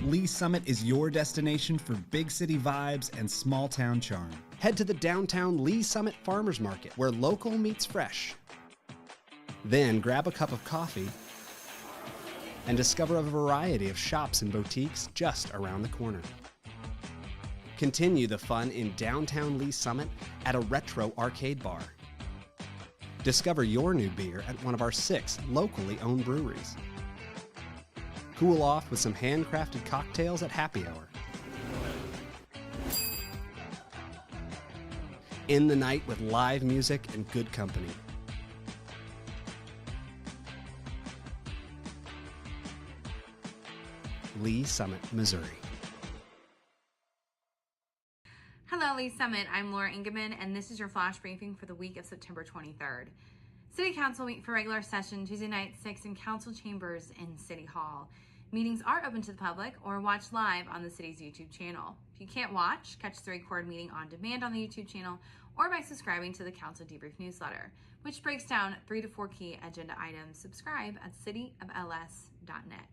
Lee Summit is your destination for big city vibes and small town charm. Head to the downtown Lee Summit Farmers Market, where local meets fresh. Then grab a cup of coffee and discover a variety of shops and boutiques just around the corner. Continue the fun in downtown Lee Summit at a retro arcade bar. Discover your new beer at one of our 6 locally owned breweries. Cool off with some handcrafted cocktails at happy hour. End the night with live music and good company. Lee Summit, Missouri. Hello, Lee Summit. I'm Laura Ingeman, and this is your flash briefing for the week of September 23rd. City Council meet for regular session Tuesday night 6 in council chambers in City Hall. Meetings are open to the public or watch live on the city's YouTube channel. If you can't watch, catch the recorded meeting on demand on the YouTube channel or by subscribing to the Council Debrief newsletter, which breaks down 3 to 4 key agenda items. Subscribe at cityofls.net.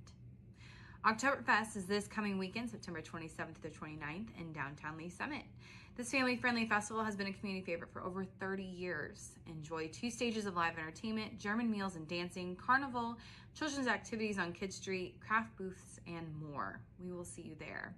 Oktoberfest is this coming weekend, September 27th through the 29th in downtown Lee Summit. This family-friendly festival has been a community favorite for over 30 years. Enjoy 2 stages of live entertainment, German meals and dancing, carnival, children's activities on Kid Street, craft booths, and more. We will see you there.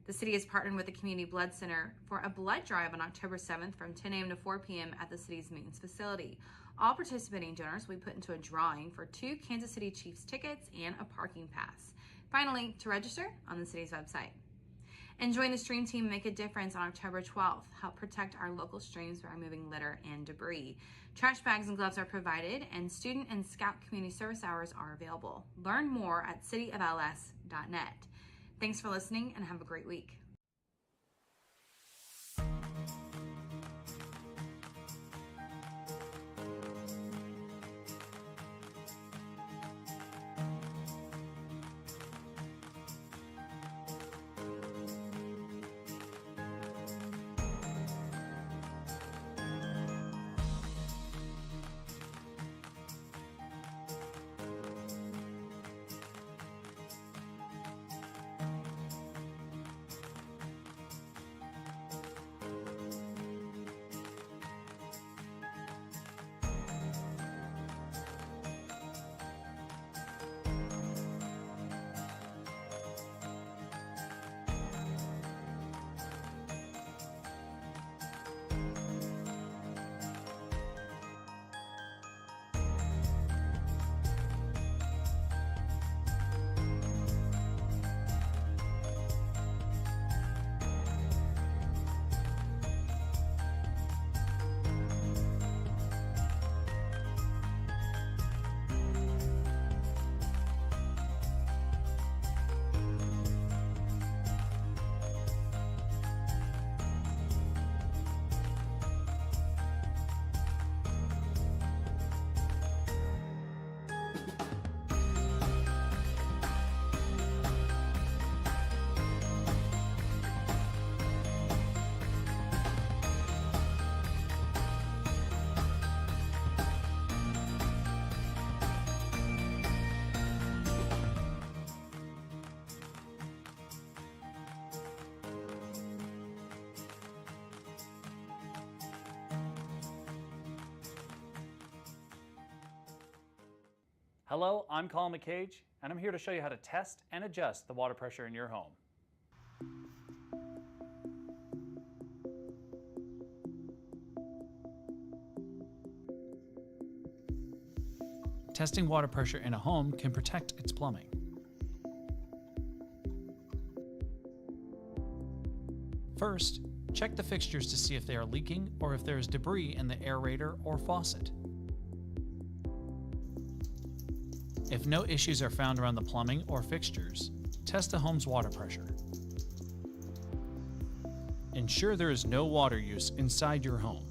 The city has partnered with the Community Blood Center for a blood drive on October 7th from 10 a.m. to 4 p.m. at the city's maintenance facility. All participating donors will be put into a drawing for 2 Kansas City Chiefs tickets and a parking pass. Finally, to register on the city's website. And join the stream team and make a difference on October 12th. Help protect our local streams by removing litter and debris. Trash bags and gloves are provided, and student and scout community service hours are available. Learn more at cityofls.net. Thanks for listening and have a great week. Hello, I'm Colin McCage, and I'm here to show you how to test and adjust the water pressure in your home. Testing water pressure in a home can protect its plumbing. First, check the fixtures to see if they are leaking or if there is debris in the aerator or faucet. If no issues are found around the plumbing or fixtures, test the home's water pressure. Ensure there is no water use inside your home.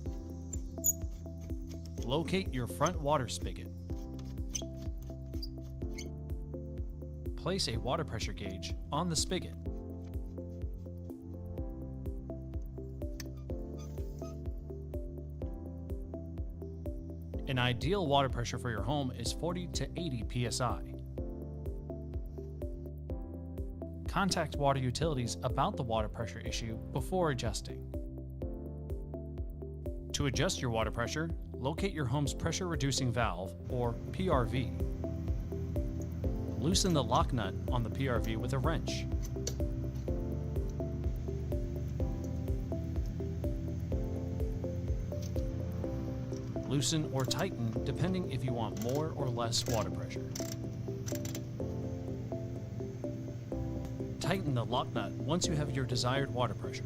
Locate your front water spigot. Place a water pressure gauge on the spigot. An ideal water pressure for your home is 40 to 80 psi. contact water utilities about the water pressure issue before adjusting. To adjust your water pressure, locate your home's pressure reducing valve, or PRV. Loosen the lock nut on the PRV with a wrench. Loosen or tighten depending if you want more or less water pressure. Tighten the lock nut once you have your desired water pressure.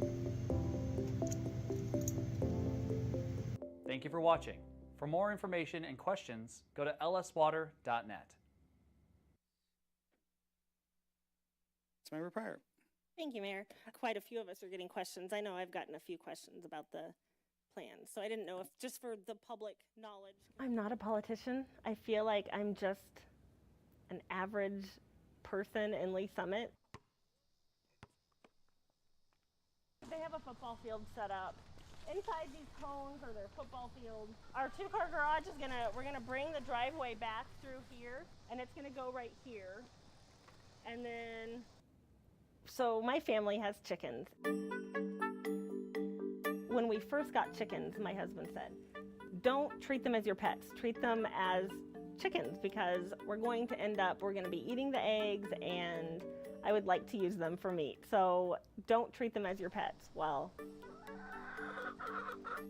Thank you for watching. For more information and questions, go to lswater.net. It's Member Pryor. Thank you, Mayor. Quite a few of us are getting questions. I know I've gotten a few questions about the plan, so I didn't know if, just for the public knowledge. I'm not a politician. I feel like I'm just an average person in Lee Summit. They have a football field set up. Inside these cones are their football fields. Our two-car garage is we're gonna bring the driveway back through here, and it's gonna go right here. And then, so my family has chickens. When we first got chickens, my husband said, don't treat them as your pets, treat them as chickens, because we're gonna be eating the eggs, and I would like to use them for meat. So don't treat them as your pets. Well,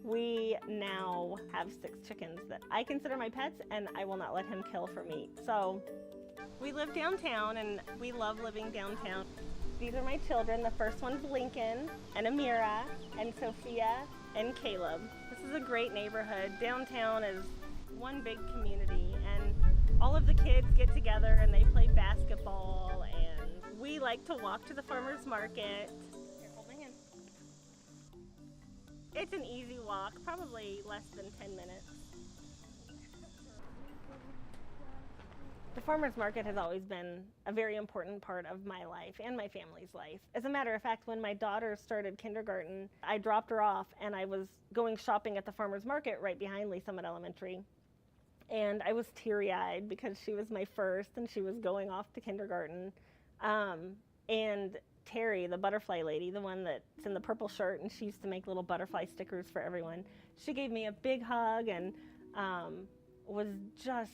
we now have 6 chickens that I consider my pets, and I will not let him kill for meat. So we live downtown, and we love living downtown. These are my children. The first one's Lincoln, and Amira, and Sophia, and Caleb. This is a great neighborhood. Downtown is one big community, and all of the kids get together and they play basketball, and we like to walk to the farmer's market. Here, hold my hand. It's an easy walk, probably less than 10 minutes. The farmer's market has always been a very important part of my life and my family's life. As a matter of fact, when my daughter started kindergarten, I dropped her off and I was going shopping at the farmer's market right behind Lee Summit Elementary. And I was teary-eyed because she was my first and she was going off to kindergarten. And Terry, the butterfly lady, the one that's in the purple shirt, and she used to make little butterfly stickers for everyone, she gave me a big hug and was just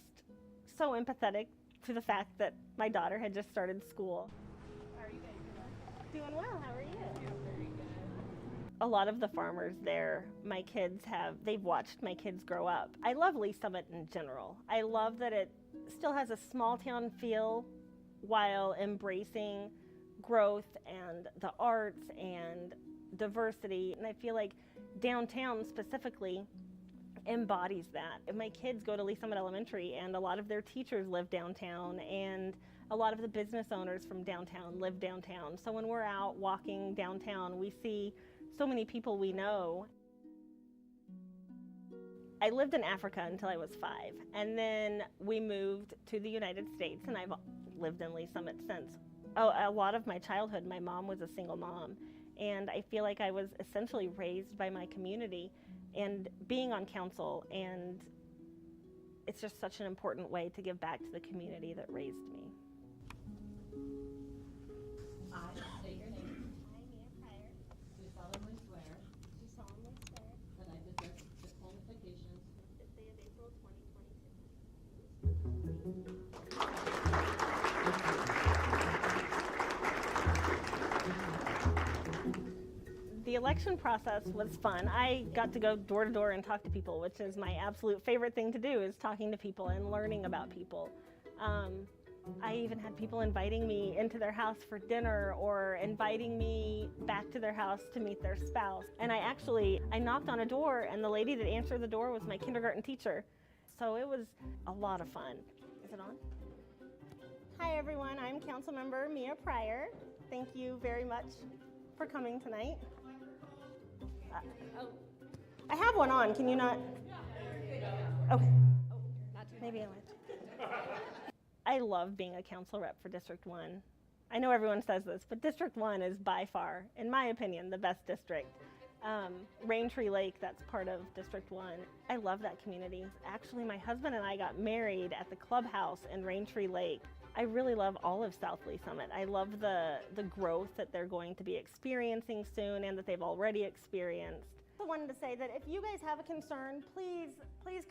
so empathetic to the fact that my daughter had just started school. How are you guys doing? Doing well. How are you? Very good. A lot of the farmers there, they've watched my kids grow up. I love Lee Summit in general. I love that it still has a small town feel while embracing growth and the arts and diversity. And I feel like downtown specifically embodies that. My kids go to Lee Summit Elementary, and a lot of their teachers live downtown, and a lot of the business owners from downtown live downtown. So when we're out walking downtown, we see so many people we know. I lived in Africa until I was 5, and then we moved to the United States, and I've lived in Lee Summit since. A lot of my childhood, my mom was a single mom, and I feel like I was essentially raised by my community and being on council, and it's just such an important way to give back to the community that raised me. I state your name. I, Mia Pryor, Do solemnly swear do solemnly swear that I deserve the qualifications this day of April 2022. The election process was fun. I got to go door to door and talk to people, which is my absolute favorite thing to do, is talking to people and learning about people. I even had people inviting me into their house for dinner or inviting me back to their house to meet their spouse. And I knocked on a door, and the lady that answered the door was my kindergarten teacher. So it was a lot of fun. Is it on? Hi everyone, I'm Councilmember Mia Pryor. Thank you very much for coming tonight. I have one on, can you not? Okay. Maybe I might. I love being a council rep for District 1. I know everyone says this, but District 1 is by far, in my opinion, the best district. Raintree Lake, that's part of District 1. I love that community. Actually, my husband and I got married at the clubhouse in Raintree Lake I really love all of South Lee Summit. I love the growth that they're going to be experiencing soon and that they've already experienced. I wanted to say that if you guys have a concern, please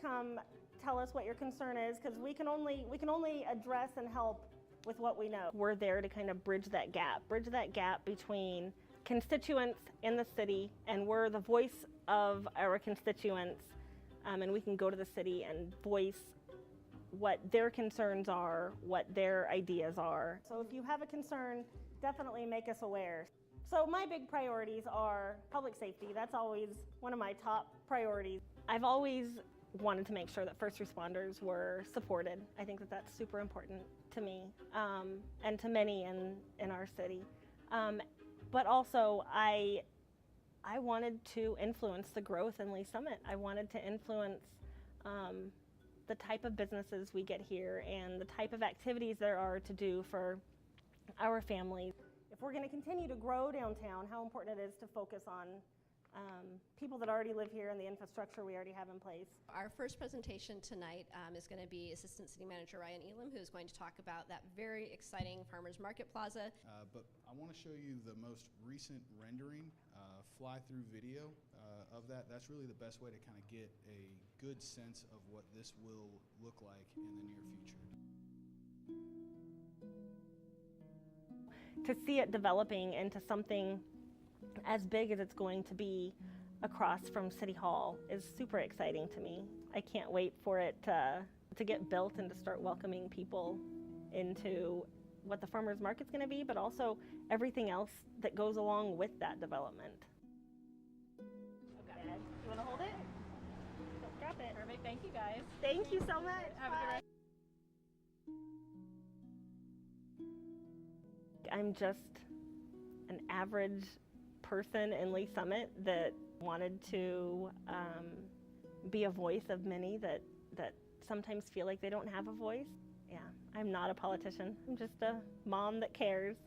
come tell us what your concern is, because we can only address and help with what we know. We're there to kind of bridge that gap between constituents in the city, and we're the voice of our constituents, and we can go to the city and voice what their concerns are, what their ideas are. So if you have a concern, definitely make us aware. So my big priorities are public safety. That's always one of my top priorities. I've always wanted to make sure that first responders were supported. I think that that's super important to me and to many in our city. But also I wanted to influence the growth in Lee Summit. I wanted to influence the type of businesses we get here and the type of activities there are to do for our families. If we're going to continue to grow downtown, how important it is to focus on people that already live here and the infrastructure we already have in place. Our first presentation tonight is going to be Assistant City Manager Ryan Elam, who is going to talk about that very exciting Farmers Market Plaza. But I want to show you the most recent rendering, fly-through video of that. That's really the best way to kind of get a good sense of what this will look like in the near future. To see it developing into something as big as it's going to be across from City Hall is super exciting to me. I can't wait for it to get built and to start welcoming people into what the farmers market's going to be, but also everything else that goes along with that development. Okay. You want to hold it? Don't drop it. Perfect. Thank you, guys. Thank you so much. Have a good rest. I'm just an average person in Lee Summit that wanted to be a voice of many that sometimes feel like they don't have a voice. Yeah, I'm not a politician. I'm just a mom that cares.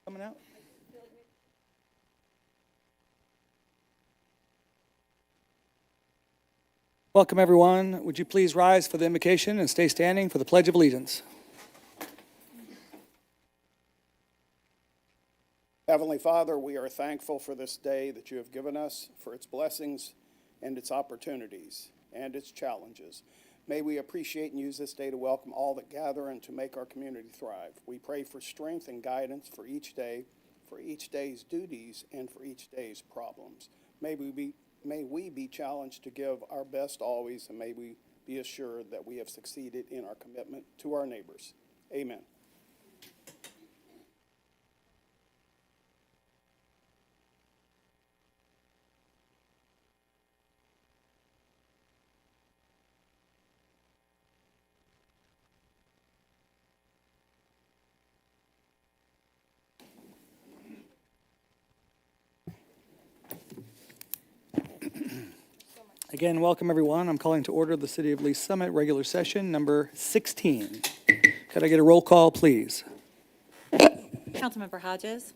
Coming out? Welcome, everyone. Would you please rise for the invocation and stay standing for the Pledge of Allegiance? Heavenly Father, we are thankful for this day that you have given us, for its blessings and its opportunities and its challenges. May we appreciate and use this day to welcome all that gather and to make our community thrive. We pray for strength and guidance for each day, for each day's duties, and for each day's problems. May we be challenged to give our best always, and may we be assured that we have succeeded in our commitment to our neighbors. Amen. Again, welcome, everyone. I'm calling to order the City of Lee Summit regular session number 16. Could I get a roll call, please? Councilmember Hodges.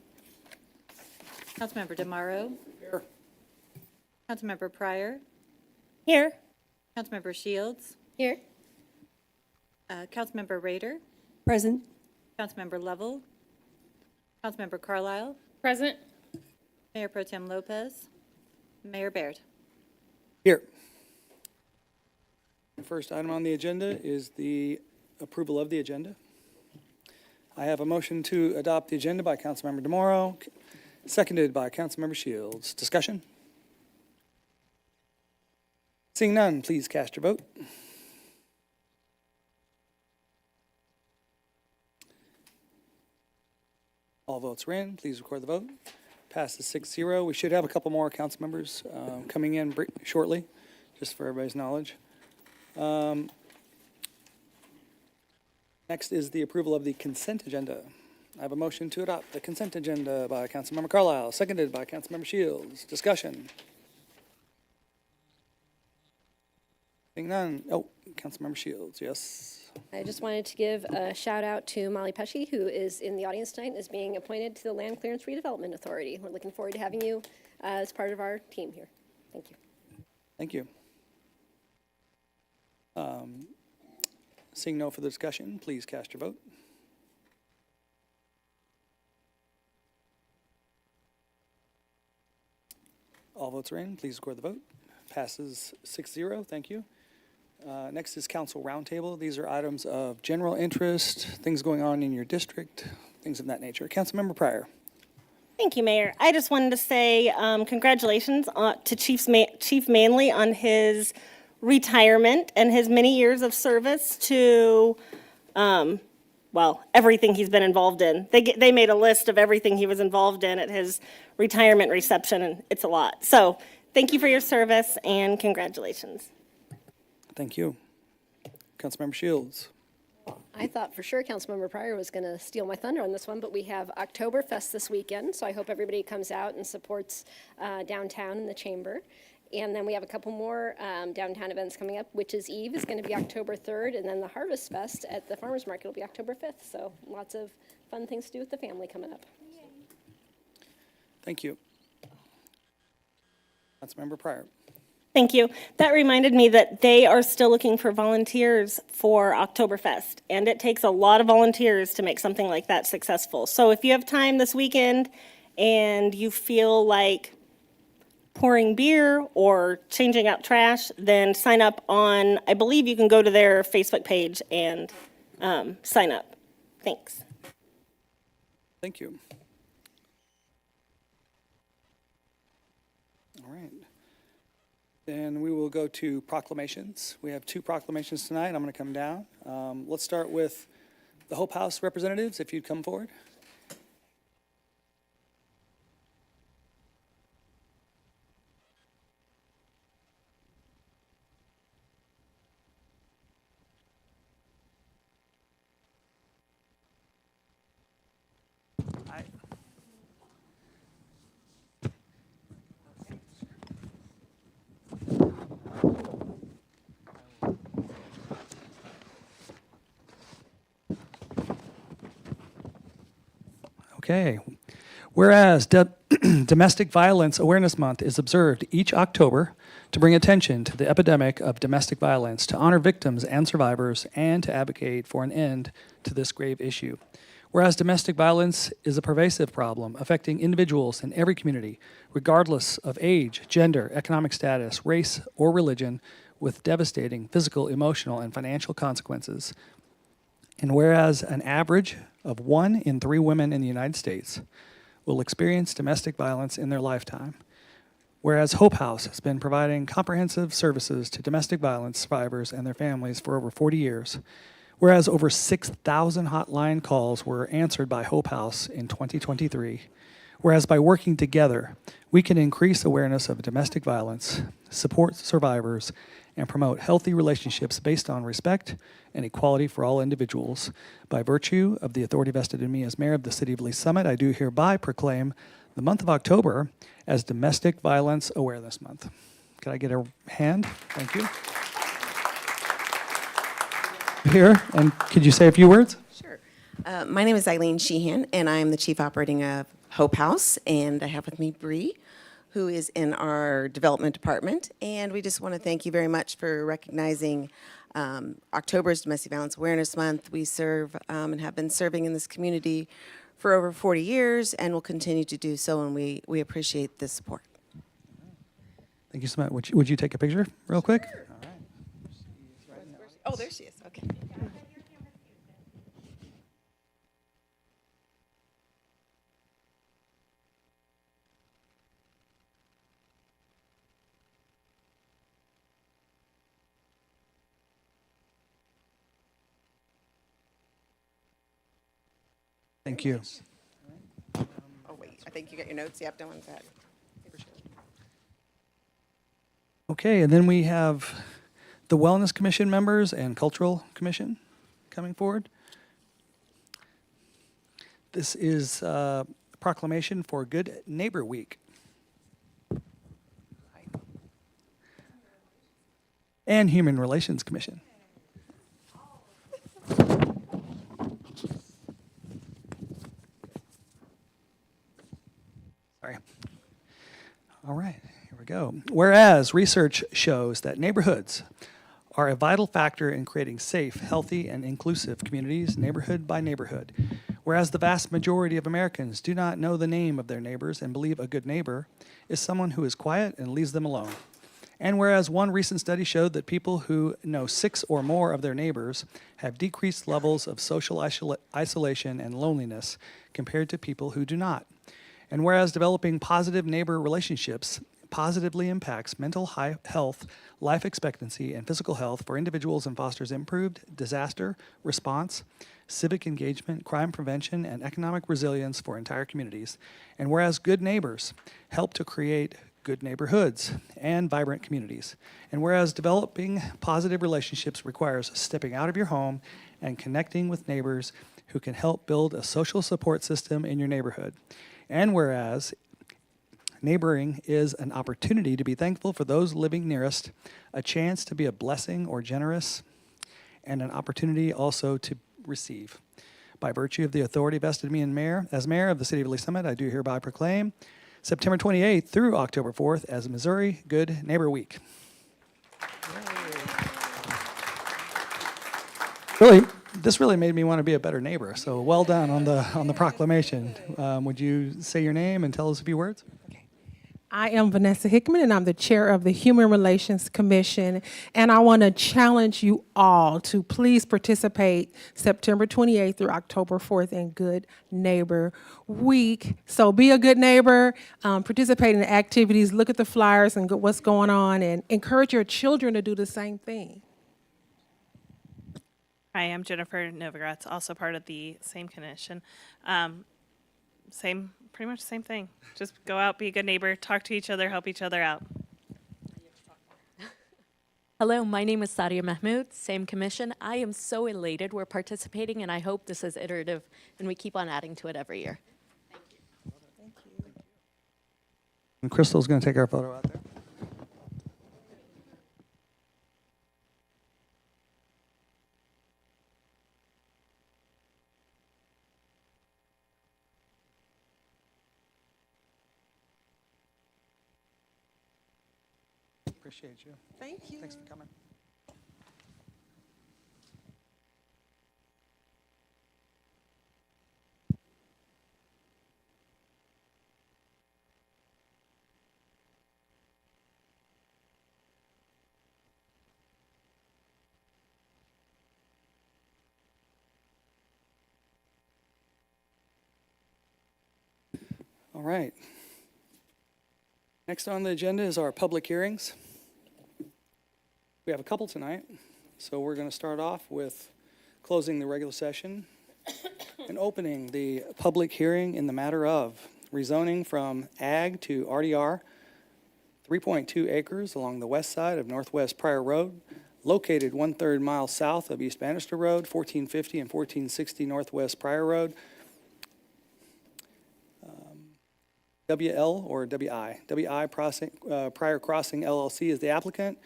Councilmember DeMauro. Here. Councilmember Pryor. Here. Councilmember Shields. Here. Councilmember Rader. Present. Councilmember Lovell. Councilmember Carlisle. Present. Mayor Pro Tem Lopez. Mayor Baird. Here. The first item on the agenda is the approval of the agenda. I have a motion to adopt the agenda by Councilmember DeMauro, seconded by Councilmember Shields. Discussion? Seeing none, please cast your vote. All votes are in. Please record the vote. Passes 6-0. We should have a couple more council members coming in shortly, just for everybody's knowledge. Next is the approval of the consent agenda. I have a motion to adopt the consent agenda by Councilmember Carlisle, seconded by Councilmember Shields. Discussion. Seeing none. Oh, Councilmember Shields, yes. I just wanted to give a shout out to Molly Pesci, who is in the audience tonight, is being appointed to the Land Clearance Redevelopment Authority. We're looking forward to having you as part of our team here. Thank you. Thank you. Seeing no further discussion, please cast your vote. All votes are in. Please record the vote. Passes 6-0. Thank you. Next is Council Roundtable. These are items of general interest, things going on in your district, things of that nature. Councilmember Pryor. Thank you, Mayor. I just wanted to say congratulations to Chief Manley on his retirement and his many years of service to, well, everything he's been involved in. They made a list of everything he was involved in at his retirement reception, and it's a lot. So thank you for your service and congratulations. Thank you. Councilmember Shields. I thought for sure Councilmember Pryor was going to steal my thunder on this one, but we have Oktoberfest this weekend, so I hope everybody comes out and supports downtown in the chamber. And then we have a couple more downtown events coming up. Witches' Eve is going to be October 3rd, and then the Harvest Fest at the Farmers Market will be October 5th. So lots of fun things to do with the family coming up. Thank you. Councilmember Pryor. Thank you. That reminded me that they are still looking for volunteers for Oktoberfest, and it takes a lot of volunteers to make something like that successful. So if you have time this weekend and you feel like pouring beer or changing out trash, then sign up on, I believe you can go to their Facebook page and sign up. Thanks. Thank you. All right. Then we will go to proclamations. We have 2 proclamations tonight. I'm going to come down. Let's start with the Hope House representatives, if you'd come forward. Okay. Whereas Domestic Violence Awareness Month is observed each October to bring attention to the epidemic of domestic violence, to honor victims and survivors, and to advocate for an end to this grave issue. Whereas domestic violence is a pervasive problem affecting individuals in every community, regardless of age, gender, economic status, race, or religion, with devastating physical, emotional, and financial consequences. And whereas an average of 1 in 3 women in the United States will experience domestic violence in their lifetime, whereas Hope House has been providing comprehensive services to domestic violence survivors and their families for over 40 years, whereas over 6,000 hotline calls were answered by Hope House in 2023, whereas by working together, we can increase awareness of domestic violence, support survivors, and promote healthy relationships based on respect and equality for all individuals. By virtue of the authority vested in me as mayor of the city of Lee Summit, I do hereby proclaim the month of October as Domestic Violence Awareness Month. Could I get a hand? Thank you. Here, and could you say a few words? Sure. My name is Eileen Sheehan, and I'm the Chief Operating of Hope House, and I have with me Bree, who is in our development department. And we just want to thank you very much for recognizing October's Domestic Violence Awareness Month. We serve and have been serving in this community for over 40 years and will continue to do so, and we appreciate the support. Thank you so much. Would you take a picture real quick? Sure. All right. Oh, there she is. Okay. Thank you. Oh, wait. I think you got your notes. Yep, don't want that. Okay, and then we have the Wellness Commission members and Cultural Commission coming forward. This is a proclamation for Good Neighbor Week. And Human Relations Commission. Sorry. All right, here we go. Whereas research shows that neighborhoods are a vital factor in creating safe, healthy, and inclusive communities, neighborhood by neighborhood. Whereas the vast majority of Americans do not know the name of their neighbors and believe a good neighbor is someone who is quiet and leaves them alone. And whereas one recent study showed that people who know 6 or more of their neighbors have decreased levels of social isolation and loneliness compared to people who do not. And whereas developing positive neighbor relationships positively impacts mental health, life expectancy, and physical health for individuals and fosters improved disaster response, civic engagement, crime prevention, and economic resilience for entire communities. And whereas good neighbors help to create good neighborhoods and vibrant communities. And whereas developing positive relationships requires stepping out of your home and connecting with neighbors who can help build a social support system in your neighborhood. And whereas neighboring is an opportunity to be thankful for those living nearest, a chance to be a blessing or generous, and an opportunity also to receive. By virtue of the authority vested in me as mayor of the city of Lee Summit, I do hereby proclaim September 28th through October 4th as Missouri Good Neighbor Week. This really made me want to be a better neighbor, so well done on the proclamation. Would you say your name and tell us a few words? Okay. I am Vanessa Hickman, and I'm the chair of the Human Relations Commission. And I want to challenge you all to please participate September 28th through October 4th in Good Neighbor Week. So be a good neighbor, participate in the activities, look at the flyers and what's going on, and encourage your children to do the same thing. Hi, I'm Jennifer Novogratz, also part of the same commission. Pretty much same thing. Just go out, be a good neighbor, talk to each other, help each other out. Hello, my name is Sadia Mahmood, same commission. I am so elated we're participating, and I hope this is iterative and we keep on adding to it every year. Thank you. And Crystal's going to take our photo out there. Appreciate you. Thank you. Thanks for coming. All right. Next on the agenda is our public hearings. We have a couple tonight, so we're going to start off with closing the regular session and opening the public hearing in the matter of rezoning from Ag to RDR, 3.2 acres along the west side of Northwest Pryor Road, located 1/3 mile south of East Bannister Road, 1450 and 1460 Northwest Pryor Road. WL or WI? WI Pryor Crossing LLC is the applicant.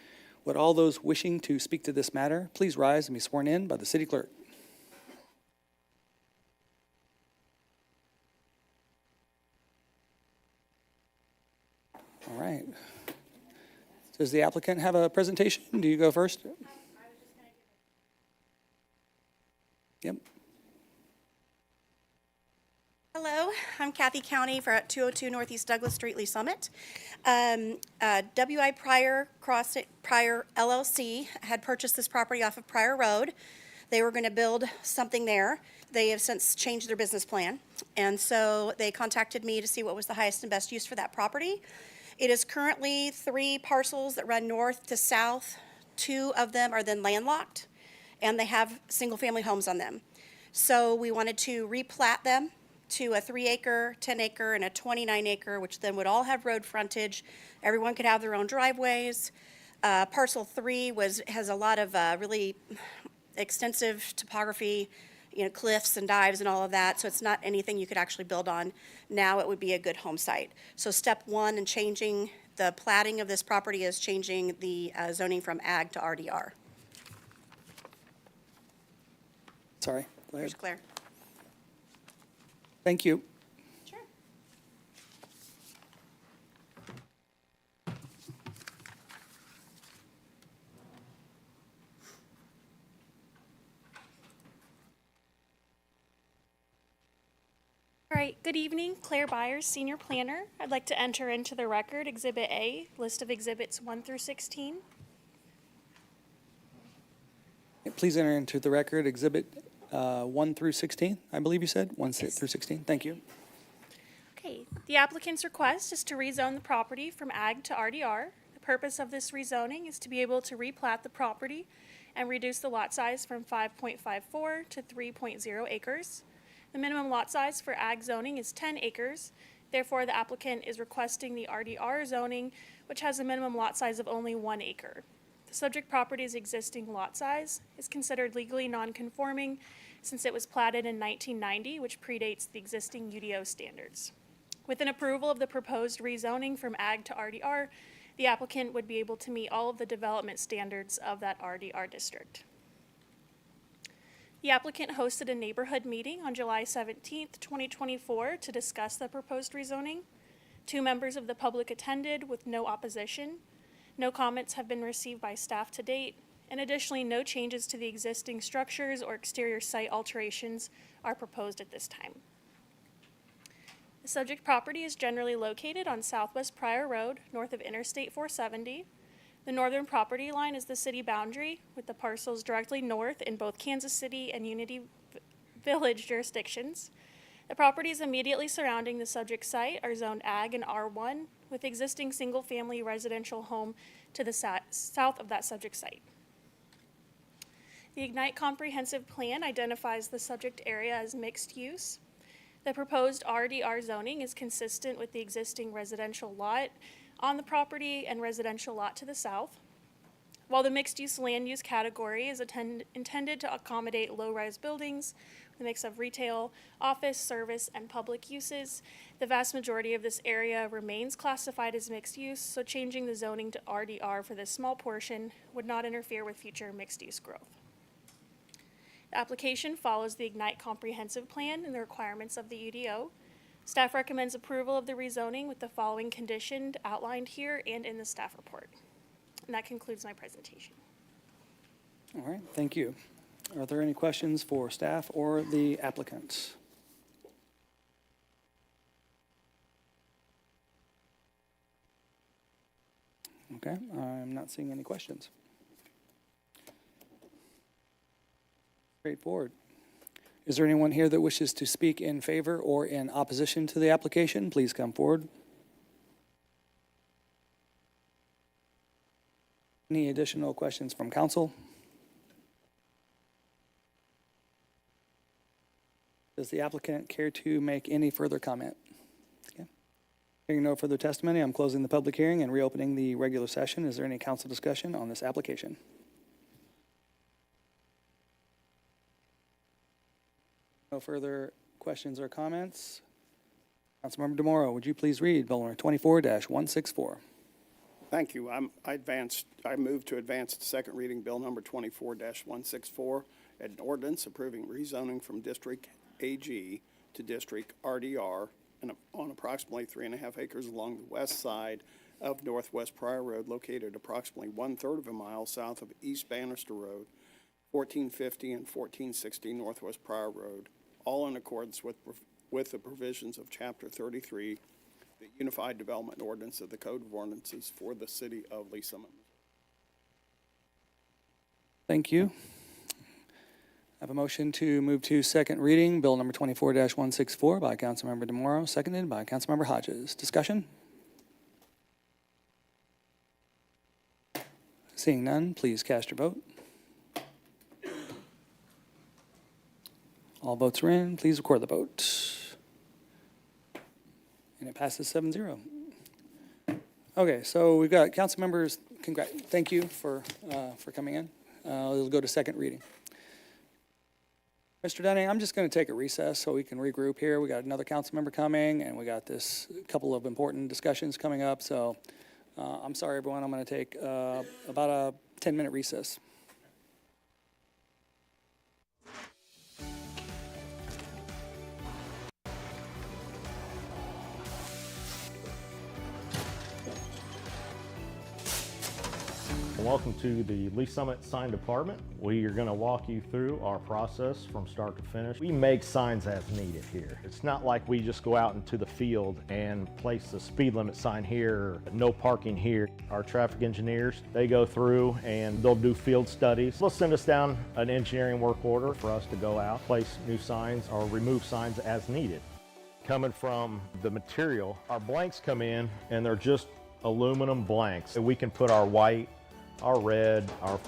Would all those wishing to speak to this matter please rise and be sworn in by the city clerk? All right. Does the applicant have a presentation? Do you go first? Yep. Hello, I'm Kathy County for 202 Northeast Douglas Street, Lee Summit. WI Pryor LLC had purchased this property off of Pryor Road. They were going to build something there. They have since changed their business plan, and so they contacted me to see what was the highest and best use for that property. It is currently 3 parcels that run north to south. 2 of them are then landlocked, and they have single-family homes on them. So we wanted to replat them to a 3-acre, 10-acre, and a 29-acre, which then would all have road frontage. Everyone could have their own driveways. Parcel 3 has a lot of really extensive topography, cliffs and dives and all of that, so it's not anything you could actually build on. Now it would be a good home site. So step 1 in changing the platting of this property is changing the zoning from Ag to RDR. Sorry, go ahead. Here's Claire. Thank you. Sure. All right, good evening, Claire Byers, Senior Planner. I'd like to enter into the record Exhibit A, list of exhibits 1 through 16. Please enter into the record Exhibit 1 through 16, I believe you said, 1 through 16. Thank you. Okay, the applicant's request is to rezone the property from Ag to RDR. The purpose of this rezoning is to be able to replat the property and reduce the lot size from 5.54 to 3.0 acres. The minimum lot size for Ag zoning is 10 acres. Therefore, the applicant is requesting the RDR zoning, which has a minimum lot size of only 1 acre. The subject property's existing lot size is considered legally non-conforming since it was platted in 1990, which predates the existing UDO standards. With an approval of the proposed rezoning from Ag to RDR, the applicant would be able to meet all of the development standards of that RDR district. The applicant hosted a neighborhood meeting on July 17th, 2024 to discuss the proposed rezoning. 2 members of the public attended with no opposition. No comments have been received by staff to date, and additionally, no changes to the existing structures or exterior site alterations are proposed at this time. The subject property is generally located on Southwest Pryor Road, north of Interstate 470. The northern property line is the city boundary, with the parcels directly north in both Kansas City and Unity Village jurisdictions. The properties immediately surrounding the subject site are zoned Ag and R1, with existing single-family residential home to the south of that subject site. The Ignite Comprehensive Plan identifies the subject area as mixed use. The proposed RDR zoning is consistent with the existing residential lot on the property and residential lot to the south. While the mixed-use land use category is intended to accommodate low-rise buildings, a mix of retail, office, service, and public uses, the vast majority of this area remains classified as mixed use, so changing the zoning to RDR for this small portion would not interfere with future mixed-use growth. The application follows the Ignite Comprehensive Plan and the requirements of the UDO. Staff recommends approval of the rezoning with the following conditions outlined here and in the staff report. And that concludes my presentation. All right, thank you. Are there any questions for staff or the applicant? Okay, I'm not seeing any questions. Straightforward. Is there anyone here that wishes to speak in favor or in opposition to the application? Please come forward. Any additional questions from council? Does the applicant care to make any further comment? Okay. Hearing no further testimony, I'm closing the public hearing and reopening the regular session. Is there any council discussion on this application? No further questions or comments. Councilmember DeMoro, would you please read Bill number 24-164? Thank you. I move to advance the second reading Bill number 24-164, an ordinance approving rezoning from District AG to District RDR on approximately 3.5 acres along the west side of Northwest Pryor Road, located approximately 1/3 of a mile south of East Bannister Road, 1450 and 1460 Northwest Pryor Road, all in accordance with the provisions of Chapter 33, the Unified Development Ordinance of the Code of Ordinances for the City of Lee Summit. Thank you. I have a motion to move to second reading, Bill number 24-164 by Councilmember DeMoro, seconded by Councilmember Hodges. Discussion? Seeing none, please cast your vote. All votes are in. Please record the vote. And it passes 7-0. Okay, so we've got council members. Thank you for coming in. We'll go to second reading. Mr. Dunning, I'm just going to take a recess so we can regroup here. We got another council member coming, and we got this couple of important discussions coming up. So I'm sorry, everyone. I'm going to take about a 10-minute recess. Welcome to the Lee Summit Sign Department. We are going to walk you through our process from start to finish. We make signs as needed here. It's not like we just go out into the field and place a speed limit sign here, no parking here. Our traffic engineers, they go through and they'll do field studies. They'll send us down an engineering work order for us to go out, place new signs or remove signs as needed. Coming from the material, our blanks come in and they're just aluminum blanks. We can put our white, our red, our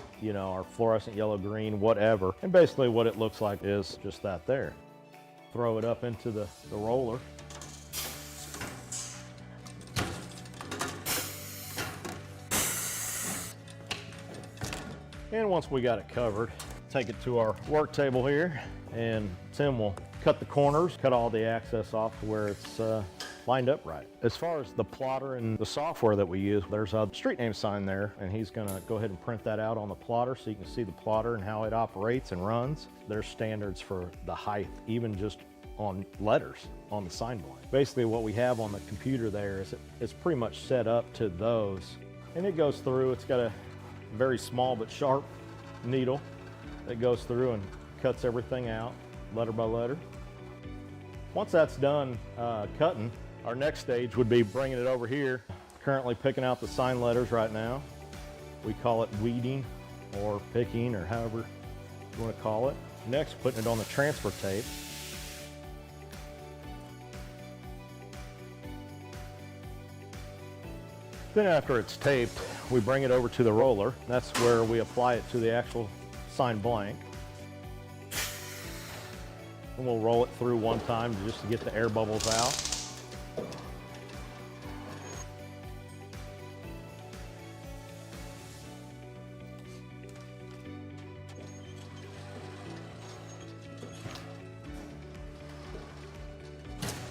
fluorescent yellow, green, whatever. And basically what it looks like is just that there. Throw it up into the roller. And once we got it covered, take it to our work table here, and Tim will cut the corners, cut all the access off to where it's lined up right. As far as the plotter and the software that we use, there's a street name sign there, and he's gonna go ahead and print that out on the plotter so you can see the plotter and how it operates and runs. There's standards for the height, even just on letters on the sign blank. Basically what we have on the computer there is it's pretty much set up to those. And it goes through, it's got a very small but sharp needle that goes through and cuts everything out, letter by letter. Once that's done cutting, our next stage would be bringing it over here. Currently picking out the sign letters right now. We call it weeding or picking or however you want to call it. Next, putting it on the transfer tape. Then after it's taped, we bring it over to the roller. That's where we apply it to the actual sign blank. And we'll roll it through one time just to get the air bubbles out.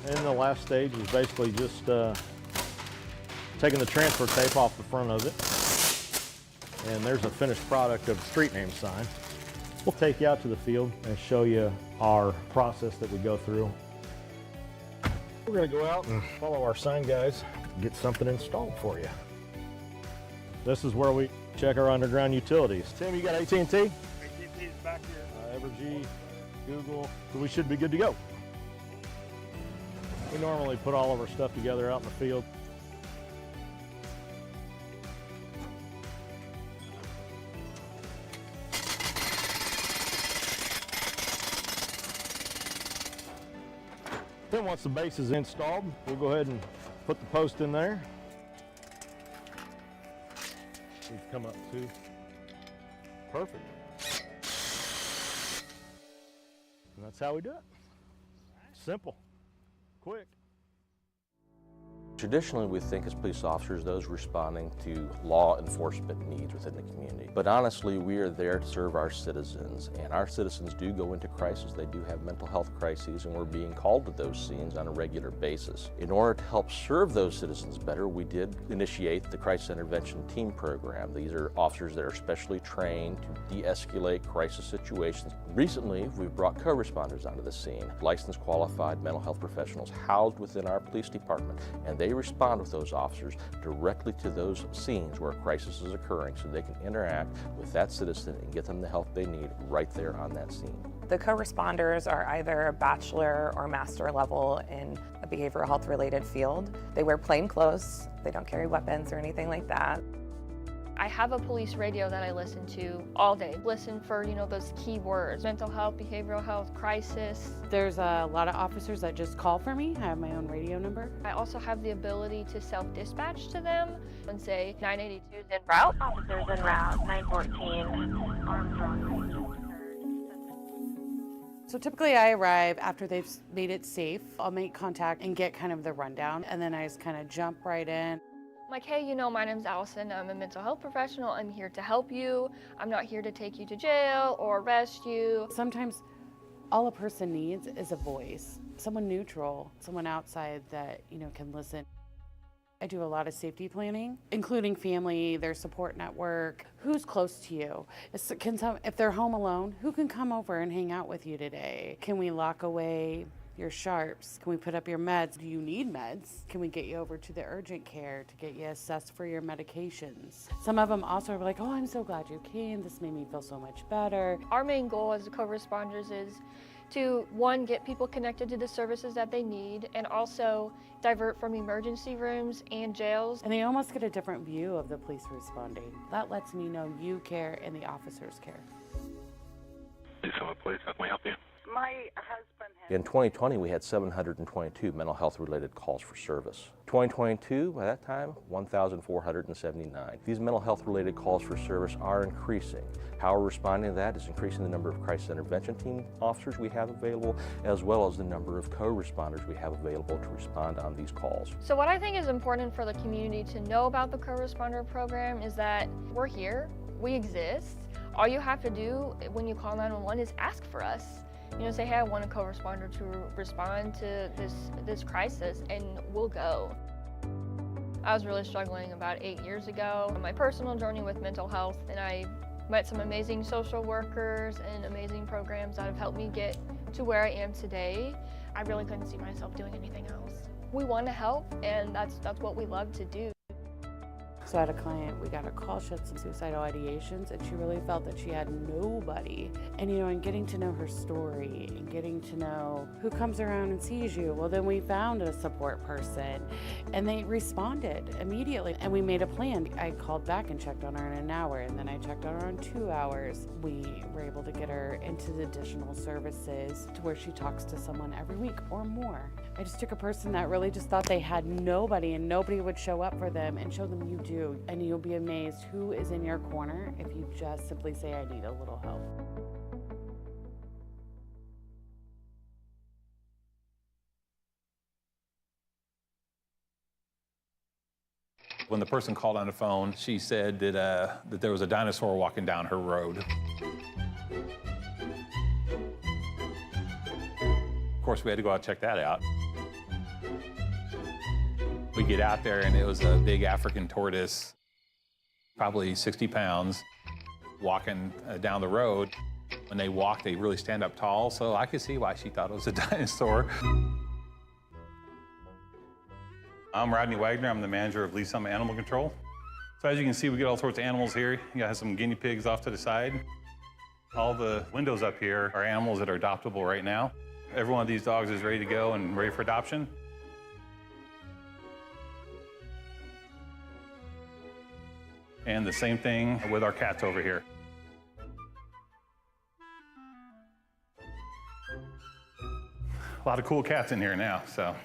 And the last stage is basically just taking the transfer tape off the front of it. And there's a finished product of the street name sign. We'll take you out to the field and show you our process that we go through. We're gonna go out and follow our sign guys, get something installed for you. This is where we check our underground utilities. Tim, you got AT&T? AT&T is back here. Evergy, Google, so we should be good to go. We normally put all of our stuff together out in the field. Then once the base is installed, we'll go ahead and put the post in there. We've come up to perfect. And that's how we do it. Simple, quick. Traditionally, we think as police officers, those responding to law enforcement needs within the community. But honestly, we are there to serve our citizens, and our citizens do go into crisis. They do have mental health crises, and we're being called to those scenes on a regular basis. In order to help serve those citizens better, we did initiate the Crisis Intervention Team Program. These are officers that are specially trained to de-escalate crisis situations. Recently, we've brought co-responders onto the scene, licensed qualified mental health professionals housed within our police department, and they respond with those officers directly to those scenes where a crisis is occurring so they can interact with that citizen and get them the help they need right there on that scene. The co-responders are either a bachelor or master level in a behavioral health related field. They wear plain clothes, they don't carry weapons or anything like that. I have a police radio that I listen to all day. Listen for, those key words: mental health, behavioral health, crisis. There's a lot of officers that just call for me. I have my own radio number. I also have the ability to self-dispatch to them and say 982 is en route. Officers en route, 914 Armstrong. So typically I arrive after they've made it safe. I'll make contact and get kind of the rundown, and then I just kind of jump right in. I'm like, hey, my name's Allison. I'm a mental health professional. I'm here to help you. I'm not here to take you to jail or arrest you. Sometimes all a person needs is a voice, someone neutral, someone outside that, can listen. I do a lot of safety planning, including family, their support network, who's close to you. If they're home alone, who can come over and hang out with you today? Can we lock away your sharps? Can we put up your meds? Do you need meds? Can we get you over to the urgent care to get you assessed for your medications? Some of them also are like, oh, I'm so glad you came. This made me feel so much better. Our main goal as the co-responders is to, one, get people connected to the services that they need, and also divert from emergency rooms and jails. And they almost get a different view of the police responding. That lets me know you care and the officers care. Please, how can we help you? My husband In 2020, we had 722 mental health related calls for service. 2022, by that time, 1,479. These mental health related calls for service are increasing. How we're responding to that is increasing the number of crisis intervention team officers we have available, as well as the number of co-responders we have available to respond on these calls. So what I think is important for the community to know about the co-responder program is that we're here, we exist. All you have to do when you call 911 is ask for us. Say, hey, I want a co-responder to respond to this crisis, and we'll go. I was really struggling about 8 years ago on my personal journey with mental health, and I met some amazing social workers and amazing programs that have helped me get to where I am today. I really couldn't see myself doing anything else. We want to help, and that's what we love to do. So I had a client, we got a call, she had some suicidal ideations, and she really felt that she had nobody. And and getting to know her story and getting to know who comes around and sees you, well, then we found a support person and they responded immediately. And we made a plan. I called back and checked on her in an hour, and then I checked on her in 2 hours. We were able to get her into the additional services to where she talks to someone every week or more. I just took a person that really just thought they had nobody and nobody would show up for them, and show them you do. And you'll be amazed who is in your corner if you just simply say, I need a little help. When the person called on the phone, she said that there was a dinosaur walking down her road. Of course, we had to go out and check that out. We get out there, and it was a big African tortoise, probably 60 pounds, walking down the road. When they walk, they really stand up tall, so I could see why she thought it was a dinosaur. I'm Rodney Wagner. I'm the manager of Lee Summit Animal Control. So as you can see, we get all sorts of animals here. You got some guinea pigs off to the side. All the windows up here are animals that are adoptable right now. Every one of these dogs is ready to go and ready for adoption. And the same thing with our cats over here. A lot of cool cats in here now, so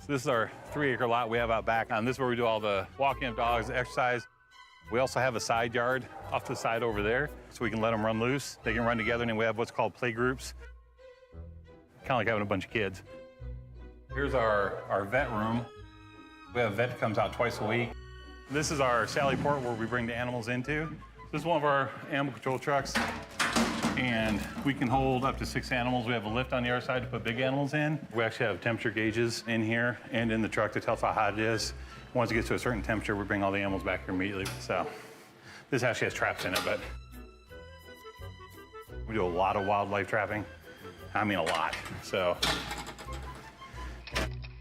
this is our 3-acre lot we have out back. This is where we do all the walking of dogs, the exercise. We also have a side yard off to the side over there, so we can let them run loose. They can run together, and then we have what's called play groups. Kind of like having a bunch of kids. Here's our vet room. We have a vet that comes out twice a week. This is our Sally Port where we bring the animals into. This is one of our animal control trucks, and we can hold up to 6 animals. We have a lift on the other side to put big animals in. We actually have temperature gauges in here and in the truck to tell us how hot it is. Once it gets to a certain temperature, we bring all the animals back here immediately. So this actually has traps in it, but we do a lot of wildlife trapping. I mean, a lot. So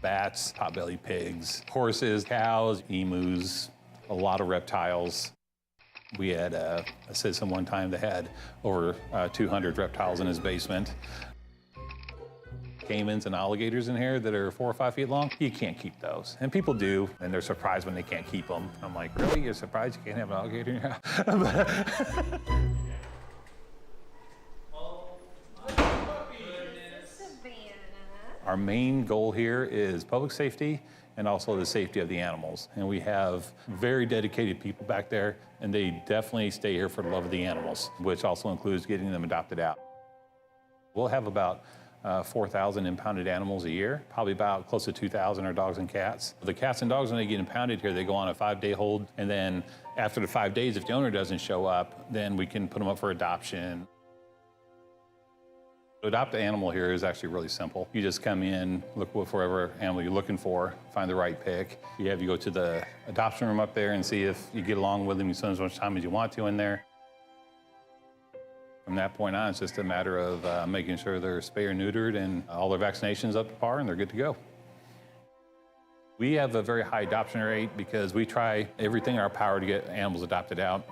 bats, potbelly pigs, horses, cows, emus, a lot of reptiles. We had a citizen one time that had over 200 reptiles in his basement. Caimans and alligators in here that are 4 or 5 feet long. You can't keep those. And people do, and they're surprised when they can't keep them. I'm like, really? You're surprised you can't have an alligator in your house? Our main goal here is public safety and also the safety of the animals. And we have very dedicated people back there, and they definitely stay here for the love of the animals, which also includes getting them adopted out. We'll have about 4,000 impounded animals a year. Probably about close to 2,000 are dogs and cats. The cats and dogs, when they get impounded here, they go on a 5-day hold, and then after the 5 days, if the owner doesn't show up, then we can put them up for adoption. To adopt an animal here is actually really simple. You just come in, look for whatever animal you're looking for, find the right pick. You go to the adoption room up there and see if you get along with them. You spend as much time as you want to in there. From that point on, it's just a matter of making sure they're spayed or neutered and all their vaccinations up to par and they're good to go. We have a very high adoption rate because we try everything in our power to get animals adopted out.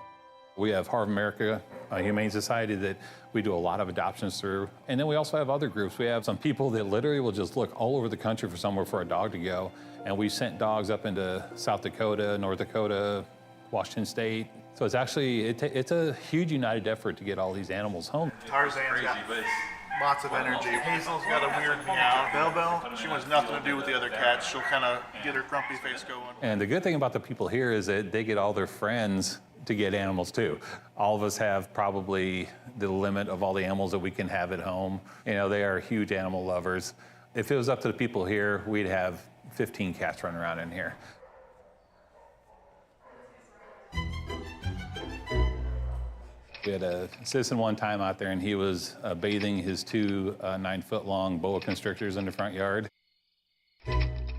We have Heart of America, a Humane Society that we do a lot of adoptions through. And then we also have other groups. We have some people that literally will just look all over the country for somewhere for a dog to go. And we sent dogs up into South Dakota, North Dakota, Washington State. So it's actually, it's a huge united effort to get all these animals home. Tarzan's got lots of energy. Hazel's got a weird meow. Belle, she wants nothing to do with the other cats. She'll kind of get her grumpy face going. And the good thing about the people here is that they get all their friends to get animals too. All of us have probably the limit of all the animals that we can have at home. You know, they are huge animal lovers. If it was up to the people here, we'd have 15 cats running around in here. We had a citizen one time out there, and he was bathing his 2 9-foot-long boa constrictors in the front yard.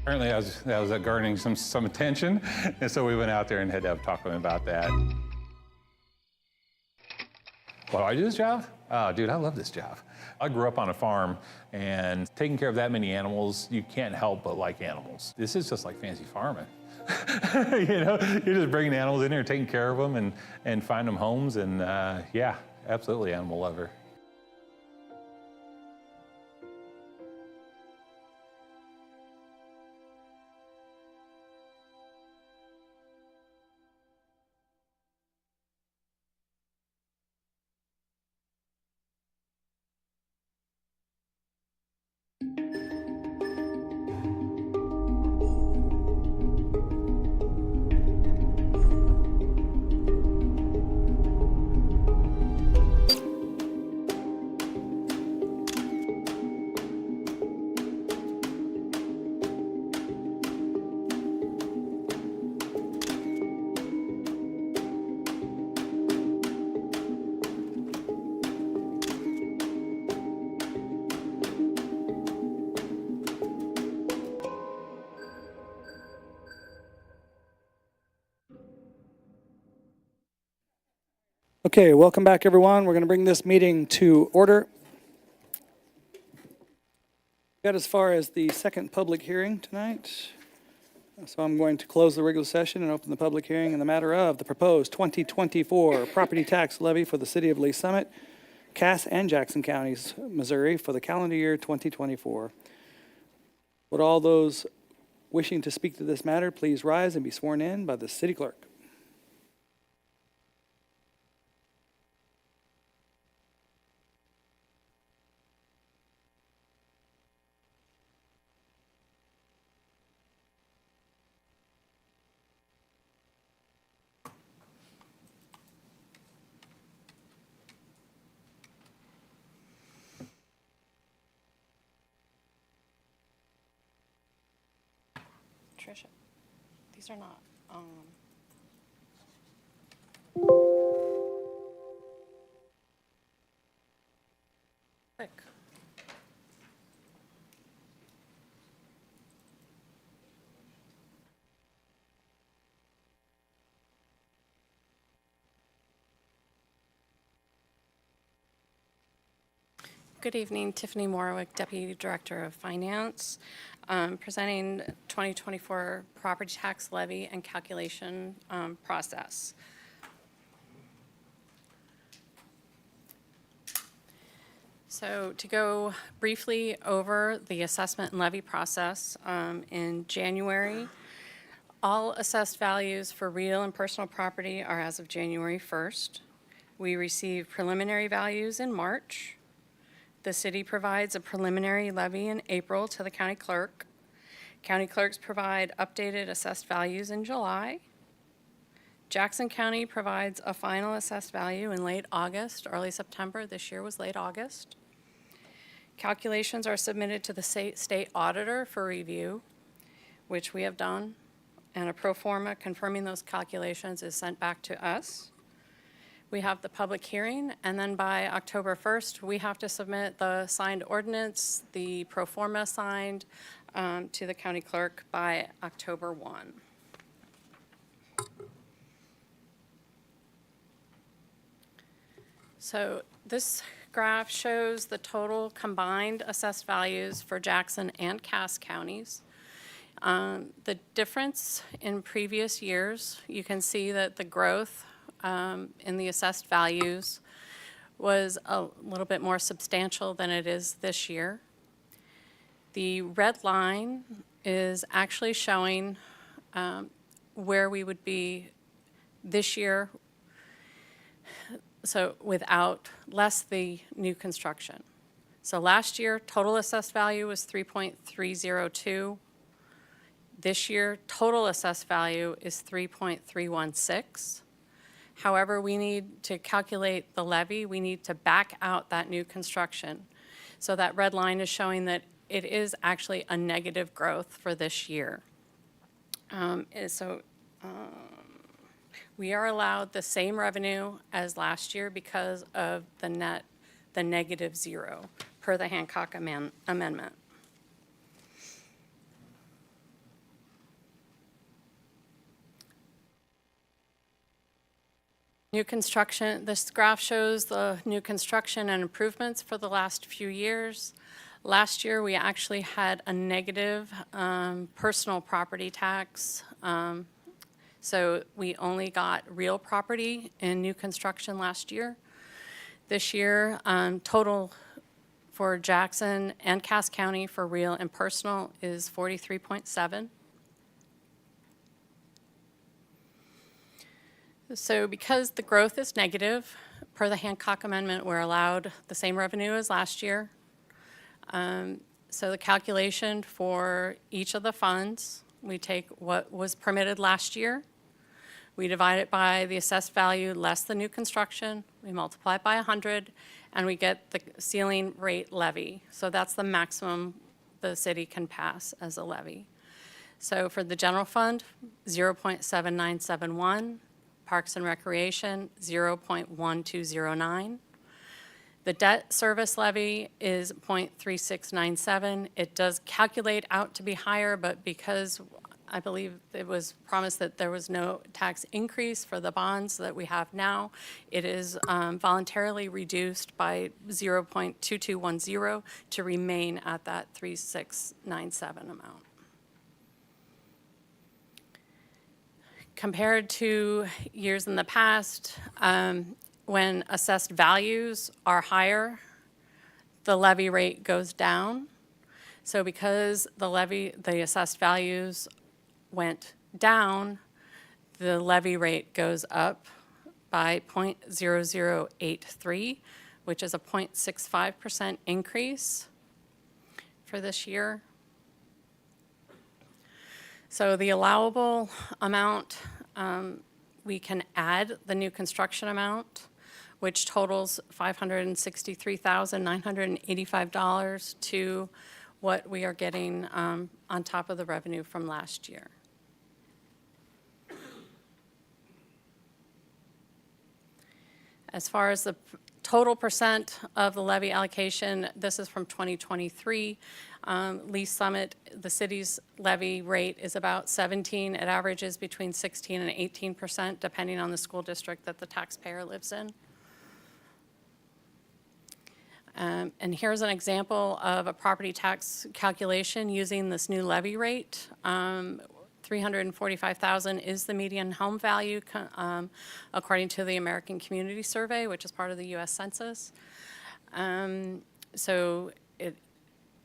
Apparently, that was garnering some attention, and so we went out there and had to have a talk with him about that. Why do I do this job? Oh, dude, I love this job. I grew up on a farm, and taking care of that many animals, you can't help but like animals. This is just like fancy farming. You know, you're just bringing animals in here, taking care of them, and find them homes. And yeah, absolutely animal lover. Okay, welcome back, everyone. We're going to bring this meeting to order. Got as far as the second public hearing tonight. So I'm going to close the regular session and open the public hearing in the matter of the proposed 2024 property tax levy for the city of Lee Summit, Cass and Jackson counties, Missouri, for the calendar year 2024. Would all those wishing to speak to this matter please rise and be sworn in by the city clerk? Tricia, these are not, quick. Good evening, Tiffany Morwick, Deputy Director of Finance, presenting 2024 property tax levy and calculation process. So to go briefly over the assessment and levy process, in January, all assessed values for real and personal property are as of January 1st. We receive preliminary values in March. The city provides a preliminary levy in April to the county clerk. County clerks provide updated assessed values in July. Jackson County provides a final assessed value in late August, early September. This year was late August. Calculations are submitted to the state auditor for review, which we have done, and a pro forma confirming those calculations is sent back to us. We have the public hearing, and then by October 1st, we have to submit the signed ordinance, the pro forma signed, to the county clerk by October 1. So this graph shows the total combined assessed values for Jackson and Cass counties. The difference in previous years, you can see that the growth in the assessed values was a little bit more substantial than it is this year. The red line is actually showing where we would be this year, so without less the new construction. So last year, total assessed value was 3.302. This year, total assessed value is 3.316. However, we need to calculate the levy. We need to back out that new construction. So that red line is showing that it is actually a negative growth for this year. We are allowed the same revenue as last year because of the negative zero per the Hancock amendment. New construction, this graph shows the new construction and improvements for the last few years. Last year, we actually had a negative personal property tax. So we only got real property in new construction last year. This year, total for Jackson and Cass County for real and personal is 43.7. So because the growth is negative, per the Hancock Amendment, we're allowed the same revenue as last year. So the calculation for each of the funds, we take what was permitted last year, we divide it by the assessed value less the new construction, we multiply it by 100, and we get the ceiling rate levy. So that's the maximum the city can pass as a levy. So for the general fund, 0.7971, Parks and Recreation, 0.1209. The debt service levy is 0.3697. It does calculate out to be higher, but because I believe it was promised that there was no tax increase for the bonds that we have now, it is voluntarily reduced by 0.2210 to remain at that 3697 amount. Compared to years in the past, when assessed values are higher, the levy rate goes down. So because the assessed values went down, the levy rate goes up by 0.0083, which is a 0.65% increase for this year. So the allowable amount, we can add the new construction amount, which totals $563,985 to what we are getting on top of the revenue from last year. As far as the total percent of the levy allocation, this is from 2023. Lee's Summit, the city's levy rate is about 17. It averages between 16 and 18%, depending on the school district that the taxpayer lives in. And here's an example of a property tax calculation using this new levy rate. $345,000 is the median home value according to the American Community Survey, which is part of the U.S. Census. So it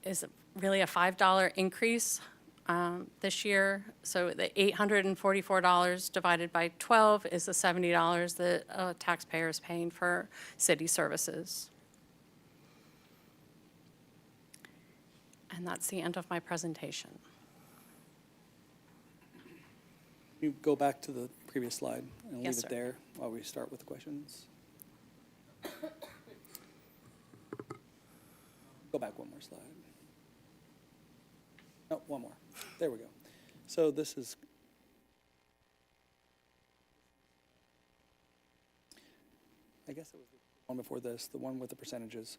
is really a $5 increase this year. So the $844 divided by 12 is the $70 that a taxpayer is paying for city services. And that's the end of my presentation. You go back to the previous slide and Yes, leave sir. it there while we start with the questions. Go back one more slide. No, one more. There we go. So this is, I guess it was the one before this, the one with the percentages.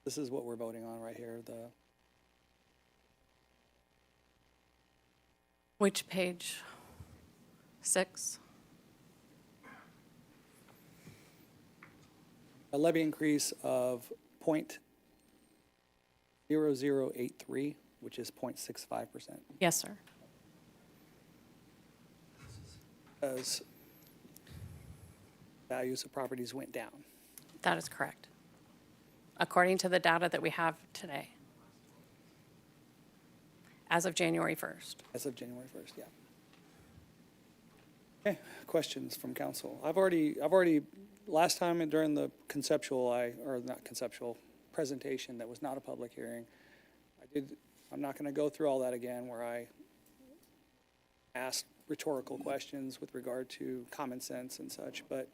This is what we're voting on right here, the Which page? 6? a levy increase of 0.0083, which is 0.65%. Yes, sir. As values of properties went down. That is correct, according to the data that we have today, as of January 1st. As of January 1st, yeah. Okay, questions from council. I've already, last time during the presentation that was not a public hearing, I'm not gonna go through all that again where I asked rhetorical questions with regard to common sense and such, but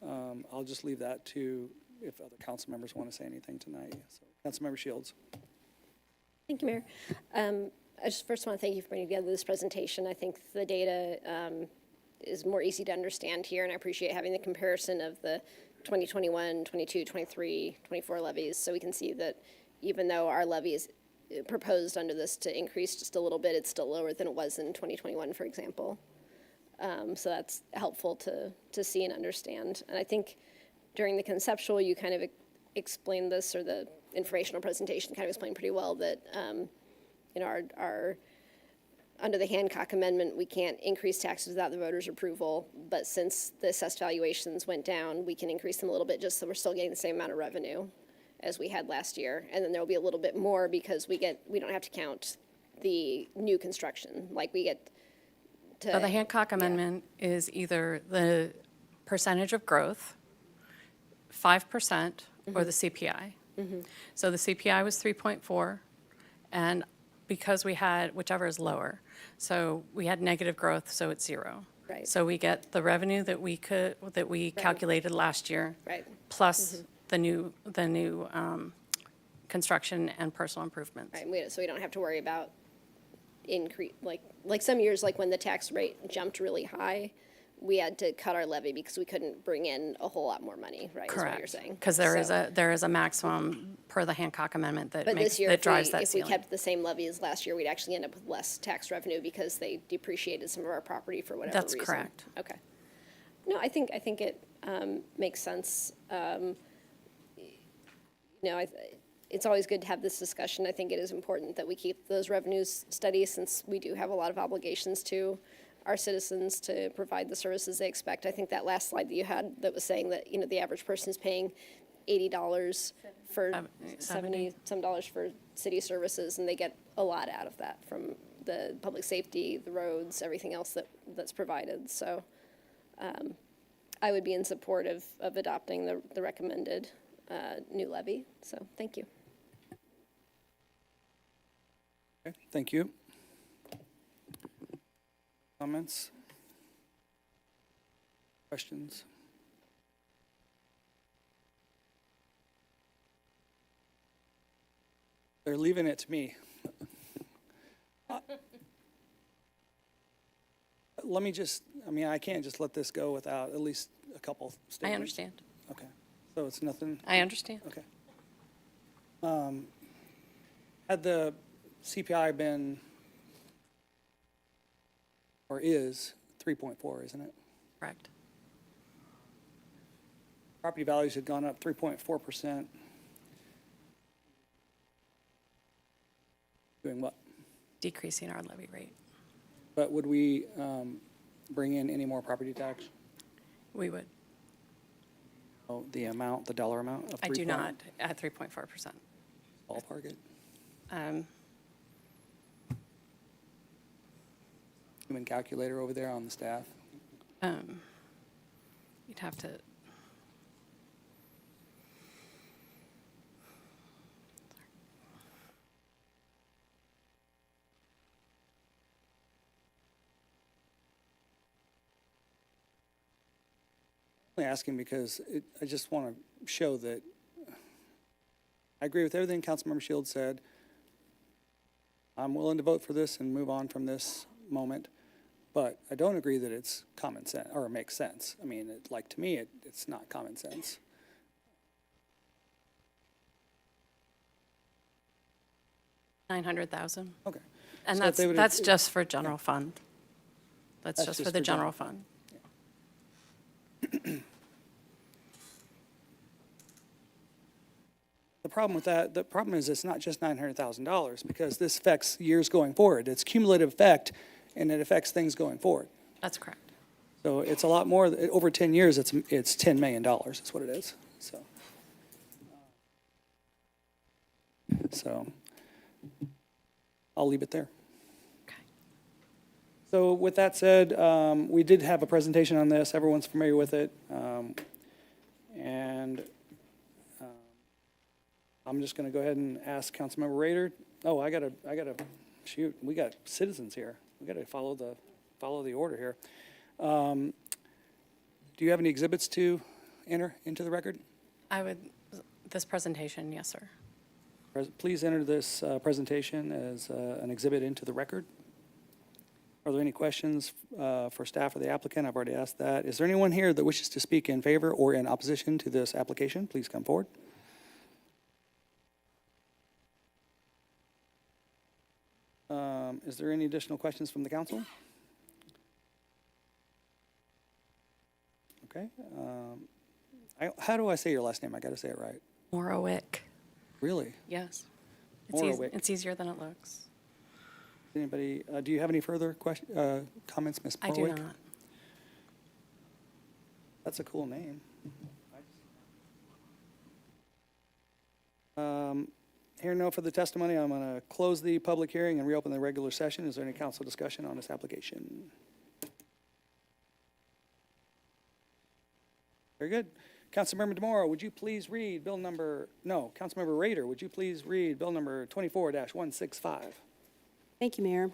I'll just leave that to if other council members want to say anything tonight. So, Councilmember Shields. Thank you, Mayor. I just first want to thank you for putting together this presentation. I think the data is more easy to understand here, and I appreciate having the comparison of the 2021, 22, 23, 24 levies, so we can see that even though our levy is proposed under this to increase just a little bit, it's still lower than it was in 2021, for example. So that's helpful to see and understand. And I think during the conceptual, you kind of explained this, or the informational presentation kind of explained pretty well that, you know, under the Hancock Amendment, we can't increase taxes without the voters' approval, but since the assessed valuations went down, we can increase them a little bit just so we're still getting the same amount of revenue as we had last year. And then there'll be a little bit more because we don't have to count the new construction, like we get to. So the Hancock Amendment is either the percentage of growth, 5%, or the CPI. So the CPI was 3.4, and because we had, whichever is lower, so we had negative growth, so it's 0. Right. So we get the revenue that we calculated last year. Right. Plus the new construction and personal improvements. Right, so we don't have to worry about increase, like some years, like when the tax rate jumped really high, we had to cut our levy because we couldn't bring in a whole lot more money, right? Correct. Is what you're saying. Because there is a maximum per the Hancock Amendment that But makes, this year, that drives that if we ceiling. kept the same levy as last year, we'd actually end up with less tax revenue because they depreciated some of our property for whatever reason. That's correct. Okay. No, I think it makes sense. You know, it's always good to have this discussion. I think it is important that we keep those revenues steady since we do have a lot of obligations to our citizens to provide the services they expect. I think that last slide that you had that was saying that, you know, the average person is paying $80 for 70 some dollars for city services, and they get a lot out of that from the public safety, the roads, everything else that's provided. So I would be in support of adopting the recommended new levy. So thank you. Okay, thank you. Comments? Questions? They're leaving it to me. Let me just, I can't just let this go without at least a couple statements. I understand. Okay, so it's nothing, I understand. okay. Had the CPI been, or is 3.4, isn't it? Correct. Property values had gone up 3.4%. Doing what? Decreasing our levy rate. But would we bring in any more property tax? We would. Oh, the amount, the dollar amount of 3. I do not at 3.4%. Ballpark it. Human calculator over there on the staff. You'd have to. I'm only asking because I just want to show that I agree with everything Councilmember Shields said. I'm willing to vote for this and move on from this moment, but I don't agree that it's common sense or makes sense. I mean, to me, it's not common sense. $900,000. Okay. And So if they would've- that's just for general fund. That's That's just just for the for general general. fund. The problem with that, the problem is it's not just $900,000 because this affects years going forward. It's cumulative effect, and it affects things going forward. That's correct. So it's a lot more, over 10 years, it's $10 million is what it is, so I'll leave it there. Okay. So with that said, we did have a presentation on this, everyone's familiar with it, and I'm just gonna go ahead and ask Councilmember Rader. Oh, I gotta, shoot, we got citizens here. We gotta follow the order here. Do you have any exhibits to enter into the record? This presentation, yes, sir. Please enter this presentation as an exhibit into the record. Are there any questions for staff or the applicant? I've already asked that. Is there anyone here that wishes to speak in favor or in opposition to this application? Please come forward. Is there any additional questions from the council? Okay. How do I say your last name? I got to say it right. Morowick. Really? Yes. Morowick. It's easier than it looks. Anybody, do you have any further comments, Ms. I do Morwick? not. That's a cool name. Hearing no further testimony, I'm going to close the public hearing and reopen the regular session. Is there any council discussion on this application? Very good. Councilmember DeMora, would you please read Councilmember Rader, would you please read bill number 24-165? Thank you, Mayor.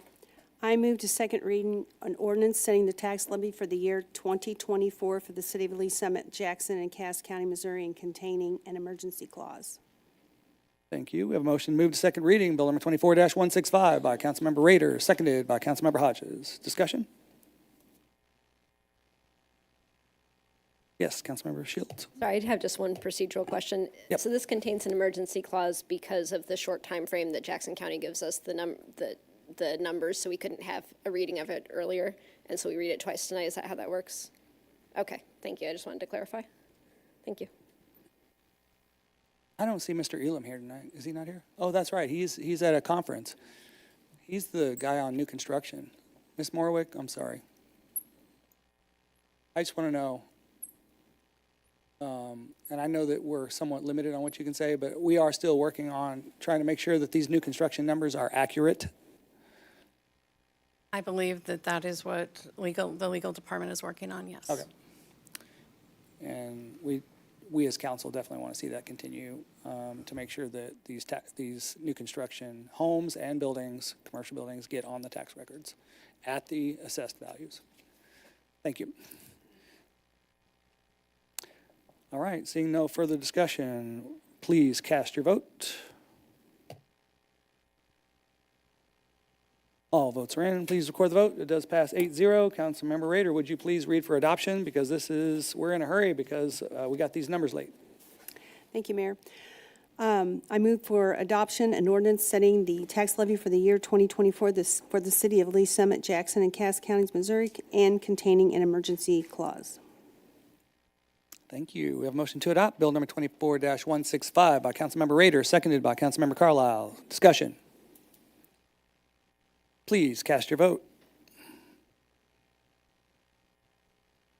I move to second reading an ordinance setting the tax levy for the year 2024 for the city of Lee Summit, Jackson, and Cass County, Missouri, and containing an emergency clause. Thank you. We have a motion to move to second reading, bill number 24-165 by Councilmember Rader, seconded by Councilmember Hodges. Discussion? Yes, Councilmember Shields. Sorry, I'd have just one procedural question. Yep. So this contains an emergency clause because of the short time frame that Jackson County gives us the numbers, so we couldn't have a reading of it earlier, and so we read it twice tonight. Is that how that works? Okay, thank you. I just wanted to clarify. Thank you. I don't see Mr. Elam here tonight. Is he not here? Oh, that's right. He's at a conference. He's the guy on new construction. Ms. Morwick, I'm sorry. I just want to know, and I know that we're somewhat limited on what you can say, but we are still working on trying to make sure that these new construction numbers are accurate. I believe that is what the legal department is working on, yes. Okay. And we as council definitely want to see that continue to make sure that these new construction homes and buildings, commercial buildings, get on the tax records at the assessed values. Thank you. All right, seeing no further discussion, please cast your vote. All votes are in. Please record the vote. It does pass 8-0. Councilmember Rader, would you please read for adoption? Because we're in a hurry because we got these numbers late. Thank you, Mayor. I move for adoption an ordinance setting the tax levy for the year 2024 for the city of Lee Summit, Jackson, and Cass Counties, Missouri, and containing an emergency clause. Thank you. We have a motion to adopt bill number 24-165 by Councilmember Rader, seconded by Councilmember Carlisle. Discussion. Please cast your vote.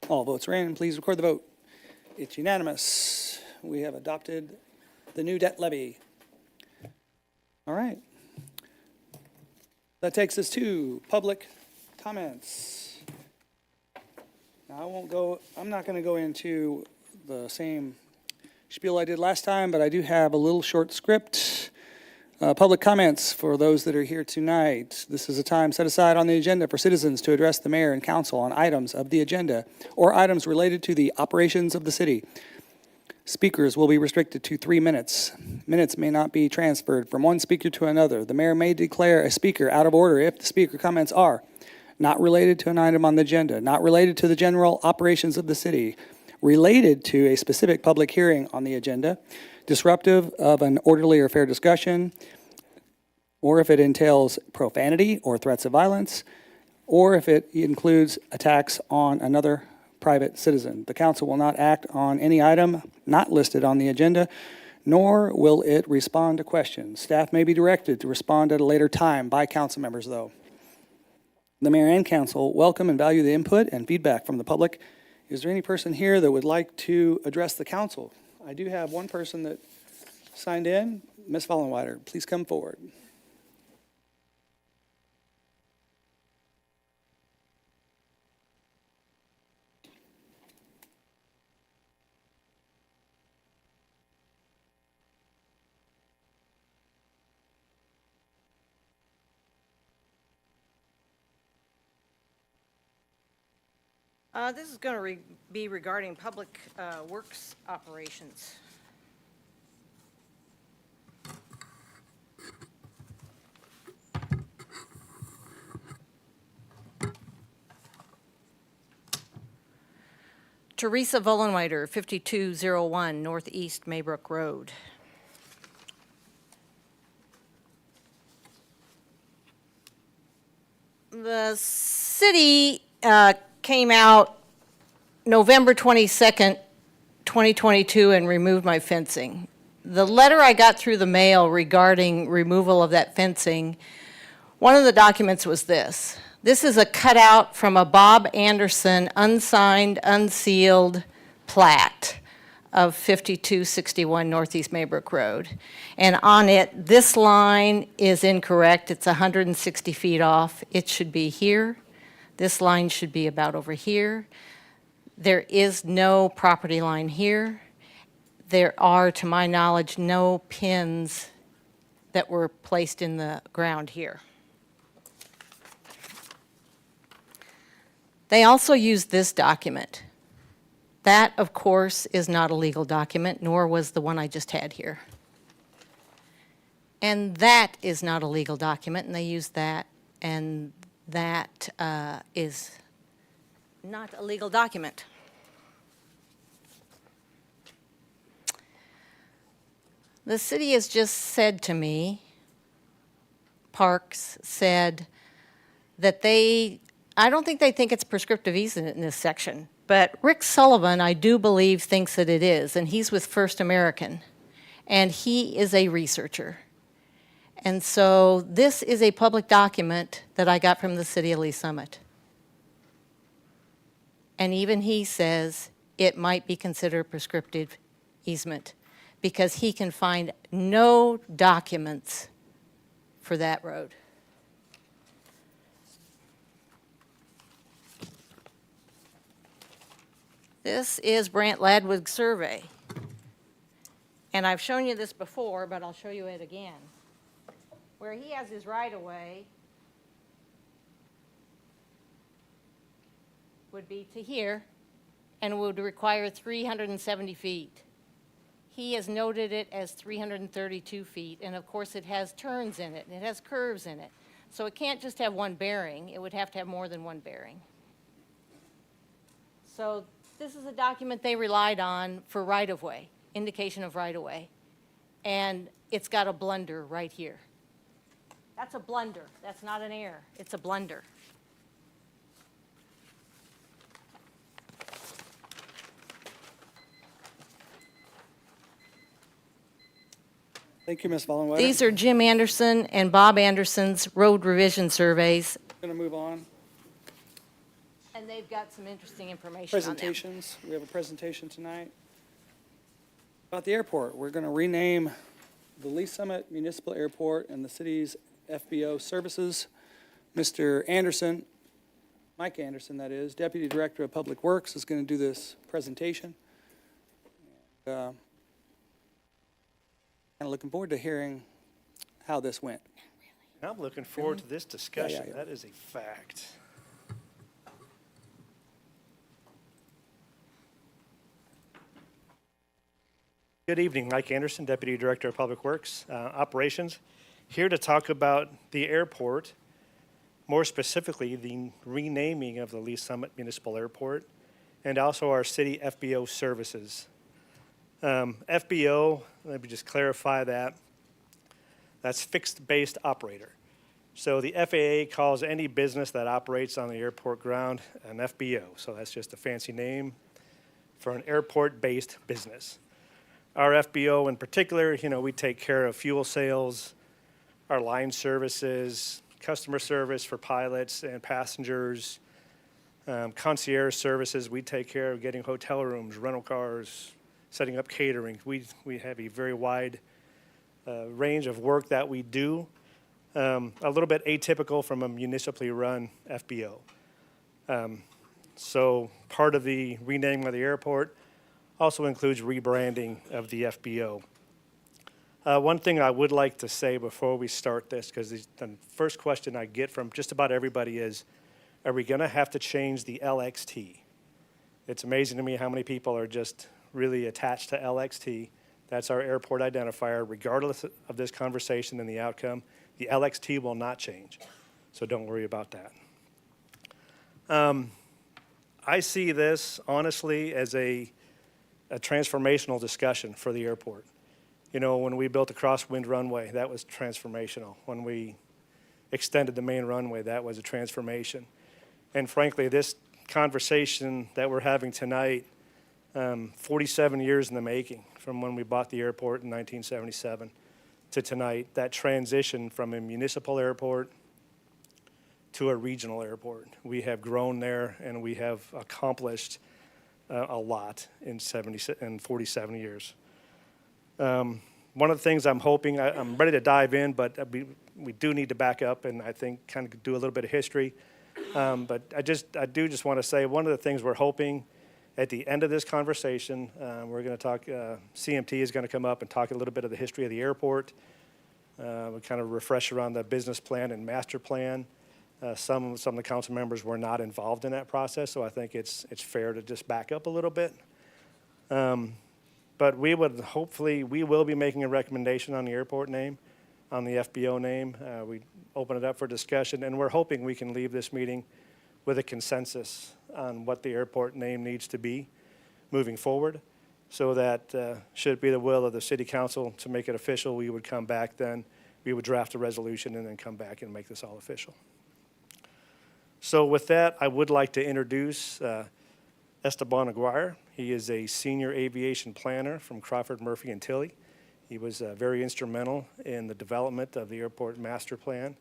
All votes are in. Please record the vote. It's unanimous. We have adopted the new debt levy. All right. That takes us to public comments. Now, I'm not going to go into the same spiel I did last time, but I do have a little short script. Public comments for those that are here tonight. This is a time set aside on the agenda for citizens to address the mayor and council on items of the agenda or items related to the operations of the city. Speakers will be restricted to 3 minutes. Minutes may not be transferred from one speaker to another. The mayor may declare a speaker out of order if the speaker comments are not related to an item on the agenda, not related to the general operations of the city, related to a specific public hearing on the agenda, disruptive of an orderly or fair discussion, or if it entails profanity or threats of violence, or if it includes attacks on another private citizen. The council will not act on any item not listed on the agenda, nor will it respond to questions. Staff may be directed to respond at a later time by council members, though. The mayor and council welcome and value the input and feedback from the public. Is there any person here that would like to address the council? I do have one person that signed in. Ms. Vollenweider, please come forward. This is going to be regarding public works operations. Teresa Vollenweider, 5201 Northeast Maybrook Road. The city came out November 22nd, 2022, and removed my fencing. the letter I got through the mail regarding removal of that fencing, one of the documents was this. This is a cutout from a Bob Anderson unsigned, unsealed plat of 5261 Northeast Maybrook Road. And on it, this line is incorrect. It's 160 feet off. It should be here. This line should be about over here. There is no property line here. There are, to my knowledge, no pins that were placed in the ground here. They also used this document. That, of course, is not a legal document, nor was the one I just had here. And that is not a legal document, and they used that, and that is not a legal document. The city has just said to me, Parks said that I don't think they think it's prescriptive easement in this section, but Rick Sullivan, I do believe, thinks that it is, and he's with First American, and he is a researcher. And so this is a public document that I got from the city of Lee Summit. And even he says it might be considered prescriptive easement because he can find no documents for that road. This is Brant Ladwig's survey. And I've shown you this before, but I'll show you it again. Where he has his right-of-way would be to here and would require 370 feet. He has noted it as 332 feet, and of course it has turns in it, and it has curves in it. So it can't just have one bearing, it would have to have more than one bearing. So this is a document they relied on for right-of-way, indication of right-of-way. And it's got a blunder right here. That's a blunder. That's not an error. It's a blunder. Thank you, Ms. Vollenweider. These are Jim Anderson and Bob Anderson's road revision surveys. Going to move on. And they've got some interesting information on them. Presentations. We have a presentation tonight about the airport. We're going to rename the Lee Summit Municipal Airport and the city's FBO services. Mr. Anderson, Mike Anderson, that is, Deputy Director of Public Works, is going to do this presentation. Kind of looking forward to hearing how this went. I'm looking forward to this discussion. Yeah. That is a fact. Good evening, Mike Anderson, Deputy Director of Public Works Operations, here to talk about the airport, more specifically the renaming of the Lee Summit Municipal Airport, and also our city FBO services. FBO, let me just clarify that. That's fixed based operator. So the FAA calls any business that operates on the airport ground an FBO. So that's just a fancy name for an airport-based business. Our FBO in particular, we take care of fuel sales, our line services, customer service for pilots and passengers, concierge services. We take care of getting hotel rooms, rental cars, setting up catering. We have a very wide range of work that we do. A little bit atypical from a municipally run FBO. So part of the renaming of the airport also includes rebranding of the FBO. One thing I would like to say before we start this, because the first question I get from just about everybody is, are we going to have to change the LXT? It's amazing to me how many people are just really attached to LXT. That's our airport identifier. Regardless of this conversation and the outcome, the LXT will not change. So don't worry about that. I see this, honestly, as a transformational discussion for the airport. When we built the crosswind runway, that was transformational. When we extended the main runway, that was a transformation. And frankly, this conversation that we're having tonight 47 years in the making from when we bought the airport in 1977 to tonight, that transition from a municipal airport to a regional airport. We have grown there and we have accomplished a lot in 47 years. One of the things I'm hoping, I'm ready to dive in, but we do need to back up and I think kind of do a little bit of history. But I do just want to say one of the things we're hoping at the end of this conversation, we're going to talk, CMT is going to come up and talk a little bit of the history of the airport. We kind of refresh around the business plan and master plan. Some of the council members were not involved in that process, so I think it's fair to just back up a little bit. But we will be making a recommendation on the airport name, on the FBO name. We open it up for discussion, and we're hoping we can leave this meeting with a consensus on what the airport name needs to be moving forward, so that should it be the will of the city council to make it official, we would come back then, we would draft a resolution and then come back and make this all official. So with that, I would like to introduce Esteban Aguirre. He is a senior aviation planner from Crawford, Murphy, and Tilley. He was very instrumental in the development of the airport master plan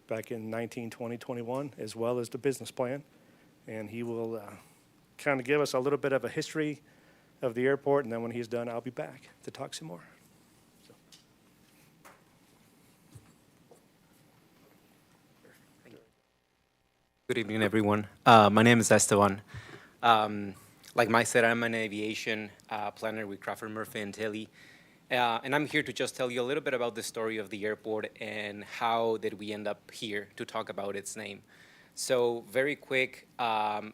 back in 1920-21, as well as the business plan. And he will kind of give us a little bit of a history of the airport, and then when he's done, I'll be back to talk some more. So. Good evening, everyone. My name is Esteban. Like Mike said, I'm an aviation planner with Crawford, Murphy, and Tilley. And I'm here to just tell you a little bit about the story of the airport and how did we end up here to talk about its name. So very quick, the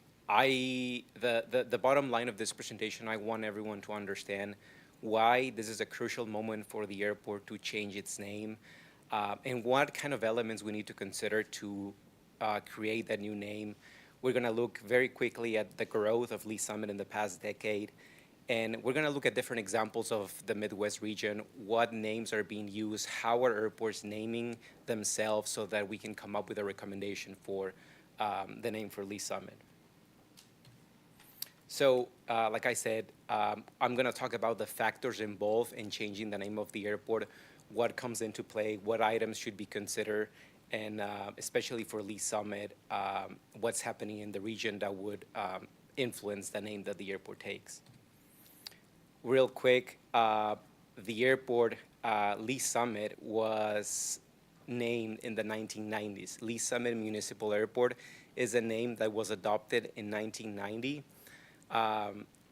bottom line of this presentation, I want everyone to understand why this is a crucial moment for the airport to change its name, and what kind of elements we need to consider to create that new name. We're going to look very quickly at the growth of Lee Summit in the past decade, and we're going to look at different examples of the Midwest region, what names are being used, how are airports naming themselves so that we can come up with a recommendation for the name for Lee Summit. So, like I said, I'm going to talk about the factors involved in changing the name of the airport, what comes into play, what items should be considered, and especially for Lee Summit, what's happening in the region that would influence the name that the airport takes. Real quick, the airport, Lee Summit, was named in the 1990s. Lee Summit Municipal Airport is a name that was adopted in 1990.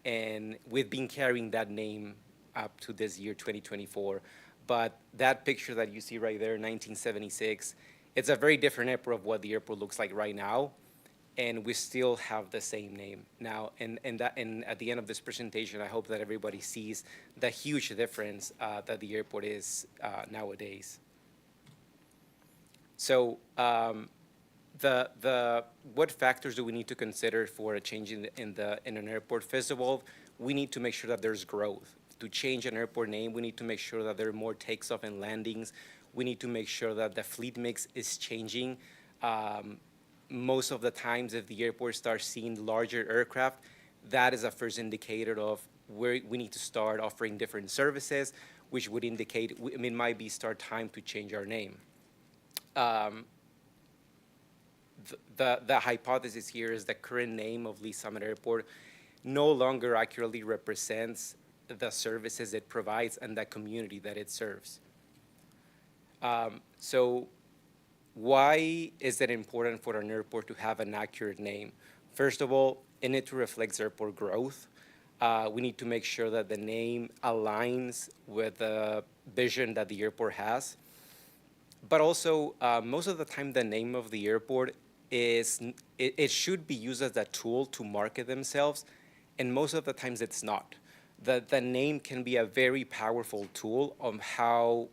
And we've been carrying that name up to this year, 2024. But that picture that you see right there, 1976, it's a very different airport of what the airport looks like right now. And we still have the same name now. And at the end of this presentation, I hope that everybody sees the huge difference that the airport is nowadays. So what factors do we need to consider for a change in an airport? First of all, we need to make sure that there's growth. To change an airport name, we need to make sure that there are more takes off and landings. We need to make sure that the fleet mix is changing. Most of the times, if the airport starts seeing larger aircraft, that is a first indicator of where we need to start offering different services, which would indicate it might be start time to change our name. The hypothesis here is the current name of Lee Summit Airport no longer accurately represents the services it provides and the community that it serves. So why is it important for an airport to have an accurate name? First of all, it needs to reflect airport growth. We need to make sure that the name aligns with the vision that the airport has. But also, most of the time, the name of the airport it should be used as a tool to market themselves, and most of the times it's not. The name can be a very powerful tool on how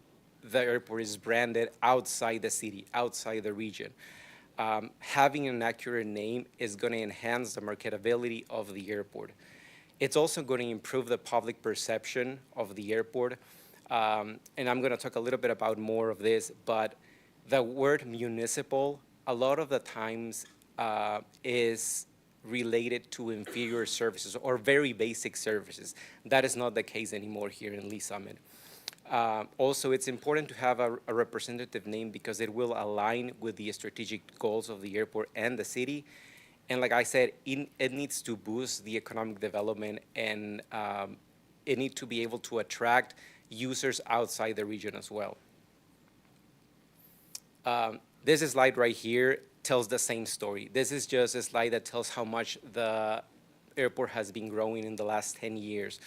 the airport is branded outside the city, outside the region. Having an accurate name is going to enhance the marketability of the airport. It's also going to improve the public perception of the airport. And I'm going to talk a little bit about more of this, but the word municipal, a lot of the times is related to inferior services or very basic services. That is not the case anymore here in Lee Summit. Also, it's important to have a representative name because it will align with the strategic goals of the airport and the city. And like I said, it needs to boost the economic development, and it needs to be able to attract users outside the region as well. This slide right here tells the same story. This is just a slide that tells how much the airport has been growing in the last 10 years.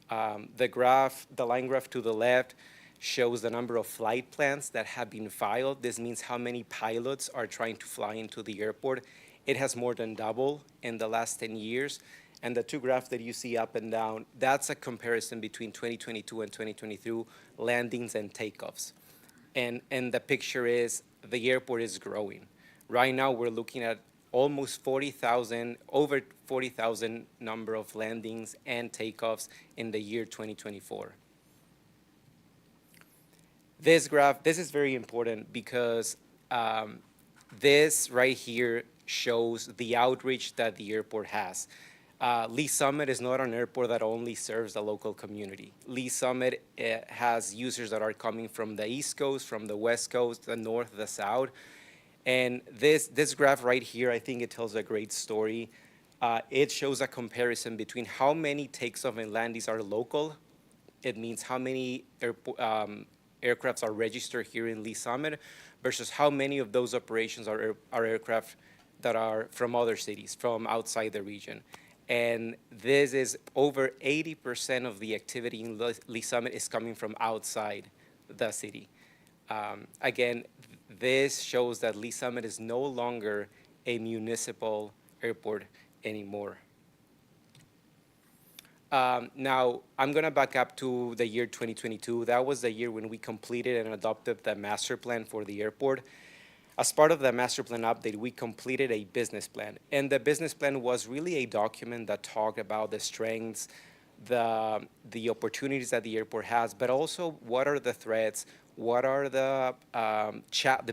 The line graph to the left shows the number of flight plans that have been filed. This means how many pilots are trying to fly into the airport. It has more than doubled in the last 10 years. And the two graphs that you see up and down, that's a comparison between 2022 and 2023 landings and takeoffs. And the picture is the airport is growing. Right now, we're looking at almost 40,000, over 40,000 number of landings and takeoffs in the year 2024. This graph, this is very important because this right here shows the outreach that the airport has. Lee Summit is not an airport that only serves the local community. Lee Summit has users that are coming from the East Coast, from the West Coast, the North, the South. And this graph right here, I think it tells a great story. It shows a comparison between how many takes-off and landings are local. It means how many aircrafts are registered here in Lee Summit versus how many of those operations are aircraft that are from other cities, from outside the region. And this is over 80% of the activity in Lee Summit is coming from outside the city. Again, this shows that Lee Summit is no longer a municipal airport anymore. Now, I'm going to back up to the year 2022. That was the year when we completed and adopted the master plan for the airport. As part of the master plan update, we completed a business plan. And the business plan was really a document that talked about the strengths, the opportunities that the airport has, but also what are the threats, what are the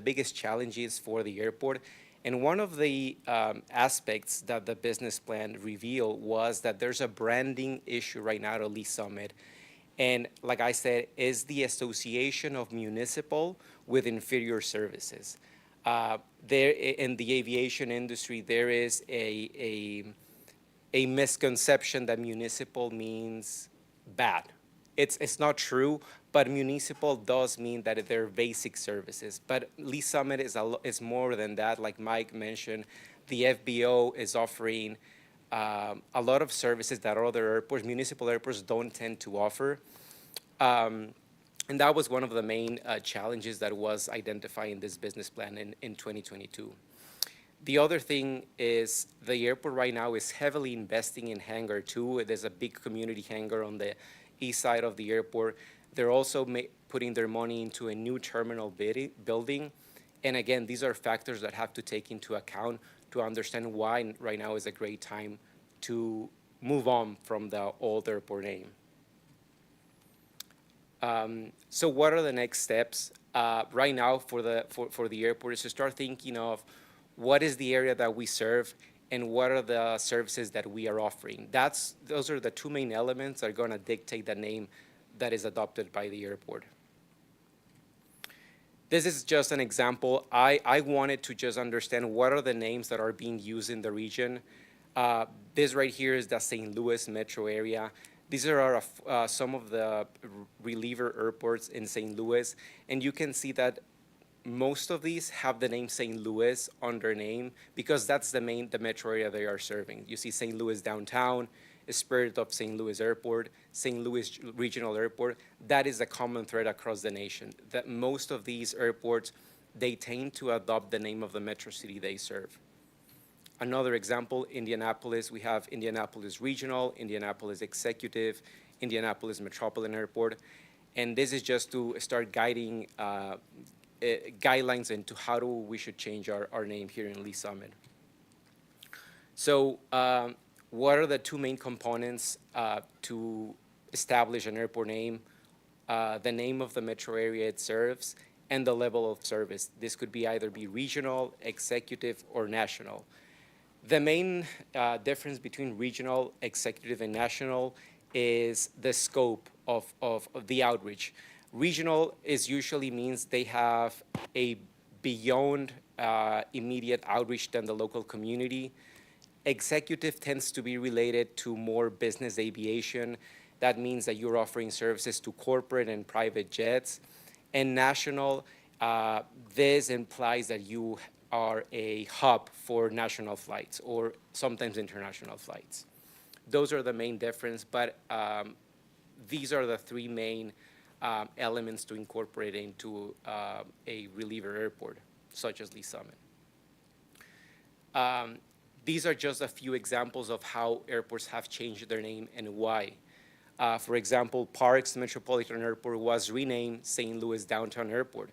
biggest challenges for the airport. And one of the aspects that the business plan revealed was that there's a branding issue right now at Lee Summit. And like I said, is the association of municipal with inferior services. There in the aviation industry, there is a misconception that municipal means bad. It's not true, but municipal does mean that they're basic services. But Lee Summit is more than that. Like Mike mentioned, the FBO is offering a lot of services that other airports, municipal airports, don't tend to offer. And that was one of the main challenges that was identified in this business plan in 2022. The other thing is the airport right now is heavily investing in Hangar 2. There's a big community hangar on the east side of the airport. They're also putting their money into a new terminal building. And again, these are factors that have to take into account to understand why right now is a great time to move on from the old airport name. So what are the next steps? Right now for the airport is to start thinking of what is the area that we serve and what are the services that we are offering. Those are the two main elements that are going to dictate the name that is adopted by the airport. This is just an example. I wanted to just understand what are the names that are being used in the region. This right here is the St. Louis metro area. These are some of the reliever airports in St. Louis, and you can see that most of these have the name St. Louis on their name because that's the metro area they are serving. You see St. Louis downtown, Spirit of St. Louis Airport, St. Louis Regional Airport. That is a common thread across the nation, that most of these airports, they tend to adopt the name of the metro city they serve. Another example, Indianapolis, we have Indianapolis Regional, Indianapolis Executive, Indianapolis Metropolitan Airport. And this is just to start guiding guidelines into how we should change our name here in Lee Summit. So what are the two main components to establish an airport name? The name of the metro area it serves and the level of service. This could be either regional, executive, or national. The main difference between regional, executive, and national is the scope of the outreach. Regional usually means they have a beyond immediate outreach than the local community. Executive tends to be related to more business aviation. That means that you're offering services to corporate and private jets. And national, this implies that you are a hub for national flights or sometimes international flights. Those are the main difference, but these are the three main elements to incorporate into a reliever airport, such as Lee Summit. These are just a few examples of how airports have changed their name and why. For example, Parks Metropolitan Airport was renamed St. Louis Downtown Airport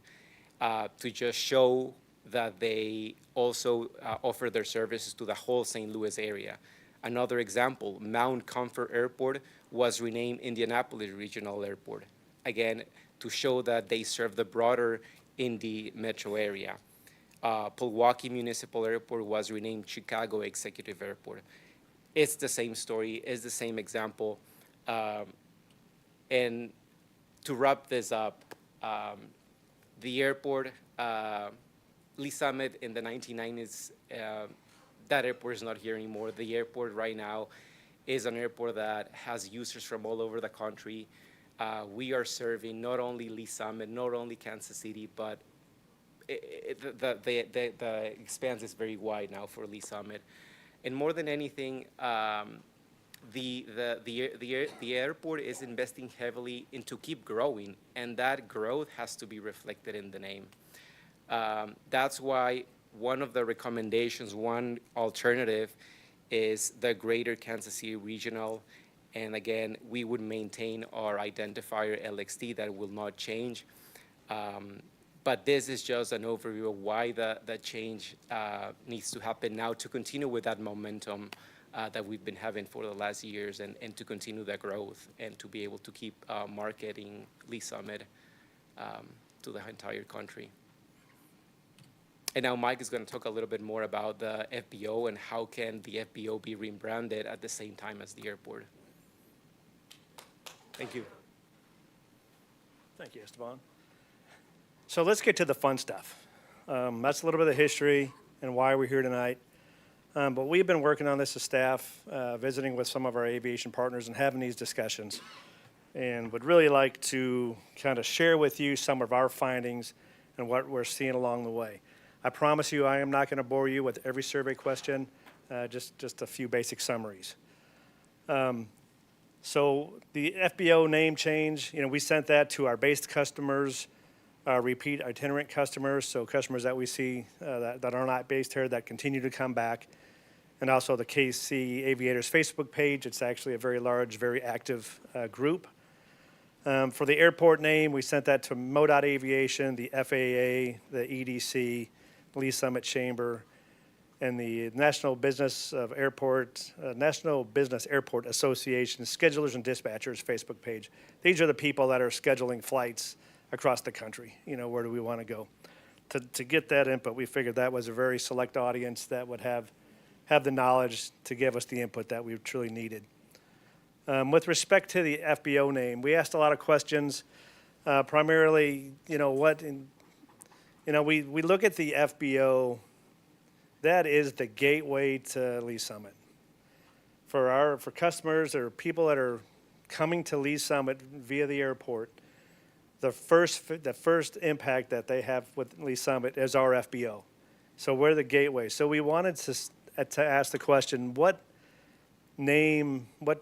to just show that they also offer their services to the whole St. Louis area. Another example, Mount Comfort Airport was renamed Indianapolis Regional Airport, again, to show that they serve the broader Indy metro area. Milwaukee Municipal Airport was renamed Chicago Executive Airport. It's the same story, it's the same example. And to wrap this up, the airport, Lee Summit in the 1990s, that airport is not here anymore. The airport right now is an airport that has users from all over the country. We are serving not only Lee Summit, not only Kansas City, but the expanse is very wide now for Lee Summit. And more than anything, the airport is investing heavily into keep growing, and that growth has to be reflected in the name. That's why one of the recommendations, one alternative, is the Greater Kansas City Regional. And again, we would maintain our identifier LXD, that will not change. But this is just an overview of why the change needs to happen now to continue with that momentum that we've been having for the last years, and to continue the growth and to be able to keep marketing Lee Summit to the entire country. And now Mike is going to talk a little bit more about the FBO and how can the FBO be rebranded at the same time as the airport. Thank you. Thank you, Esteban. So let's get to the fun stuff. That's a little bit of the history and why we're here tonight. But we've been working on this as staff, visiting with some of our aviation partners and having these discussions. And would really like to kind of share with you some of our findings and what we're seeing along the way. I promise you I am not going to bore you with every survey question, just a few basic summaries. So the FBO name change, we sent that to our based customers, repeat itinerant customers, so customers that we see that are not based here that continue to come back, and also the KC Aviators Facebook page. It's actually a very large, very active group. For the airport name, we sent that to MoDOT Aviation, the FAA, the EDC, Lee Summit Chamber, and the National Business Airport Association Schedulers and Dispatchers Facebook page. These are the people that are scheduling flights across the country. Where do we want to go? To get that input, we figured that was a very select audience that would have the knowledge to give us the input that we truly needed. With respect to the FBO name, we asked a lot of questions. Primarily, we look at the FBO. That is the gateway to Lee Summit. For customers or people that are coming to Lee Summit via the airport, the first impact that they have with Lee Summit is our FBO. So we're the gateway. So we wanted to ask the question, what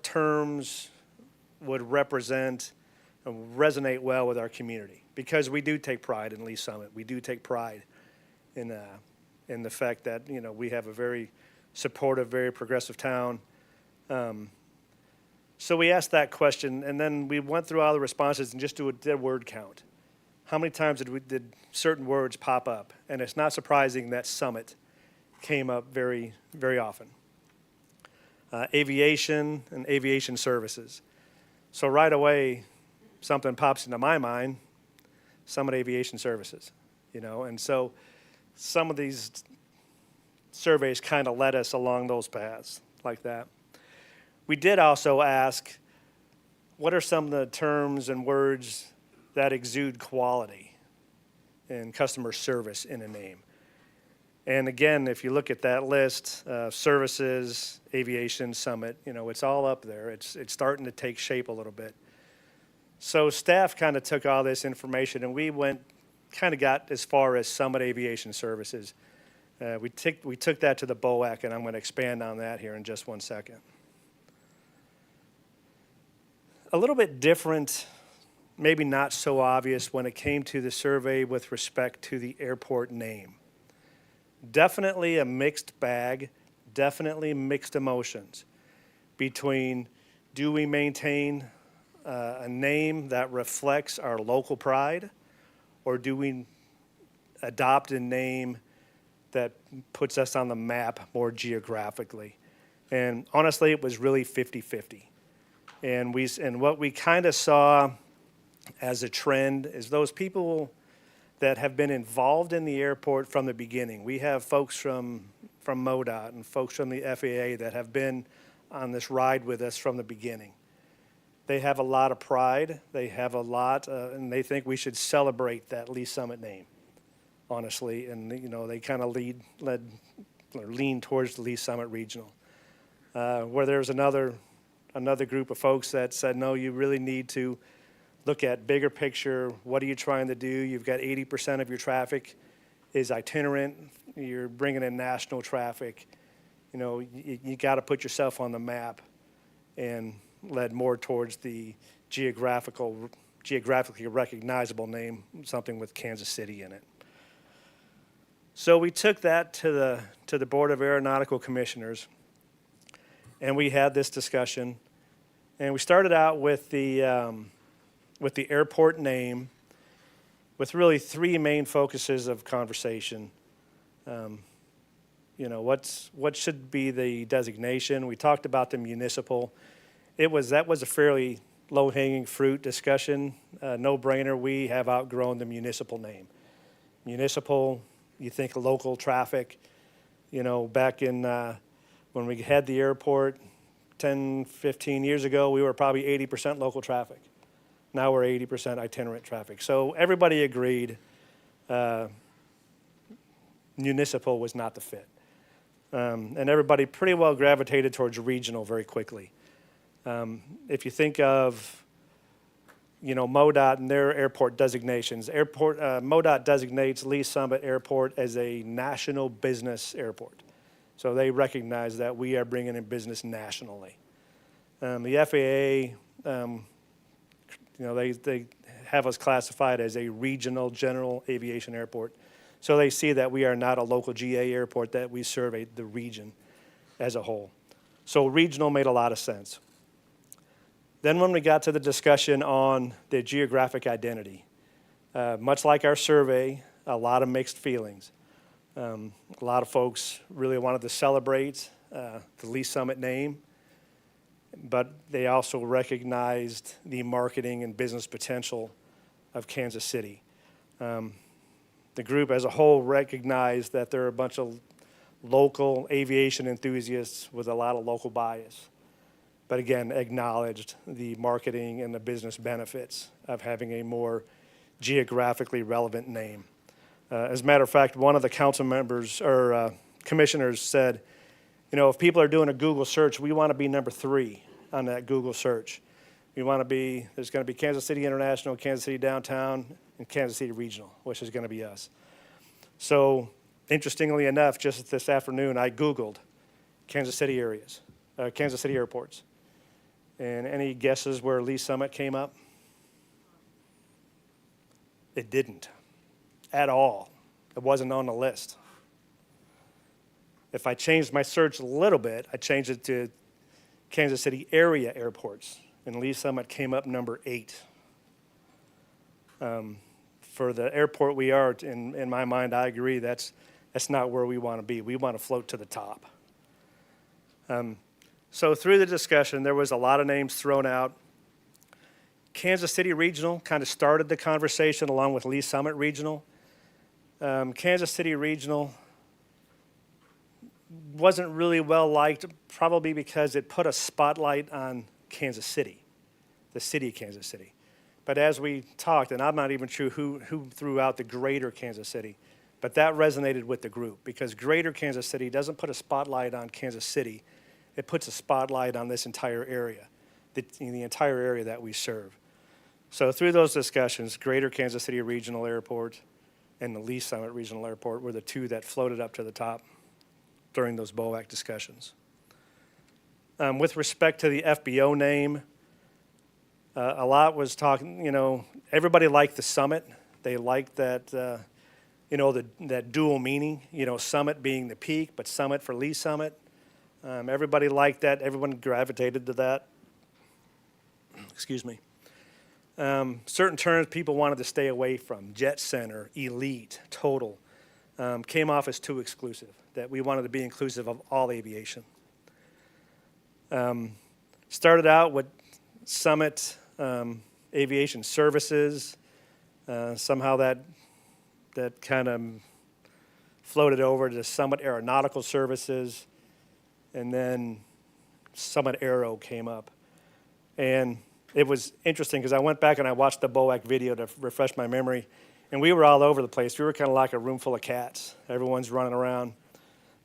terms would represent and resonate well with our community? Because we do take pride in Lee Summit. We do take pride in the fact that we have a very supportive, very progressive town. So we asked that question, and then we went through all the responses and just did a word count. How many times did certain words pop up? And it's not surprising that Summit came up very, very often. Aviation and aviation services. So right away, something pops into my mind, Summit Aviation Services, and so some of these surveys kind of led us along those paths like that. We did also ask, what are some of the terms and words that exude quality and customer service in a name? And again, if you look at that list, services, aviation, summit, it's all up there. It's starting to take shape a little bit. So staff kind of took all this information and we got as far as Summit Aviation Services. We took that to the BOAC, and I'm going to expand on that here in just one second. A little bit different, maybe not so obvious when it came to the survey with respect to the airport name. Definitely a mixed bag, definitely mixed emotions between, do we maintain a name that reflects our local pride, or do we adopt a name that puts us on the map more geographically? And honestly, it was really 50-50. And what we kind of saw as a trend is those people that have been involved in the airport from the beginning. We have folks from MoDOT and folks from the FAA that have been on this ride with us from the beginning. They have a lot of pride. They have a lot, and they think we should celebrate that Lee Summit name, honestly. And they kind of lean towards the Lee Summit Regional. Where there's another group of folks that said, no, you really need to look at bigger picture. What are you trying to do? You've got 80% of your traffic is itinerant. You're bringing in national traffic. You got to put yourself on the map, and led more towards the geographically recognizable name, something with Kansas City in it. So we took that to the Board of Aeronautical Commissioners, and we had this discussion. And we started out with the airport name, with really three main focuses of conversation. What should be the designation? We talked about the municipal. That was a fairly low-hanging fruit discussion, no-brainer. We have outgrown the municipal name. Municipal, you think local traffic. Back in when we had the airport 10, 15 years ago, we were probably 80% local traffic. Now we're 80% itinerant traffic. So everybody agreed municipal was not the fit. And everybody pretty well gravitated towards regional very quickly. If you think of, MoDOT and their airport designations, MoDOT designates Lee Summit Airport as a national business airport. So they recognize that we are bringing in business nationally. The FAA, they have us classified as a regional general aviation airport. So they see that we are not a local GA airport, that we serve the region as a whole. So regional made a lot of sense. Then when we got to the discussion on the geographic identity, much like our survey, a lot of mixed feelings. A lot of folks really wanted to celebrate the Lee Summit name, but they also recognized the marketing and business potential of Kansas City. The group as a whole recognized that there are a bunch of local aviation enthusiasts with a lot of local bias, but again, acknowledged the marketing and the business benefits of having a more geographically relevant name. As a matter of fact, one of the council members or commissioners said, if people are doing a Google search, we want to be number 3 on that Google search. There's going to be Kansas City International, Kansas City Downtown, and Kansas City Regional, which is going to be us. So interestingly enough, just this afternoon, I Googled Kansas City airports. And any guesses where Lee Summit came up? It didn't at all. It wasn't on the list. If I changed my search a little bit, I changed it to Kansas City area airports, and Lee Summit came up number 8. For the airport we are, in my mind, I agree, that's not where we want to be. We want to float to the top. So through the discussion, there was a lot of names thrown out. Kansas City Regional kind of started the conversation along with Lee Summit Regional. Kansas City Regional, wasn't really well liked, probably because it put a spotlight on Kansas City, the city of Kansas City. But as we talked, and I'm not even sure who threw out the greater Kansas City, but that resonated with the group, because greater Kansas City doesn't put a spotlight on Kansas City. It puts a spotlight on this entire area, the entire area that we serve. So through those discussions, Greater Kansas City Regional Airport and the Lee Summit Regional Airport were the two that floated up to the top during those BOAC discussions. With respect to the FBO name, a lot was talking, everybody liked the Summit. They liked that, that dual meaning, Summit being the peak, but Summit for Lee Summit. Everybody liked that. Everyone gravitated to that. Excuse me. Certain terms people wanted to stay away from, Jet Center, Elite, Total, came off as too exclusive, that we wanted to be inclusive of all aviation. Started out with Summit Aviation Services. Somehow that kind of floated over to Summit Aeronautical Services, and then Summit Aero came up. And it was interesting because I went back and I watched the BOAC video to refresh my memory, and we were all over the place. We were kind of like a room full of cats. Everyone's running around.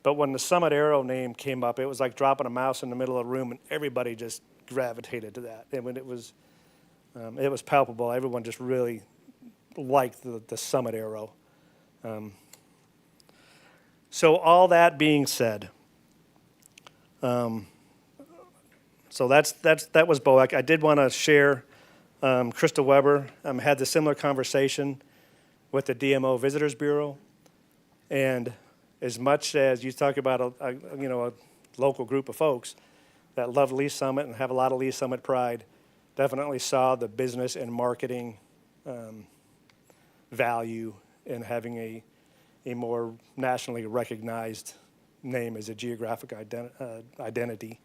But when the Summit Aero name came up, it was like dropping a mouse in the middle of the room, and everybody just gravitated to that. And when it was palpable. Everyone just really liked the Summit Aero. So all that being said, so that was BOAC. I did want to share, Crystal Weber had the similar conversation with the DMO Visitors Bureau, and as much as you talk about a local group of folks that love Lee Summit and have a lot of Lee Summit pride, definitely saw the business and marketing value in having a more nationally recognized name as a geographic identity.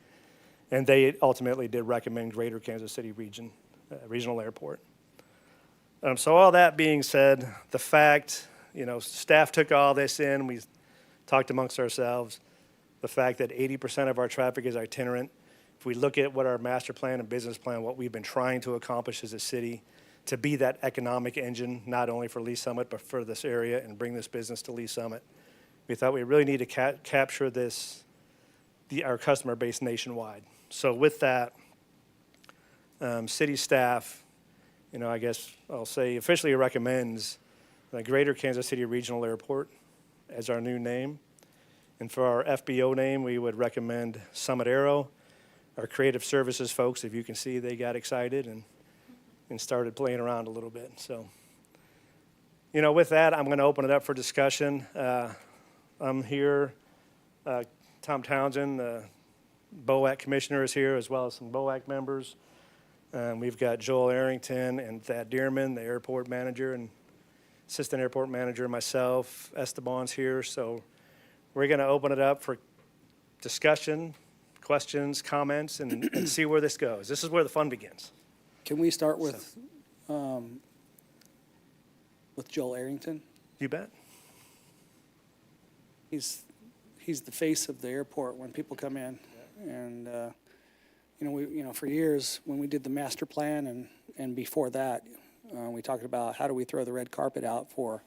And they ultimately did recommend Greater Kansas City Regional Airport. So all that being said, the fact, staff took all this in, we talked amongst ourselves, the fact that 80% of our traffic is itinerant. If we look at what our master plan and business plan, what we've been trying to accomplish as a city, to be that economic engine, not only for Lee Summit, but for this area and bring this business to Lee Summit, we thought we really need to capture our customer base nationwide. So with that, city staff, I guess I'll say officially recommends the Greater Kansas City Regional Airport as our new name. And for our FBO name, we would recommend Summit Aero. Our creative services folks, if you can see, they got excited and started playing around a little bit. So, with that, I'm going to open it up for discussion. I'm here. Tom Townsend, the BOAC commissioner, is here, as well as some BOAC members. We've got Joel Arrington and Thad Dearman, the airport manager and assistant airport manager, myself. Esteban's here. So we're going to open it up for discussion, questions, comments, and see where this goes. This is where the fun begins. Can we start with Joel Arrington? You bet. He's the face of the airport when people come in, and for years when we did the master plan and before that, we talked about how do we throw the red carpet out for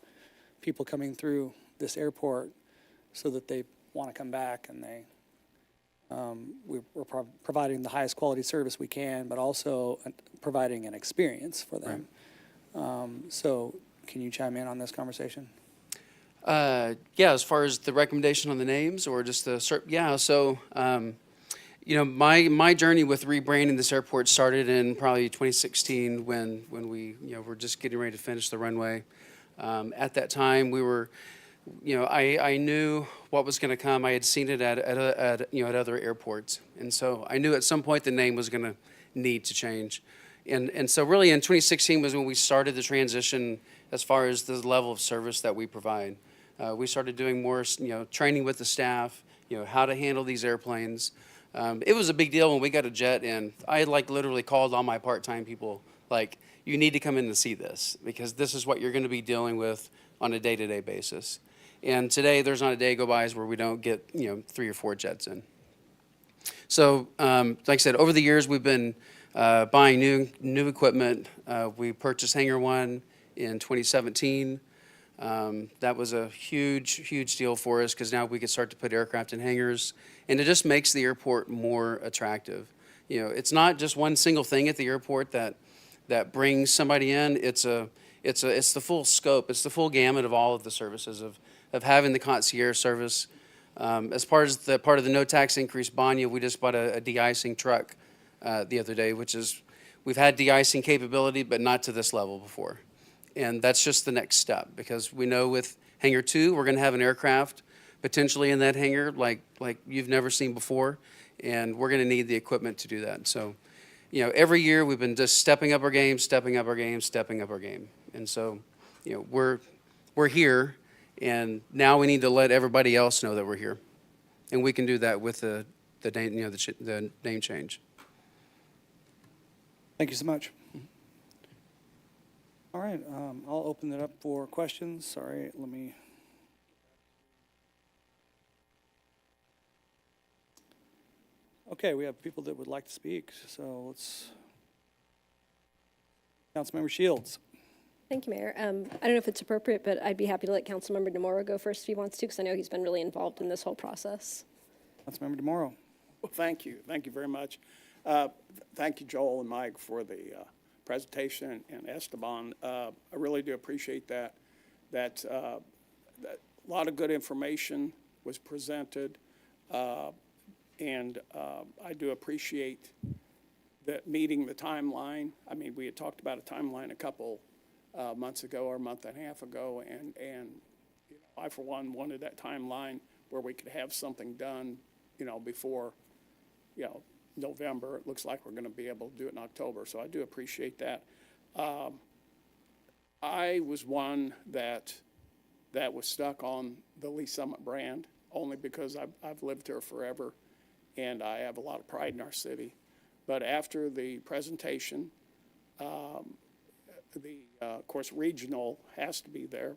people coming through this airport so that they want to come back, and we're providing the highest quality service we can, but also providing an experience for them. Right. So can you chime in on this conversation? As far as the recommendation on the names or just the so my journey with rebranding this airport started in probably 2016 when we were just getting ready to finish the runway. At that time we were I knew what was going to come. I had seen it at other airports, and so I knew at some point the name was going to need to change. And so really in 2016 was when we started the transition as far as the level of service that we provide. We started doing more, training with the staff, how to handle these airplanes. It was a big deal when we got a jet in. I had literally called all my part-time people, you need to come in and see this because this is what you're going to be dealing with on a day-to-day basis. And today, there's not a day go by where we don't get, 3 or 4 jets in. So, like I said, over the years, we've been buying new equipment. We purchased Hangar 1 in 2017. That was a huge deal for us because now we could start to put aircraft in hangars, and it just makes the airport more attractive. It's not just one single thing at the airport that brings somebody in. It's the full scope. It's the full gamut of all of the services of having the concierge service. As part of the no tax increase bond, we just bought a de-icing truck the other day, we've had de-icing capability, but not to this level before. And that's just the next step, because we know with Hangar 2, we're going to have an aircraft potentially in that hangar like you've never seen before, and we're going to need the equipment to do that. So, every year we've been just stepping up our game. And so, we're here, and now we need to let everybody else know that we're here. And we can do that with the name change. Thank you so much. All right, I'll open it up for questions. Sorry, let me. Okay, we have people that would like to speak, so let's. Councilmember Shields. Thank you, Mayor. I don't know if it's appropriate, but I'd be happy to let Councilmember DeMoro go first if he wants to, because I know he's been really involved in this whole process. Councilmember DeMoro. Well, thank you. Thank you very much. Thank you, Joel and Mike, for the presentation, and Esteban. I really do appreciate that. That a lot of good information was presented, and I do appreciate that meeting the timeline. I mean, we had talked about a timeline a couple months ago or a month and a half ago, and I, for one, wanted that timeline where we could have something done, before, November. It looks like we're going to be able to do it in October, so I do appreciate that. I was one that was stuck on the Lee Summit brand, only because I've lived here forever, and I have a lot of pride in our city. But after the presentation, of course, regional has to be there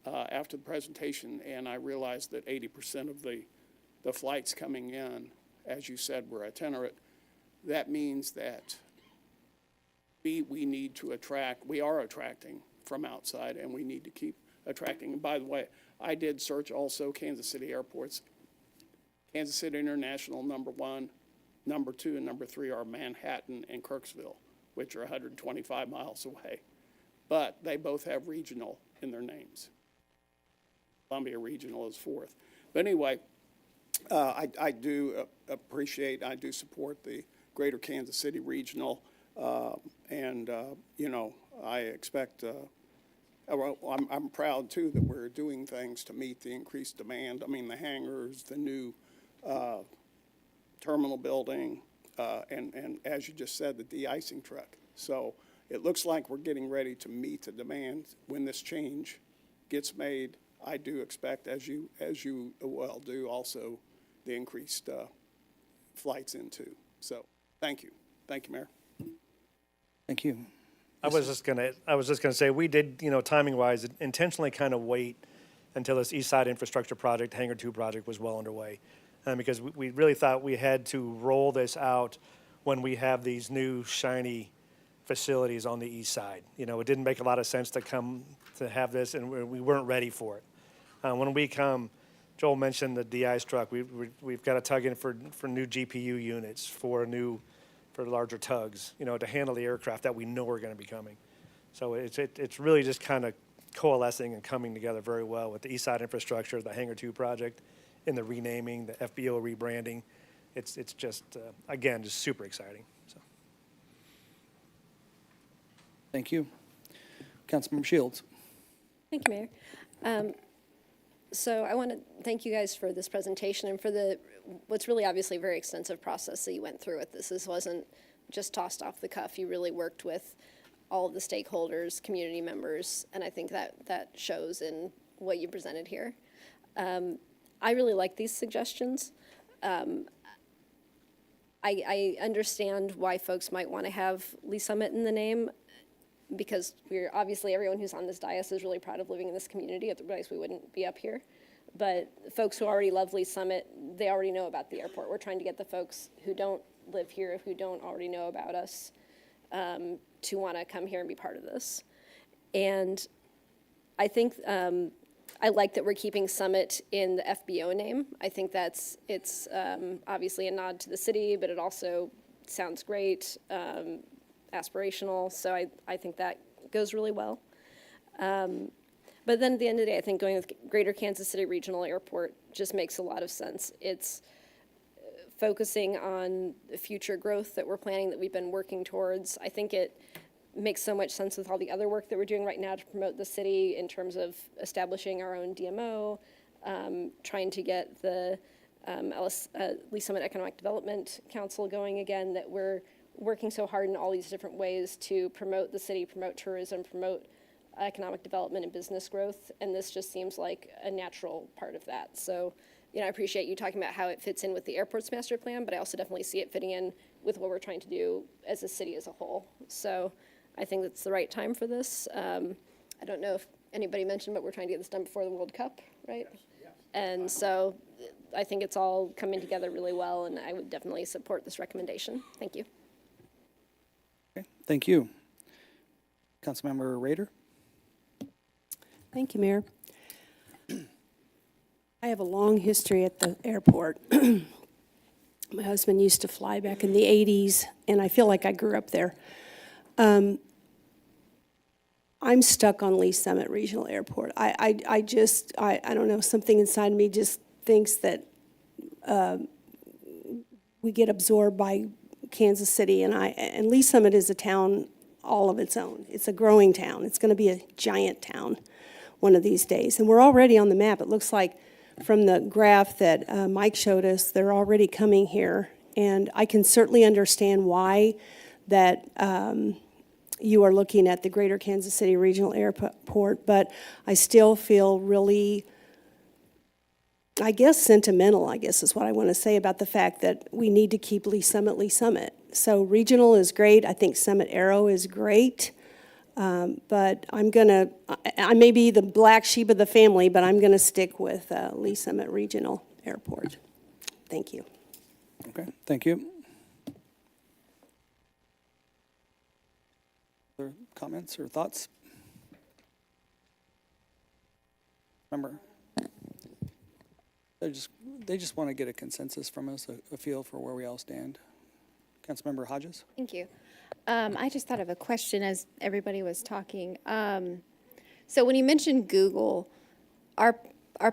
after the presentation, and I realized that 80% of the flights coming in, as you said, were itinerant. That means that we need to attract, we are attracting from outside, and we need to keep attracting. And by the way, I did search also Kansas City airports. Kansas City International, number 1, number 2, and number 3 are Manhattan and Kirksville, which are 125 miles away. But they both have regional in their names. Columbia Regional is 4th. But anyway, I do appreciate, I do support the Greater Kansas City Regional, and I expect, I'm proud too that we're doing things to meet the increased demand. I mean, the hangars, the new terminal building, and as you just said, the de-icing truck. So it looks like we're getting ready to meet the demand when this change gets made. I do expect, as you well do, also the increased flights into. So thank you, Mayor. Thank you. I was just gonna say, we did, timing wise, intentionally kind of wait until this East Side Infrastructure Project, Hangar 2 project was well underway. Because we really thought we had to roll this out when we have these new shiny facilities on the east side. It didn't make a lot of sense to have this, and we weren't ready for it. When we come, Joel mentioned the de-ice truck. We've got to tug in for new GPU units, for larger tugs, to handle the aircraft that we know are going to be coming. So it's really just kind of coalescing and coming together very well with the East Side Infrastructure, the Hangar 2 project, and the renaming, the FBO rebranding. It's just, again, just super exciting. So. Thank you. Councilmember Shields. Thank you, Mayor. So I want to thank you guys for this presentation and for what's really obviously a very extensive process that you went through with this. This wasn't just tossed off the cuff. You really worked with all of the stakeholders, community members, and I think that shows in what you presented here. I really like these suggestions. I understand why folks might want to have Lee Summit in the name. because we're, obviously, everyone who's on this dais is really proud of living in this community, otherwise we wouldn't be up here. But folks who already love Lee Summit, they already know about the airport. We're trying to get the folks who don't live here, who don't already know about us, to want to come here and be part of this. And I think I like that we're keeping Summit in the FBO name. I think it's obviously a nod to the city, but it also sounds great, aspirational. So I think that goes really well. But then at the end of the day, I think going with Greater Kansas City Regional Airport just makes a lot of sense. It's focusing on the future growth that we're planning, that we've been working towards. I think it makes so much sense with all the other work that we're doing right now to promote the city in terms of establishing our own DMO, trying to get the Lee Summit Economic Development Council going again, that we're working so hard in all these different ways to promote the city, promote tourism, promote economic development and business growth, and this just seems like a natural part of that. So, I appreciate you talking about how it fits in with the airport's master plan, but I also definitely see it fitting in with what we're trying to do as a city as a whole. So I think it's the right time for this. I don't know if anybody mentioned, but we're trying to get this done before the World Cup, right? Yes. And so I think it's all coming together really well, and I would definitely support this recommendation. Thank you. Okay, thank you. Councilmember Rader? Thank you, Mayor. I have a long history at the airport. My husband used to fly back in the 80s, and I feel like I grew up there. I'm stuck on Lee Summit Regional Airport. I don't know, something inside me just thinks that we get absorbed by Kansas City, and Lee Summit is a town all of its own. It's a growing town. It's going to be a giant town one of these days. And we're already on the map. It looks like from the graph that Mike showed us, they're already coming here. And I can certainly understand why that you are looking at the Greater Kansas City Regional Airport, but I still feel really, I guess, sentimental, I guess is what I want to say about the fact that we need to keep Lee Summit, Lee Summit. So regional is great. I think Summit Aero is great. But I may be the black sheep of the family, but I'm going to stick with Lee Summit Regional Airport. Thank you. Okay, thank you. Other comments or thoughts? Remember, they just want to get a consensus from us, a feel for where we all stand. Councilmember Hodges? Thank you. I just thought of a question as everybody was talking. So when you mentioned Google, are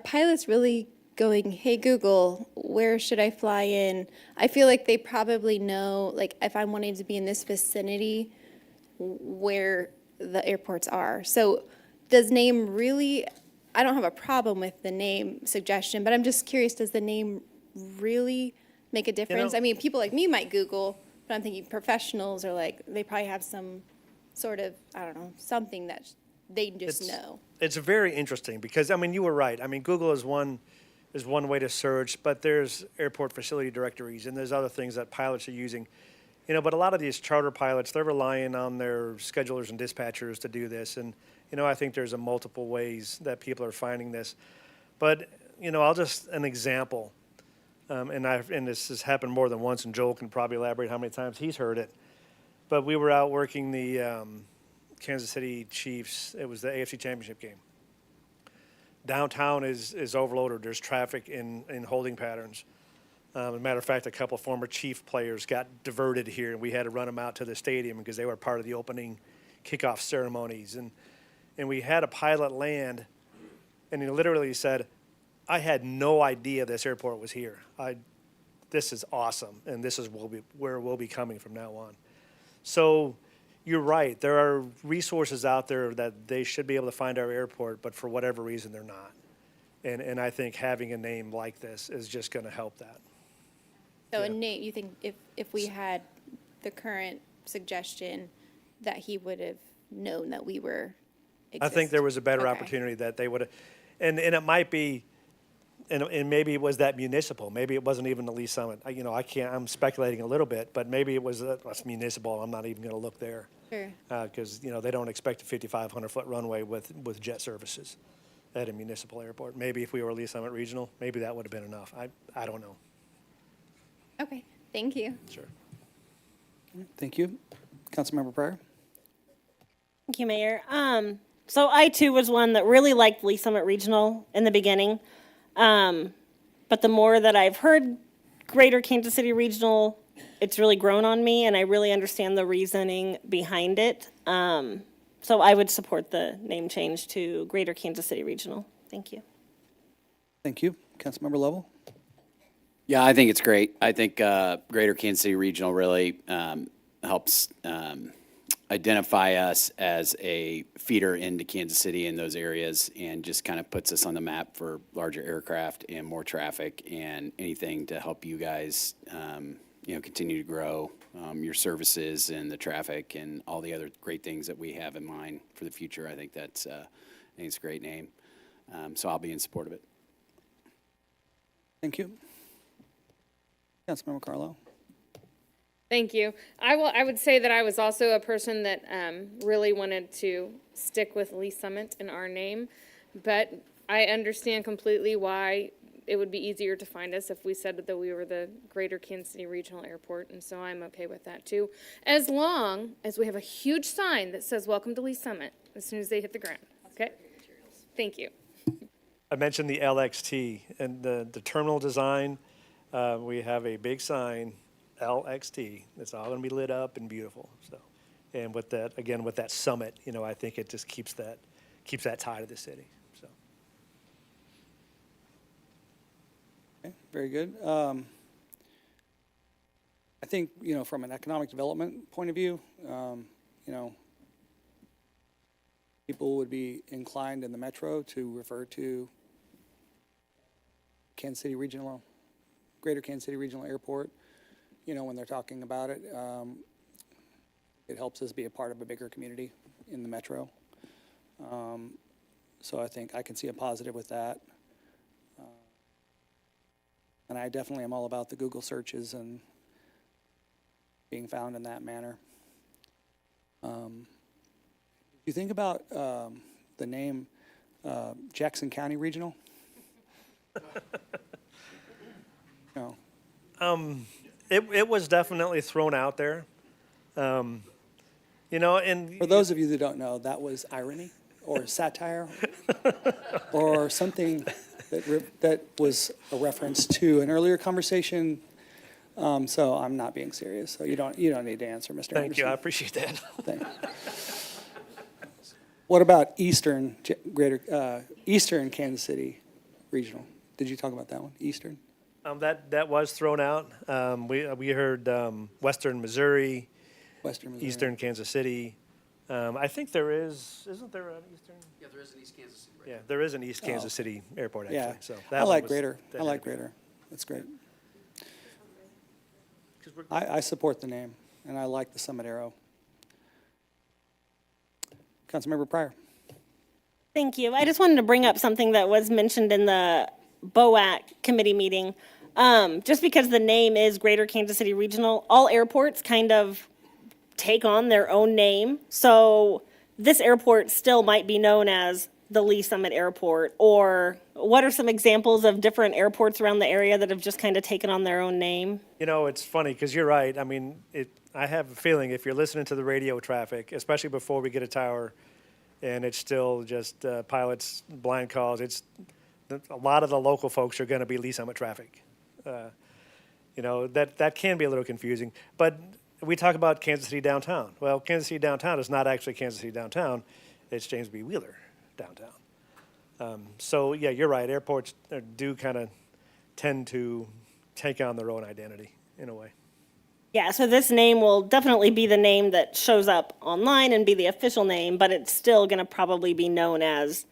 pilots really going, hey, Google, where should I fly in? I feel like they probably know, like, if I'm wanting to be in this vicinity, where the airports are. So does name really, I don't have a problem with the name suggestion, but I'm just curious, does the name really make a difference? I mean, people like me might Google, but I'm thinking professionals are like, they probably have some sort of, I don't know, something that they just know. It's very interesting because, I mean, you were right. I mean, Google is one way to search, but there's airport facility directories and there's other things that pilots are using. But a lot of these charter pilots, they're relying on their schedulers and dispatchers to do this. And, I think there's multiple ways that people are finding this. But, I'll just, an example. And this has happened more than once, and Joel can probably elaborate how many times he's heard it. But we were out working the Kansas City Chiefs. It was the AFC Championship game. Downtown is overloaded. There's traffic in holding patterns. As a matter of fact, a couple former Chief players got diverted here, and we had to run them out to the stadium because they were part of the opening kickoff ceremonies. And we had a pilot land, and he literally said, I had no idea this airport was here. This is awesome, and this is where we'll be coming from now on. So you're right. There are resources out there that they should be able to find our airport, but for whatever reason, they're not. And I think having a name like this is just going to help that. So a name, you think if we had the current suggestion that he would have known that we were I think there was a better opportunity that they would have, and it might be, And maybe it was that municipal. Maybe it wasn't even the Lee Summit. I'm speculating a little bit, but maybe it was that's municipal. I'm not even going to look there. Sure. Because, they don't expect a 5,500-foot runway with jet services at a municipal airport. Maybe if we were Lee Summit Regional, maybe that would have been enough. I don't know. Okay, thank you. Sure. Thank you. Councilmember Pryor? Thank you, Mayor. So I too was one that really liked Lee Summit Regional in the beginning. But the more that I've heard Greater Kansas City Regional, it's really grown on me, and I really understand the reasoning behind it. So I would support the name change to Greater Kansas City Regional. Thank you. Thank you. Councilmember Lovell? Yeah, I think it's great. I think Greater Kansas City Regional really helps identify us as a feeder into Kansas City in those areas, and just kind of puts us on the map for larger aircraft and more traffic and anything to help you guys, continue to grow your services and the traffic and all the other great things that we have in mind for the future. I think it's a great name. So I'll be in support of it. Thank you. Councilmember Carlo? Thank you. I would say that I was also a person that really wanted to stick with Lee Summit in our name, but I understand completely why it would be easier to find us if we said that we were the Greater Kansas City Regional Airport, and so I'm okay with that too, as long as we have a huge sign that says "Welcome to Lee Summit" as soon as they hit the ground. Okay? Thank you. I mentioned the LXT and the terminal design. We have a big sign, LXT. It's all going to be lit up and beautiful. So, and with that, again, with that summit, I think it just keeps that tie to the city. So, Okay, very good. I think, from an economic development point of view, people would be inclined in the metro to refer to Kansas City Regional, Greater Kansas City Regional Airport, when they're talking about it. It helps us be a part of a bigger community in the metro. So I think I can see a positive with that. And I definitely am all about the Google searches and being found in that manner. You think about the name Jackson County Regional? No. it was definitely thrown out there. And For those of you that don't know, that was irony or satire or something that was a reference to an earlier conversation. So I'm not being serious. So you don't need to answer, Mr. Thank you. I Anderson. appreciate that. Thanks. What about Eastern Kansas City Regional? Did you talk about that one? Eastern? That was thrown out. We heard Western Missouri, Western Missouri. Eastern Kansas City. I think isn't there an Eastern? Yeah, there is an East Kansas City. Yeah, there is an East Kansas City airport, actually. Yeah. So I that like one was- Greater. that I had like to be- Greater. That's great. I support the name, and I like the summit arrow. Councilmember Pryor. Thank you. I just wanted to bring up something that was mentioned in the BOAC committee meeting. Just because the name is Greater Kansas City Regional, all airports kind of take on their own name. So this airport still might be known as the Lee Summit Airport, or what are some examples of different airports around the area that have just kind of taken on their own name? It's funny because you're right. I mean, I have a feeling if you're listening to the radio traffic, especially before we get a tower, and it's still just pilots, blind calls, a lot of the local folks are going to be Lee Summit traffic. That can be a little confusing. But we talk about Kansas City downtown. Well, Kansas City downtown is not actually Kansas City downtown. It's James B. Wheeler downtown. So, yeah, you're right. Airports do kind of tend to take on their own identity in a way. Yeah, so this name will definitely be the name that shows up online and be the official name, but it's still going to probably be known as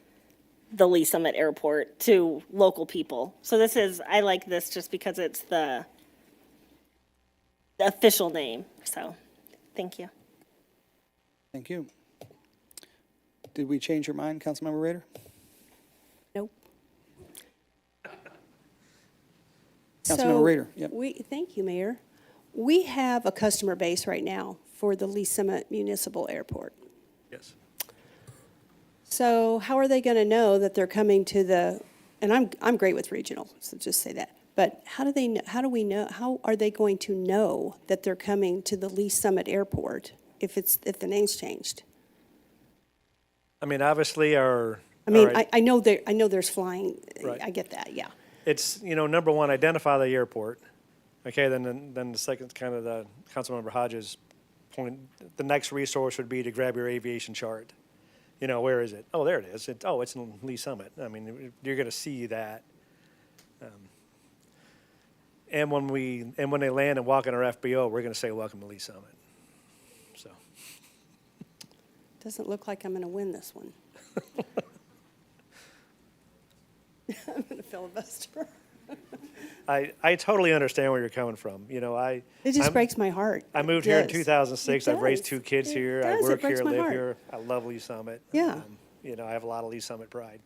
the Lee Summit Airport to local people. So I like this just because it's the official name. So, thank you. Thank you. Did we change your mind, Councilmember Rader? Nope. Councilmember Rader, yep. Thank you, Mayor. We have a customer base right now for the Lee Summit Municipal Airport. Yes. So how are they going to know that they're coming to and I'm great with regional, so just say that. But how are they going to know that they're coming to the Lee Summit Airport if the name's changed? I mean, obviously I know there's flying. Right. I get that, yeah. It's, number one, identify the airport. Okay, then the second, kind of the Councilmember Hodges' point, the next resource would be to grab your aviation chart. Where is it? Oh, there it is. It's in Lee Summit. I mean, you're going to see that. And when they land and walk in our FBO, we're going to say, welcome to Lee Summit. So. Doesn't look like I'm going to win this one. I'm going to filibuster. I totally understand where you're coming from. It just breaks my heart. I moved here in 2006. I've raised 2 kids here. I work here, live heart. here. I love Lee Summit. Yeah. I have a lot of Lee Summit pride.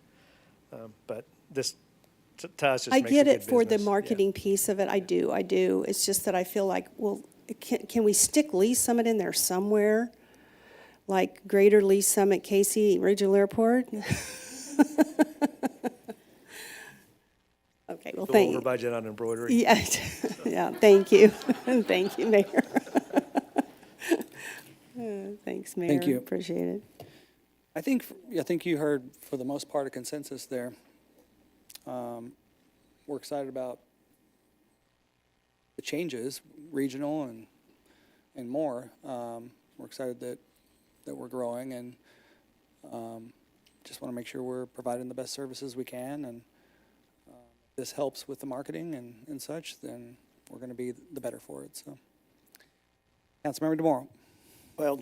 But this, to us, just I makes get a it good for the business. marketing piece of it. I do. It's just that I feel like, well, can we stick Lee Summit in there somewhere? Like Greater Lee Summit, Casey Regional Airport? Okay, well, thank you. Over budget on embroidery. Yeah, yeah, thank you. Thank you, Mayor. Thanks, Mayor. Thank you. Appreciate it. I think you heard, for the most part, a consensus there. We're excited about the changes, regional and more. We're excited that we're growing, and just want to make sure we're providing the best services we can, and if this helps with the marketing and such, then we're going to be the better for it. So, Councilmember DeMoro. Well,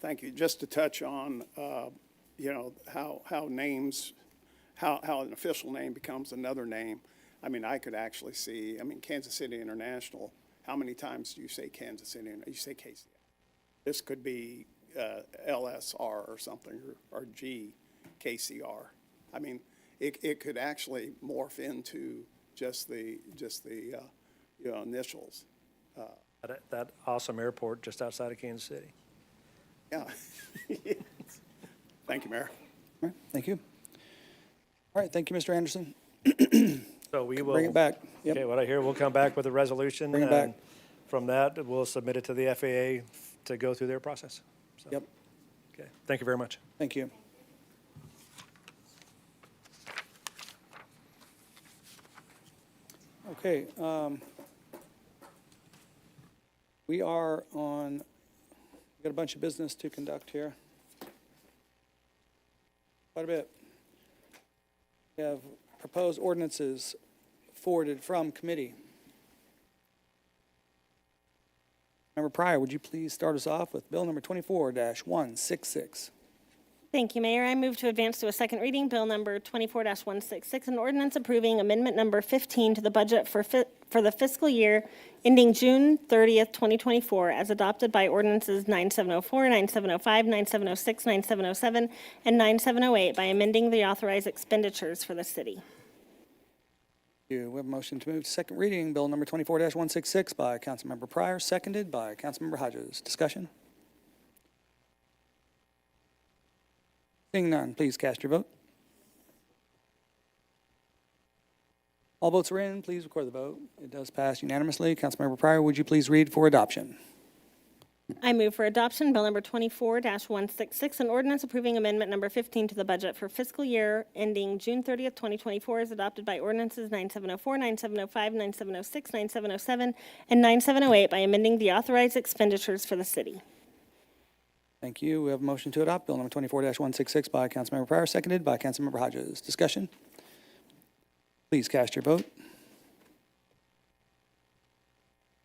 thank you, just to touch on, how names, how an official name becomes another name. I mean, I could actually see, Kansas City International, how many times do you say Kansas City? You say KCI. This could be LSR or something, or GKCR. I mean, it could actually morph into just the initials. That awesome airport just outside of Kansas City. Yeah. Thank you, Mayor. All right, thank you. All right, thank you, Mr. Anderson. So we will Bring it back. Yep. Okay, what I hear, we'll come back with a resolution. Bring it back. And from that, we'll submit it to the FAA to go through their process. So, Yep, Okay, thank you very much. thank you. Okay, we got a bunch of business to conduct here. Quite a bit. We have proposed ordinances forwarded from committee. Member Pryor, would you please start us off with Bill number 24-166? Thank you, Mayor. I move to advance to a second reading, Bill number 24-166, an ordinance approving amendment number 15 to the budget for the fiscal year ending June 30th, 2024, as adopted by ordinances 9704, 9705, 9706, 9707, and 9708 by amending the authorized expenditures for the city. We have a motion to move to second reading, Bill number 24-166 by Councilmember Pryor, seconded by Councilmember Hodges. Discussion? Seeing none, please cast your vote. All votes are in. Please record the vote. It does pass unanimously. Councilmember Pryor, would you please read for adoption? I move for adoption, Bill number 24-166, an ordinance approving amendment number 15 to the budget for fiscal year ending June 30th, 2024, as adopted by ordinances 9704, 9705, 9706, 9707, and 9708 by amending the authorized expenditures for the city. Thank you. We have a motion to adopt Bill number 24-166 by Councilmember Pryor, seconded by Councilmember Hodges. Discussion? Please cast your vote.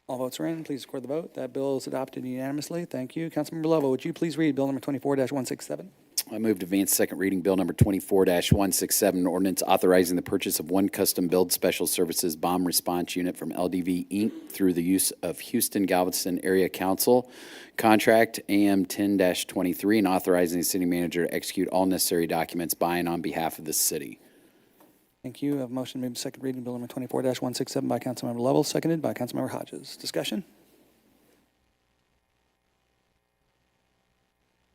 All votes are in. Please record the vote. That bill is adopted unanimously. Thank you. Councilmember Lovell, would you please read Bill number 24-167? I move to advance second reading Bill number 24-167, an ordinance authorizing the purchase of one custom-built special services bomb response unit from LDV Inc. through the use of Houston-Galveston Area Council contract AM 10-23, and authorizing the city manager to execute all necessary documents by and on behalf of the city. Thank you. I have a motion to move to second reading, Bill number 24-167 by Councilmember Lovell, seconded by Councilmember Hodges. Discussion?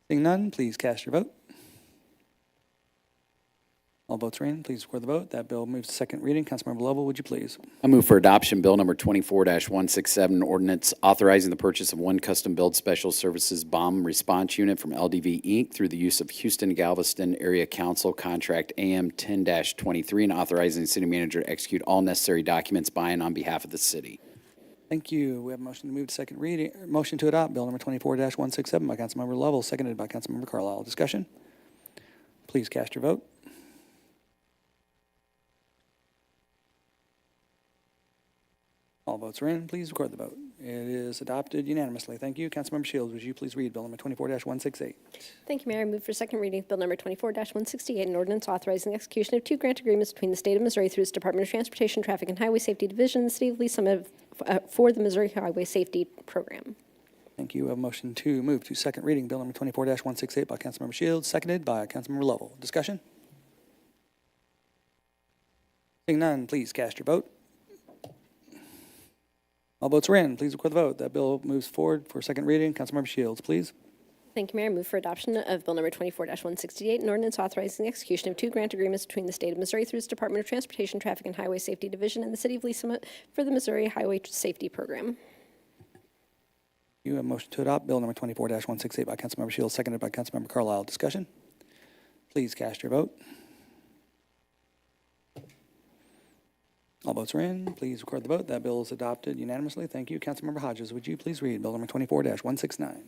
Seeing none, please cast your vote. All votes are in. Please record the vote. That bill moves to second reading. Councilmember Lovell, would you please? I move for adoption, Bill number 24-167, an ordinance authorizing the purchase of one custom-built special services bomb response unit from LDV Inc. through the use of Houston-Galveston Area Council Contract AM 10-23 and authorizing the city manager to execute all necessary documents by and on behalf of the city. Thank you. We have a motion to move to second reading, motion to adopt Bill number 24-167 by Councilmember Lovell, seconded by Councilmember Carlisle. Discussion? Please cast your vote. All votes are in. Please record the vote. It is adopted unanimously. Thank you. Councilmember Shields, would you please read Bill number 24-168? Thank you, Mayor. I move for second reading of Bill number 24-168, an ordinance authorizing the execution of 2 grant agreements between the State of Missouri through its Department of Transportation, Traffic, and Highway Safety Division and the City of Lee Summit for the Missouri Highway Safety Program. Thank you. We have a motion to move to second reading Bill number 24-168 by Councilmember Shields, seconded by Councilmember Lovell. Discussion? Seeing none, please cast your vote. All votes are in. Please record the vote. That bill moves forward for second reading. Councilmember Shields, please. Thank you, Mayor. I move for adoption of Bill number 24-168, an ordinance authorizing the execution of 2 grant agreements between the State of Missouri through its Department of Transportation, Traffic, and Highway Safety Division and the City of Lee Summit for the Missouri Highway Safety Program. You have a motion to adopt Bill number 24-168 by Councilmember Shields, seconded by Councilmember Carlisle. Discussion? Please cast your vote. All votes are in. Please record the vote. That bill is adopted unanimously. Thank you. Councilmember Hodges, would you please read Bill number 24-169?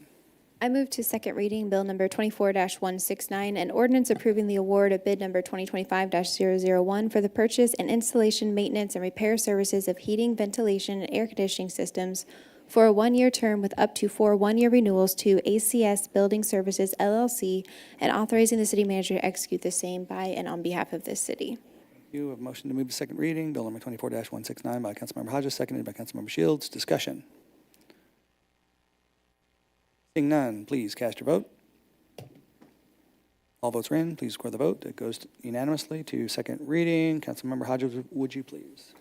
I move to second reading Bill number 24-169, an ordinance approving the award of bid number 2025-001 for the purchase and installation, maintenance, and repair services of heating, ventilation, and air conditioning systems for a 1-year term with up to 4 one-year renewals to ACS Building Services, LLC, and authorizing the city manager to execute the same by and on behalf of this city. You have a motion to move to second reading, Bill number 24-169 by Councilmember Hodges, seconded by Councilmember Shields. Discussion? Seeing none, please cast your vote. All votes are in. Please record the vote. It goes unanimously to second reading. Councilmember Hodges, would you please?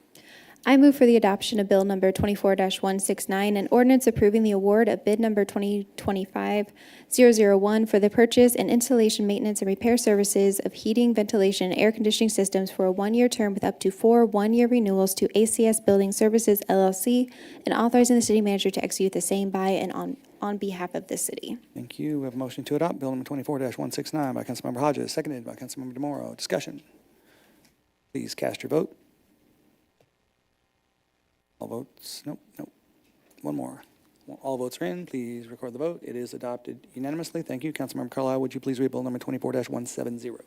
I move for the adoption of Bill number 24-169, an ordinance approving the award of bid number 2025-001 for the purchase and installation, maintenance, and repair services of heating, ventilation, and air conditioning systems for a 1-year term with up to 4 one-year renewals to ACS Building Services, LLC, and authorizing the city manager to execute the same by and on behalf of the city. Thank you. We have a motion to adopt Bill number 24-169 by Councilmember Hodges, seconded by Councilmember DeMoro. Discussion? Please cast your vote. All votes, nope. One more. All votes are in. Please record the vote. It is adopted unanimously. Thank you. Councilmember Carlisle, would you please read Bill number 24-170?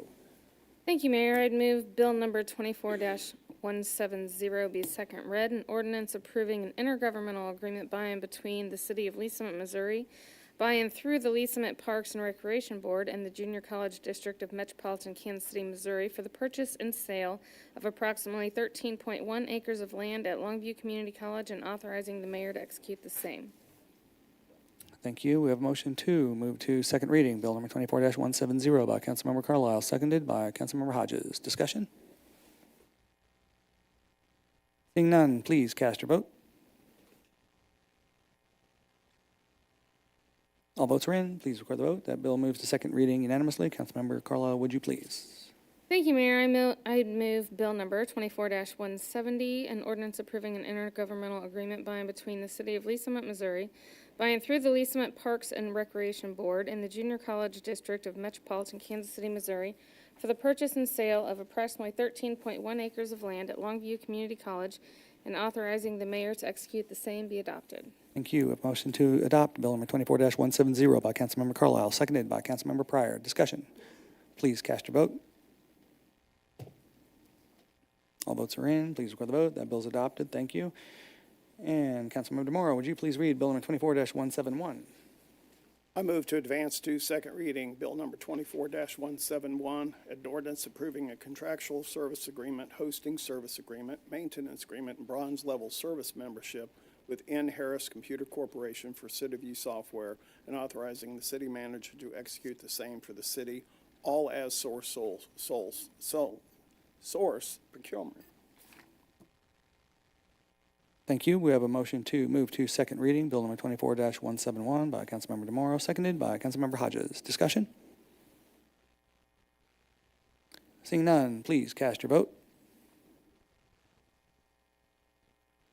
Thank you, Mayor. I'd move Bill number 24-170 be second read, an ordinance approving an intergovernmental agreement by and between the City of Lee Summit, Missouri, by and through the Lee Summit Parks and Recreation Board and the Junior College District of Metropolitan Kansas City, Missouri, for the purchase and sale of approximately 13.1 acres of land at Longview Community College and authorizing the mayor to execute the same. Thank you. We have a motion to move to second reading, Bill number 24-170 by Councilmember Carlisle, seconded by Councilmember Hodges. Discussion? Seeing none, please cast your vote. All votes are in. Please record the vote. That bill moves to second reading unanimously. Councilmember Carlisle, would you please? Thank you, Mayor. I'd move Bill number 24-170, an ordinance approving an intergovernmental agreement by and between the City of Lee Summit, Missouri, by and through the Lee Summit Parks and Recreation Board and the Junior College District of Metropolitan Kansas City, Missouri, for the purchase and sale of approximately 13.1 acres of land at Longview Community College and authorizing the mayor to execute the same be adopted. Thank you. A motion to adopt Bill number 24-170 by Councilmember Carlisle, seconded by Councilmember Pryor. Discussion. Please cast your vote. All votes are in. Please record the vote. That bill is adopted. Thank you. And Councilmember DeMoro, would you please read Bill number 24-171? I move to advance to second reading Bill number 24-171, an ordinance approving a contractual service agreement, hosting service agreement, maintenance agreement, and bronze level service membership with N. Harris Computer Corporation for CityView software and authorizing the city manager to execute the same for the city, all as source source procurement. Thank you. We have a motion to move to second reading, Bill number 24-171 by Councilmember DeMauro, seconded by Councilmember Hodges. Discussion? Seeing none, please cast your vote.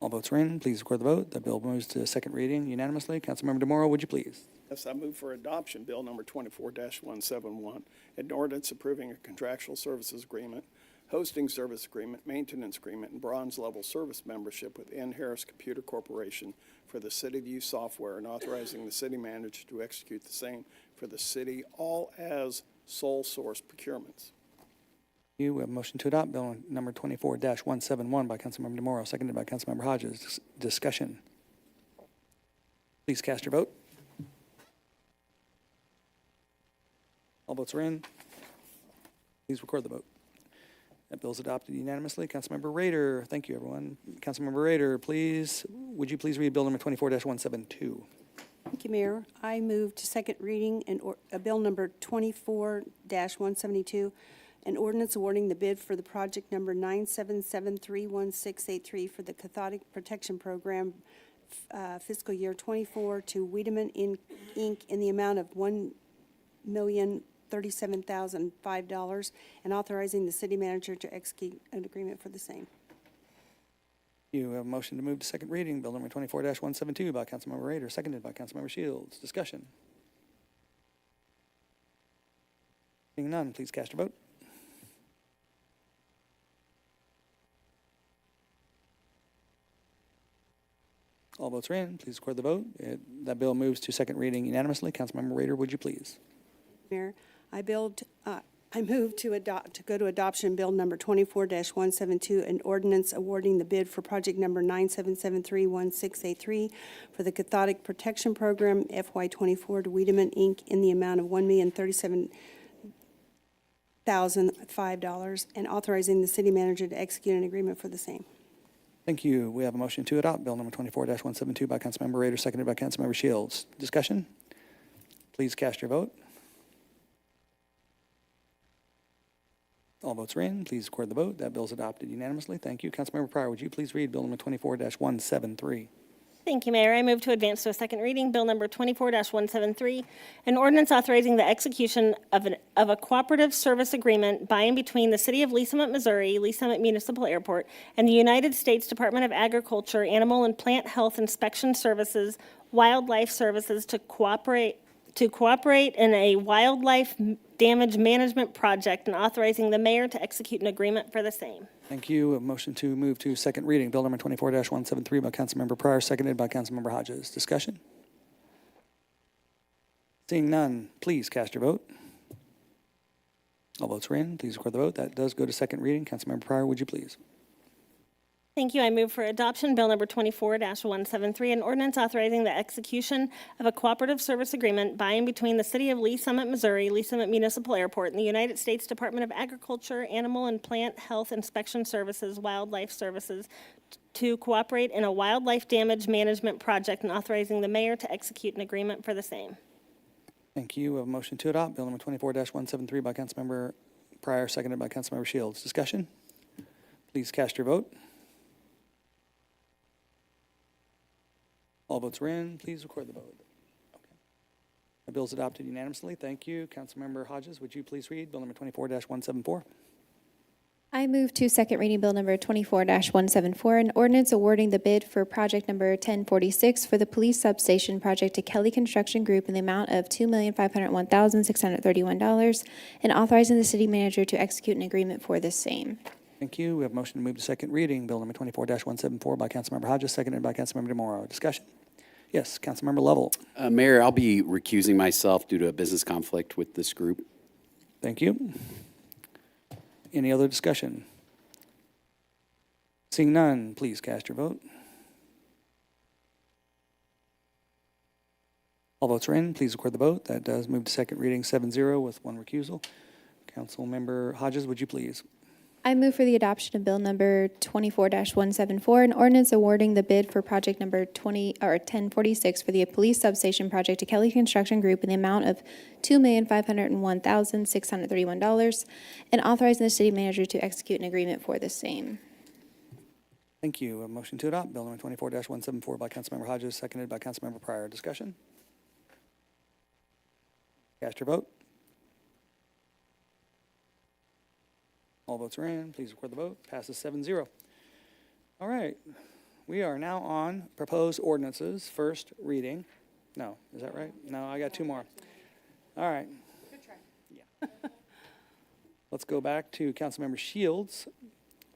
All votes are in. Please record the vote. The bill moves to second reading unanimously. Councilmember DeMauro, would you please? Yes, I move for adoption, Bill number 24-171, an ordinance approving a contractual services agreement, hosting service agreement, maintenance agreement, and bronze level service membership with N. Harris Computer Corporation for the City View software and authorizing the city manager to execute the same for the city, all as sole source procurements. We have a motion to adopt Bill number 24-171 by Councilmember DeMauro, seconded by Councilmember Hodges. Discussion. Please cast your vote. All votes are in. Please record the vote. That bill is adopted unanimously. Councilmember Rader, thank you, everyone. Councilmember Rader, would you please read Bill number 24-172? Thank you, Mayor. I move to second reading Bill number 24-172, an ordinance awarding the bid for the project number 9773163 for the Cathodic Protection Program, Fiscal Year 24 to Wiedenmann Inc. in the amount of $1,037,005 and authorizing the city manager to execute an agreement for the same. You have a motion to move to second reading, Bill number 24-172 by Councilmember Rader, seconded by Councilmember Shields. Discussion. Seeing none, please cast your vote. All votes are in. Please record the vote. That bill moves to second reading unanimously. Councilmember Rader, would you please? Mayor, I move to go to adoption Bill number 24-172, an ordinance awarding the bid for project number 9773163 for the Cathodic Protection Program FY24 to Wiedenmann Inc. in the amount of $1,037,005 and authorizing the city manager to execute an agreement for the same. Thank you. We have a motion to adopt Bill number 24-172 by Councilmember Rader, seconded by Councilmember Shields. Discussion? Please cast your vote. All votes are in. Please record the vote. That bill is adopted unanimously. Thank you. Councilmember Pryor, would you please read Bill number 24-173? Thank you, Mayor. I move to advance to a second reading, Bill number 24-173, an ordinance authorizing the execution of a cooperative service agreement by and between the City of Lee Summit, Missouri, Lee Summit Municipal Airport, and the United States Department of Agriculture, Animal and Plant Health Inspection Services, Wildlife Services to cooperate in a wildlife damage management project and authorizing the mayor to execute an agreement for the same. Thank you. A motion to move to second reading, Bill number 24-173 by Councilmember Pryor, seconded by Councilmember Hodges. Discussion? Seeing none, please cast your vote. All votes are in. Please record the vote. That does go to second reading. Councilmember Pryor, would you please? Thank you. I move for adoption, Bill number 24-173, an ordinance authorizing the execution of a cooperative service agreement by and between the City of Lee Summit, Missouri, Lee Summit Municipal Airport, and the United States Department of Agriculture, Animal and Plant Health Inspection Services, Wildlife Services to cooperate in a wildlife damage management project and authorizing the mayor to execute an agreement for the same. Thank you. We have a motion to adopt Bill number 24-173 by Councilmember Pryor, seconded by Councilmember Shields. Discussion? Please cast your vote. All votes are in. Please record the vote. Okay. The bill is adopted unanimously. Thank you. Councilmember Hodges, would you please read Bill number 24-174? I move to second reading Bill number 24-174, an ordinance awarding the bid for project number 1046 for the police substation project to Kelly Construction Group in the amount of $2,501,631 and authorizing the city manager to execute an agreement for the same. Thank you. We have a motion to move to second reading, Bill number 24-174 by Councilmember Hodges, seconded by Councilmember DeMauro. Discussion? Yes, Councilmember Lovell. Mayor, I'll be recusing myself due to a business conflict with this group. Thank you. Any other discussion? Seeing none, please cast your vote. All votes are in. Please record the vote. That does move to second reading 7-0 with one recusal. Councilmember Hodges, would you please? I move for the adoption of Bill number 24-174, an ordinance awarding the bid for project number 1046 for the police substation project to Kelly Construction Group in the amount of $2,501,631, and authorizing the city manager to execute an agreement for the same. Thank you. A motion to adopt Bill number 24-174 by Councilmember Hodges, seconded by Councilmember Pryor. Discussion? Cast your vote. All votes are in. Please record the vote. Passes 7-0. All right. We are now on proposed ordinances, first reading. No, is that right? No, I got two more. All right. Good try. Yeah. Let's go back to Councilmember Shields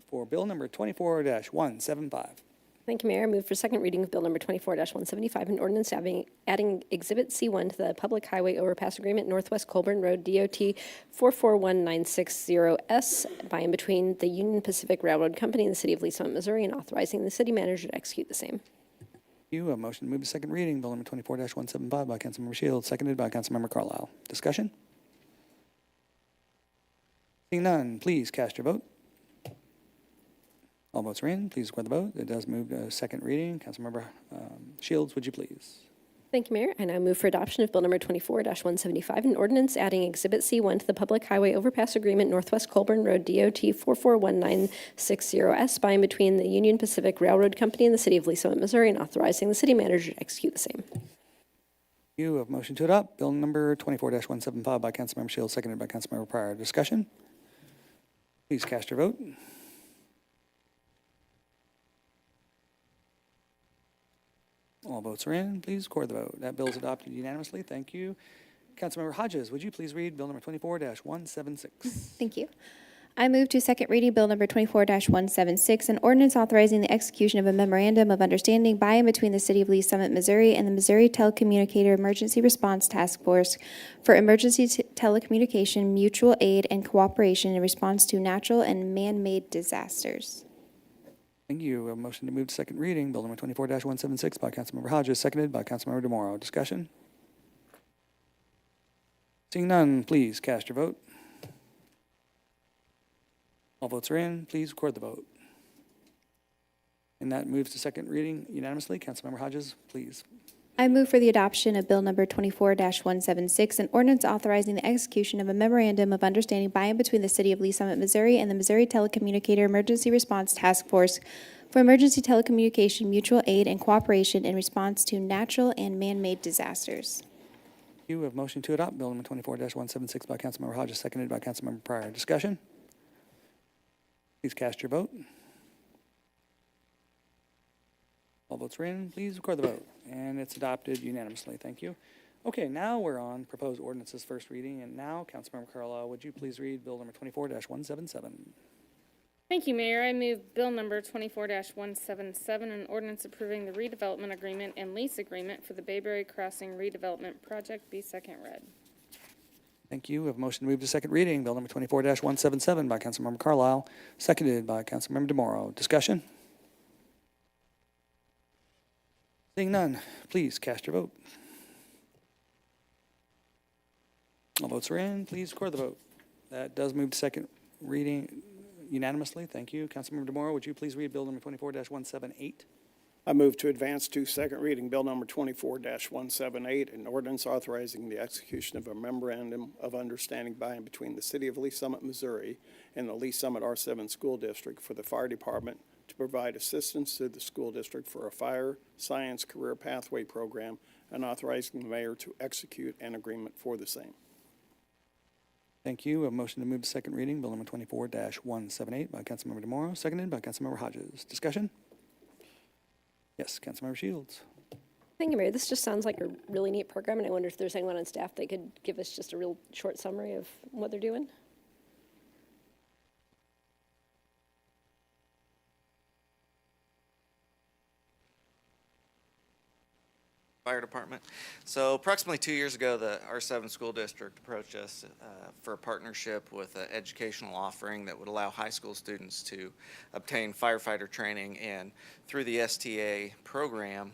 for Bill number 24-175. Thank you, Mayor. I move for second reading of Bill number 24-175, an ordinance adding Exhibit C1 to the Public Highway Overpass Agreement, Northwest Colbern Road, DOT 441960S, by and between the Union Pacific Railroad Company and the City of Lee Summit, Missouri, and authorizing the city manager to execute the same. You a motion to move to second reading, Bill number 24-175 by Councilmember Shields, seconded by Councilmember Carlisle. Discussion? Seeing none, please cast your vote. All votes are in. Please record the vote. It does move to second reading. Councilmember Shields, would you please? Thank you, Mayor. I now move for adoption of Bill number 24-175, an ordinance adding Exhibit C1 to the Public Highway Overpass Agreement, Northwest Colbern Road, DOT 441960S, by and between the Union Pacific Railroad Company and the City of Lee Summit, Missouri, and authorizing the city manager to execute the same. You have motion to adopt Bill number 24-175 by Councilmember Shields, seconded by Councilmember Pryor. Discussion? Please cast your vote. All votes are in. Please record the vote. That bill is adopted unanimously. Thank you. Councilmember Hodges, would you please read Bill number 24-176? Thank you. I move to second reading Bill number 24-176, an ordinance authorizing the execution of a memorandum of understanding by and between the City of Lee Summit, Missouri, and the Missouri Telecommunicator Emergency Response Task Force for emergency telecommunication, mutual aid, and cooperation in response to natural and man-made disasters. Thank you. A motion to move to second reading, Bill number 24-176 by Councilmember Hodges, seconded by Councilmember DeMoro. Discussion? Seeing none, please cast your vote. All votes are in. Please record the vote. And that moves to second reading unanimously. Councilmember Hodges, please. I move for the adoption of Bill number 24-176, an ordinance authorizing the execution of a memorandum of understanding by and between the City of Lee Summit, Missouri, and the Missouri Telecommunicator Emergency Response Task Force for emergency telecommunication, mutual aid, and cooperation in response to natural and man-made disasters. You have motion to adopt Bill number 24-176 by Councilmember Hodges, seconded by Councilmember Pryor. Discussion? Please cast your vote. All votes are in. Please record the vote. And it's adopted unanimously. Thank you. Okay, now we're on proposed ordinances first reading. And now, Councilmember Carlisle, would you please read Bill number 24-177? Thank you, Mayor. I move Bill number 24-177, an ordinance approving the redevelopment agreement and lease agreement for the Bayberry Crossing redevelopment project be second read. Thank you. We have a motion to move to second reading. Bill number 24-177 by Councilmember Carlisle, seconded by Councilmember DeMoro. Discussion? Seeing none, please cast your vote. All votes are in. Please record the vote. That does move to second reading unanimously. Thank you. Councilmember DeMoro, would you please read Bill number 24-178? I move to advance to second reading Bill number 24-178, an ordinance authorizing the execution of a memorandum of understanding by and between the City of Lee Summit, Missouri, and the Lee Summit R7 School District for the Fire Department to provide assistance to the school district for a fire science career pathway program, and authorizing the mayor to execute an agreement for the same. Thank you. A motion to move to second reading Bill number 24-178 by Councilmember DeMoro, seconded by Councilmember Hodges. Discussion? Yes, Councilmember Shields. Thank you, Mayor. This just sounds like a really neat program, and I wonder if there's anyone on staff that could give us just a real short summary of what they're doing. Fire department. So approximately 2 years ago, the R7 school district approached us for a partnership with an educational offering that would allow high school students to obtain firefighter training, and through the STA program,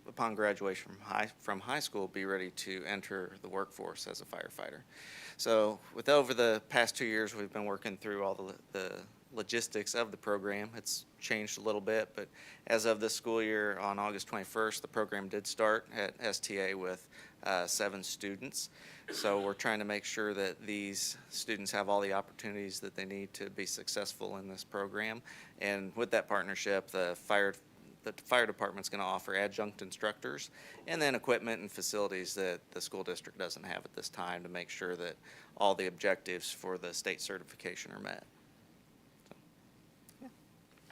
upon graduation from high school, be ready to enter the workforce as a firefighter. So over the past 2 years, we've been working through all the logistics of the program. It's changed a little bit, but as of this school year, on August 21st, the program did start at STA with 7 students. So we're trying to make sure that these students have all the opportunities that they need to be successful in this program. And with that partnership, the fire department's going to offer adjunct instructors and then equipment and facilities that the school district doesn't have at this time to make sure that all the objectives for the state certification are met.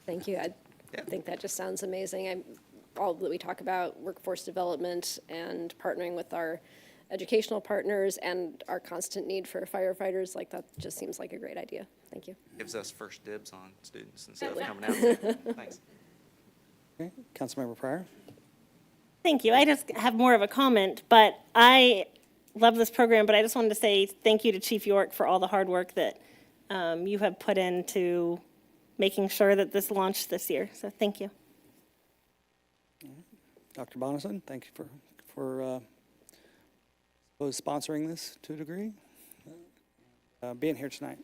Thank you. I think that just sounds amazing. All that we talk about, workforce development and partnering with our educational partners and our constant need for firefighters, like that just seems like a great idea. Thank you. Gives us first dibs on students instead of coming out. Thanks. Okay, Councilmember Pryor. Thank you. I just have more of a comment, but I love this program, but I just wanted to say thank you to Chief York for all the hard work that you have put into making sure that this launched this year. So thank you. Dr. Bonison, thank you for sponsoring this to a degree, being here tonight.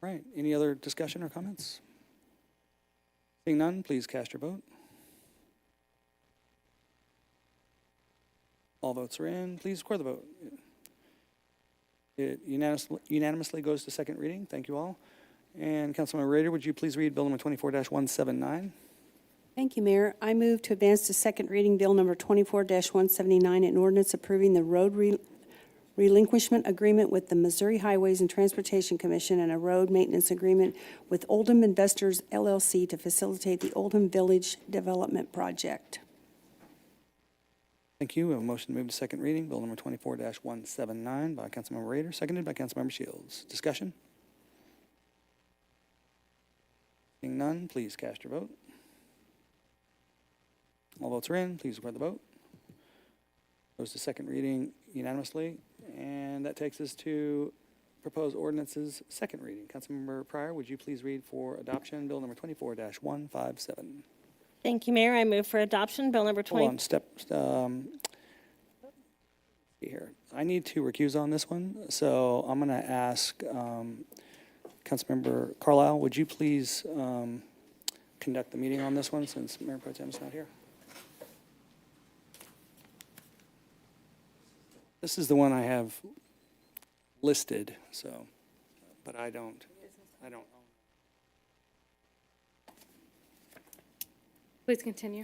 All right, any other discussion or comments? Seeing none, please cast your vote. All votes are in. Please record the vote. It unanimously goes to second reading. Thank you all. And Councilmember Rader, would you please read Bill number 24-179? Thank you, Mayor. I move to advance to second reading Bill number 24-179, an ordinance approving the road relinquishment agreement with the Missouri Highways and Transportation Commission and a road maintenance agreement with Oldham Investors LLC to facilitate the Oldham Village Development Project. Thank you. We have a motion to move to second reading, Bill number 24-179 by Councilmember Rader, seconded by Councilmember Shields. Discussion? Seeing none, please cast your vote. All votes are in. Please record the vote. Goes to second reading unanimously. And that takes us to proposed ordinances, second reading. Councilmember Pryor, would you please read for adoption Bill number 24-157? Thank you, Mayor. I move for adoption, Bill number 20. Hold on, see here. I need to recuse on this one, so I'm going to ask Councilmember Carlisle, would you please conduct the meeting on this one since Mayor Pro Tem is not here? This is the one I have listed, so, but I don't own. Please continue.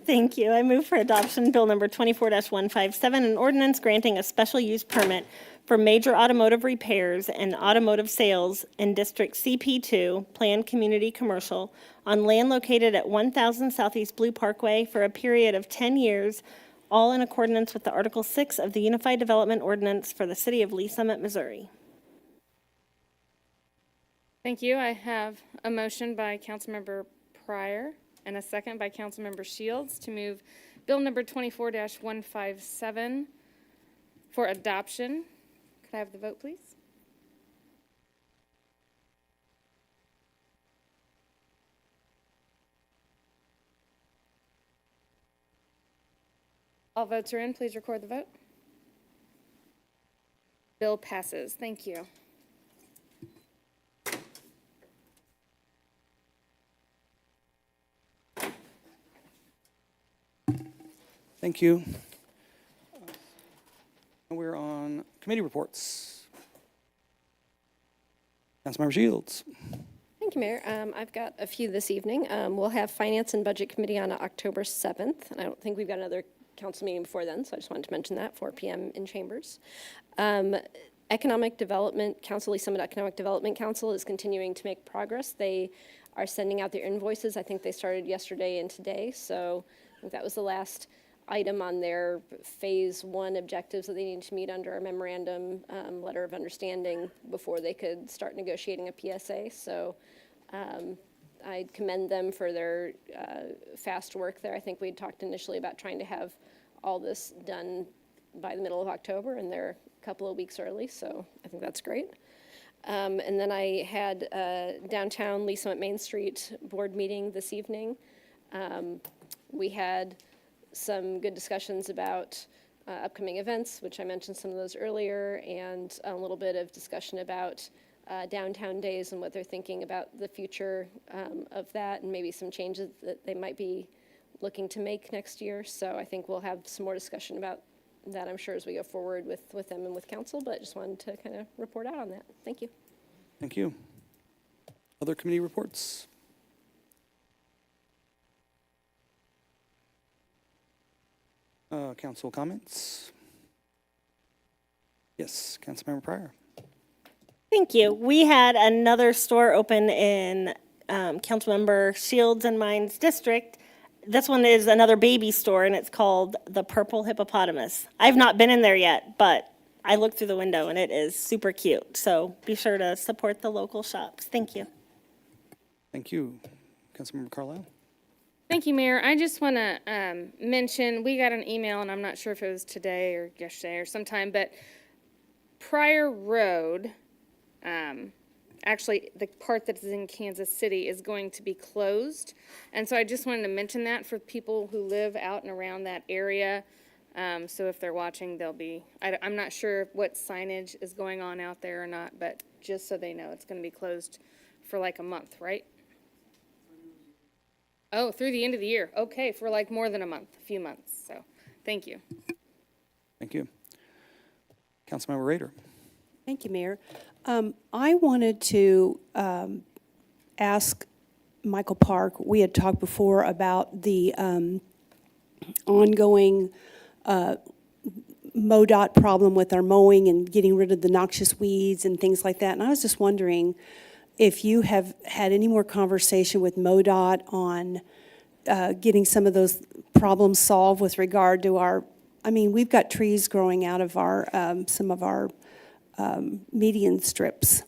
Thank you. I move for adoption, Bill number 24-157, an ordinance granting a special use permit for major automotive repairs and automotive sales in District CP2, Planned Community Commercial, on land located at 1000 Southeast Blue Parkway for a period of 10 years, all in accordance with the Article 6 of the Unified Development Ordinance for the City of Lee Summit, Missouri. Thank you. I have a motion by Councilmember Pryor and a second by Councilmember Shields to move Bill number 24-157 for adoption. Could I have the vote, please? All votes are in. Please record the vote. Bill passes. Thank you. Thank you. We're on committee reports. Councilmember Shields. Thank you, Mayor. I've got a few this evening. We'll have Finance and Budget Committee on October 7th, and I don't think we've got another council meeting before then, so I just wanted to mention that, 4 p.m. in chambers. Economic Development Council, Lee Summit Economic Development Council is continuing to make progress. They are sending out their invoices. I think they started yesterday and today, so I think that was the last item on their phase 1 objectives that they need to meet under a memorandum letter of understanding before they could start negotiating a PSA. So I commend them for their fast work there. I think we'd talked initially about trying to have all this done by the middle of October, and they're a couple of weeks early, so I think that's great. And then I had downtown Lee Summit Main Street board meeting this evening. We had some good discussions about upcoming events, which I mentioned some of those earlier, and a little bit of discussion about downtown days and what they're thinking about the future of that, and maybe some changes that they might be looking to make next year. So I think we'll have some more discussion about that, I'm sure, as we go forward with them and with council, but just wanted to kind of report out on that. Thank you. Thank you. Other committee reports? Council comments? Yes, Councilmember Pryor. Thank you. We had another store open in Councilmember Shields and mine's district. This one is another baby store, and it's called the Purple Hippopotamus. I've not been in there yet, but I looked through the window, and it is super cute. So be sure to support the local shops. Thank you. Thank you. Councilmember Carlisle. Thank you, Mayor. I just want to mention, we got an email, and I'm not sure if it was today or yesterday or sometime, but Pryor Road, actually the part that is in Kansas City, is going to be closed. And so I just wanted to mention that for people who live out and around that area. So if they're watching, they'll be, I'm not sure what signage is going on out there or not, but just so they know, it's going to be closed for like a month, right? Oh, through the end of the year. Okay, for like more than a month, a few months. So, thank you. Thank you. Councilmember Rader. Thank you, Mayor. I wanted to ask Michael Park, we had talked before about the ongoing MoDOT problem with our mowing and getting rid of the noxious weeds and things like that. And I was just wondering if you have had any more conversation with MoDOT on getting some of those problems solved with regard to our, I mean, we've got trees growing out of our, some of our median strips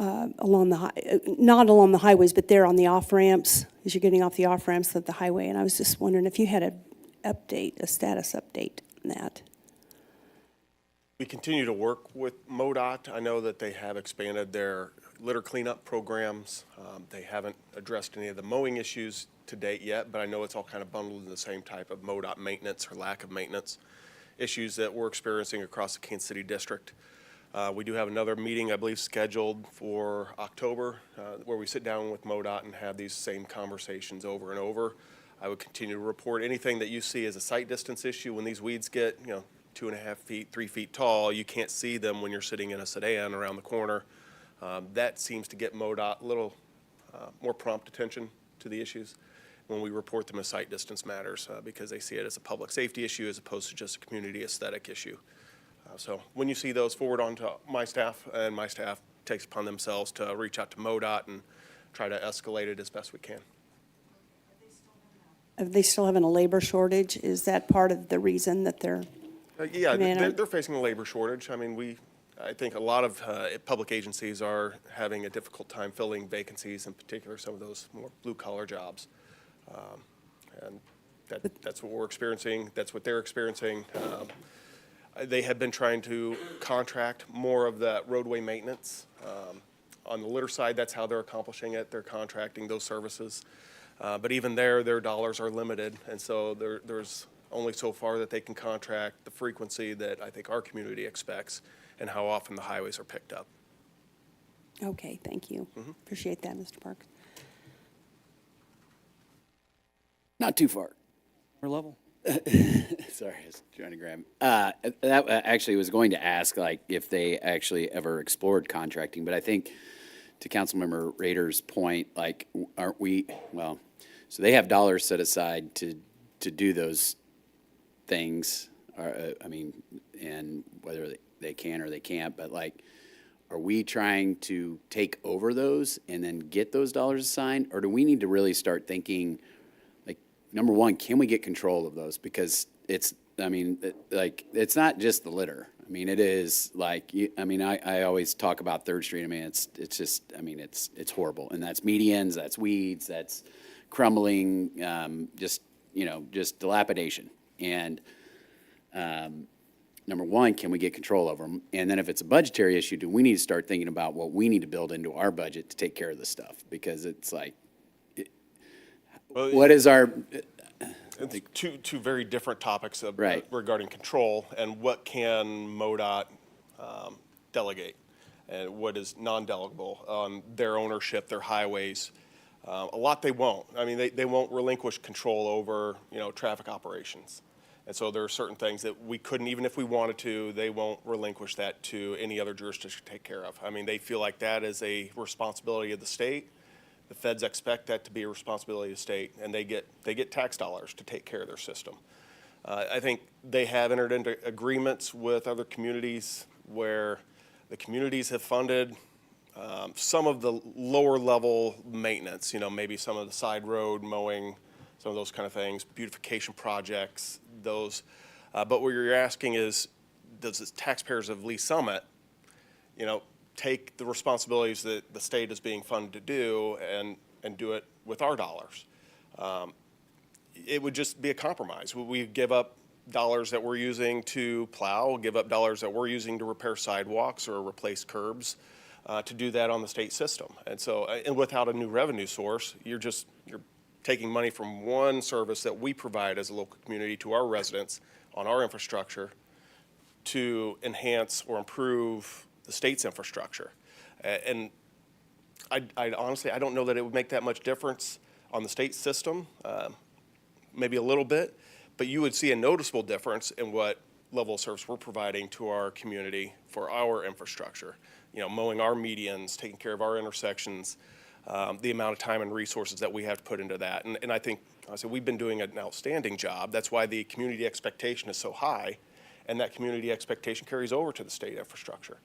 along the, not along the highways, but there on the off-ramps, as you're getting off the off-ramps of the highway. And I was just wondering if you had an update, a status update on that. We continue to work with MoDOT. I know that they have expanded their litter cleanup programs. They haven't addressed any of the mowing issues to date yet, but I know it's all kind of bundled in the same type of MoDOT maintenance or lack of maintenance issues that we're experiencing across the Kansas City district. We do have another meeting, I believe, scheduled for October, where we sit down with MoDOT and have these same conversations over and over. I would continue to report anything that you see as a sight distance issue. When these weeds get, 2.5 feet, 3 feet tall, you can't see them when you're sitting in a sedan around the corner. That seems to get MoDOT a little more prompt attention to the issues when we report them as sight distance matters, because they see it as a public safety issue as opposed to just a community aesthetic issue. So when you see those, forward on to my staff, and my staff takes upon themselves to reach out to MoDOT and try to escalate it as best we can. Are they still having a labor shortage? Is that part of the reason that they're? Yeah, they're facing a labor shortage. I mean, I think a lot of public agencies are having a difficult time filling vacancies, in particular some of those more blue-collar jobs. And that's what we're experiencing. That's what they're experiencing. They have been trying to contract more of that roadway maintenance. On the litter side, that's how they're accomplishing it. They're contracting those services. But even there, their dollars are limited, and so there's only so far that they can contract the frequency that I think our community expects and how often the highways are picked up. Okay, thank you. Appreciate that, Mr. Park. Not too far. Or level. Sorry, I was trying to grab. That actually was going to ask, like, if they actually ever explored contracting, but I think to Councilmember Rader's point, like, aren't we, well, so they have dollars set aside to do those things, I mean, and whether they can or they can't, but like, are we trying to take over those and then get those dollars assigned, or do we need to really start thinking, like, number one, can we get control of those? Because it's, I mean, it's not just the litter. I mean, it is like, I always talk about 3rd Street. I mean, it's just, I mean, it's horrible. And that's medians, that's weeds, that's crumbling, just dilapidation. And number one, can we get control over them? And then if it's a budgetary issue, do we need to start thinking about what we need to build into our budget to take care of this stuff? Because it's like, what is our... It's two very different topics Right. regarding control and what can MoDOT delegate. and what is non-delegable on their ownership, their highways. A lot they won't. I mean, they won't relinquish control over, traffic operations. And so there are certain things that we couldn't, even if we wanted to, they won't relinquish that to any other jurisdiction to take care of. I mean, they feel like that is a responsibility of the state. The feds expect that to be a responsibility of the state, and they get tax dollars to take care of their system. I think they have entered into agreements with other communities where the communities have funded some of the lower level maintenance, maybe some of the side road mowing, some of those kind of things, beautification projects, those. But what you're asking is, does the taxpayers of Lee Summit, take the responsibilities that the state is being funded to do and do it with our dollars? It would just be a compromise. We give up dollars that we're using to plow, give up dollars that we're using to repair sidewalks or replace curbs, to do that on the state system. And so, and without a new revenue source, you're taking money from one service that we provide as a local community to our residents on our infrastructure to enhance or improve the state's infrastructure. And I honestly, I don't know that it would make that much difference on the state system, maybe a little bit, but you would see a noticeable difference in what level of service we're providing to our community for our infrastructure. Mowing our medians, taking care of our intersections, the amount of time and resources that we have to put into that. And I think, we've been doing an outstanding job. That's why the community expectation is so high, and that community expectation carries over to the state infrastructure.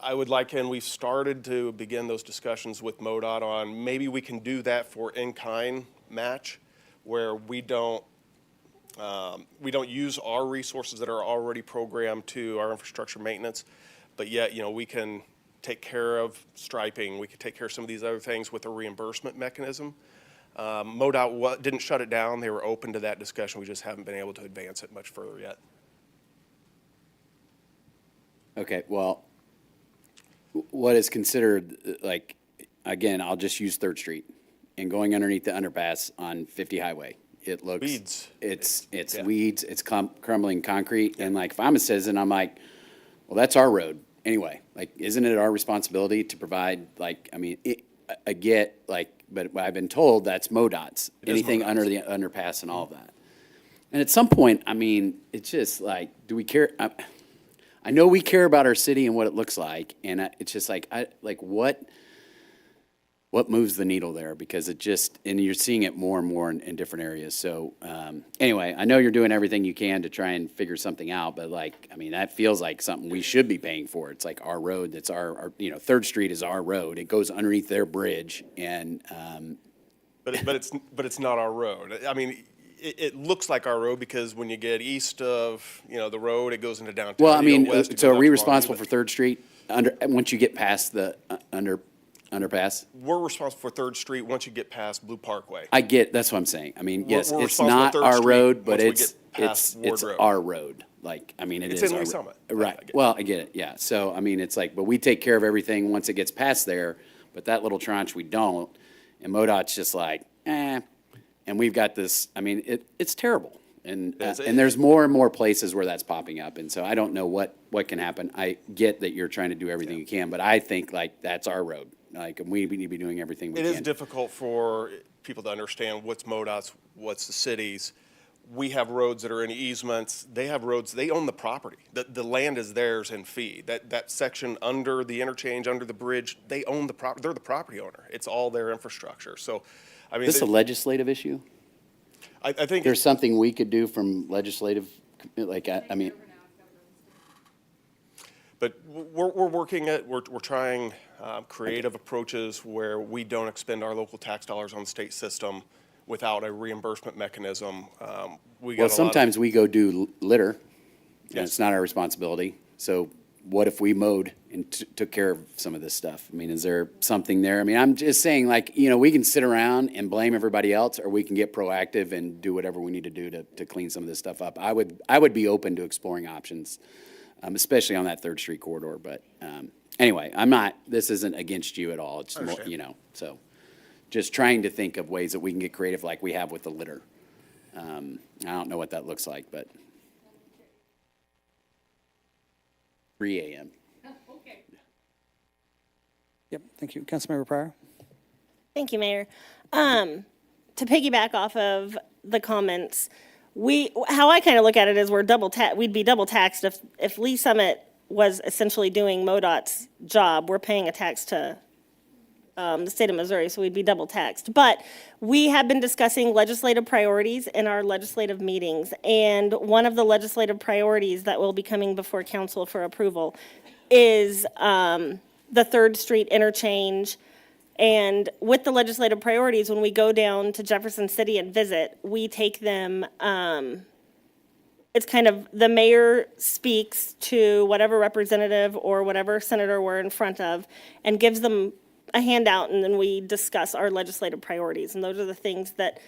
I would like, and we've started to begin those discussions with MoDOT on maybe we can do that for in-kind match, where we don't use our resources that are already programmed to our infrastructure maintenance, but yet, we can take care of striping, we could take care of some of these other things with a reimbursement mechanism. MoDOT didn't shut it down. They were open to that discussion. We just haven't been able to advance it much further yet. Okay, well, what is considered, again, I'll just use 3rd Street and going underneath the underpass on 50 Highway. It looks, Weeds. It's Yeah. weeds, it's crumbling concrete, and if I'm a citizen, I'm like, well, that's our road. Anyway, isn't it our responsibility to provide, I get, but I've been told that's MoDOT's, anything under the underpass and all of that. And at some point, it's just do we care? I know we care about our city and what it looks like, and it's just what moves the needle there? Because and you're seeing it more and more in different areas. So anyway, I know you're doing everything you can to try and figure something out, but that feels like something we should be paying for. It's like our road, that's our 3rd Street is our road. It goes underneath their bridge, and but it's not our road. It looks like our road because when you get east of the road, it goes into downtown. well, You go west, it so goes are we up to responsible Longview, for 3rd Street once you get past the underpass? We're responsible for 3rd Street once you get past Blue Parkway. That's what I'm saying. Yes, we're it's responsible not for 3rd our Street road, but once we it's get past Ward it's Road. our road. It It's is in our Lee road. Summit. Right. I get it. Well, I get it. Yeah. So it's but we take care of everything once it gets past there, but that little tranche we don't, and MoDOT's just and we've got this. It's terrible, and there's more and more places where that's popping up, and so I don't know what can happen. I get that you're trying to do everything you can, but I think that's our road. And we need to be doing everything we can. It is difficult for people to understand what's MoDOT's, what's the city's. We have roads that are in easements. They have roads, they own the property. The land is theirs in fee. That section under the interchange, under the bridge, they own the property. They're the property owner. It's all their infrastructure. So, Is this a legislative issue? I think There's something we could do from legislative, But we're working at, we're trying creative approaches where we don't expend our local tax dollars on the state system without a reimbursement mechanism. Well, sometimes we go do litter, and Yes. it's not our responsibility. So what if we mowed and took care of some of this stuff? Is there something there? I'm just saying, we can sit around and blame everybody else, or we can get proactive and do whatever we need to do to clean some of this stuff up. I would be open to exploring options, especially on that 3rd Street corridor. But anyway, this isn't against you at all. It's more, so just trying to think of ways that we can get creative like we have with the litter. I don't know what that looks like, but 3 a.m. Yep, thank you. Councilmember Pryor? Thank you, Mayor. To piggyback off of the comments, how I kind of look at it is we'd be double taxed if Lee Summit was essentially doing MoDOT's job. We're paying a tax to the state of Missouri, so we'd be double taxed. But we have been discussing legislative priorities in our legislative meetings, and one of the legislative priorities that will be coming before council for approval is the 3rd Street interchange. And with the legislative priorities, when we go down to Jefferson City and visit, we take them, it's kind of, the mayor speaks to whatever representative or whatever senator we're in front of and gives them a handout, and then we discuss our legislative priorities. And those are the things that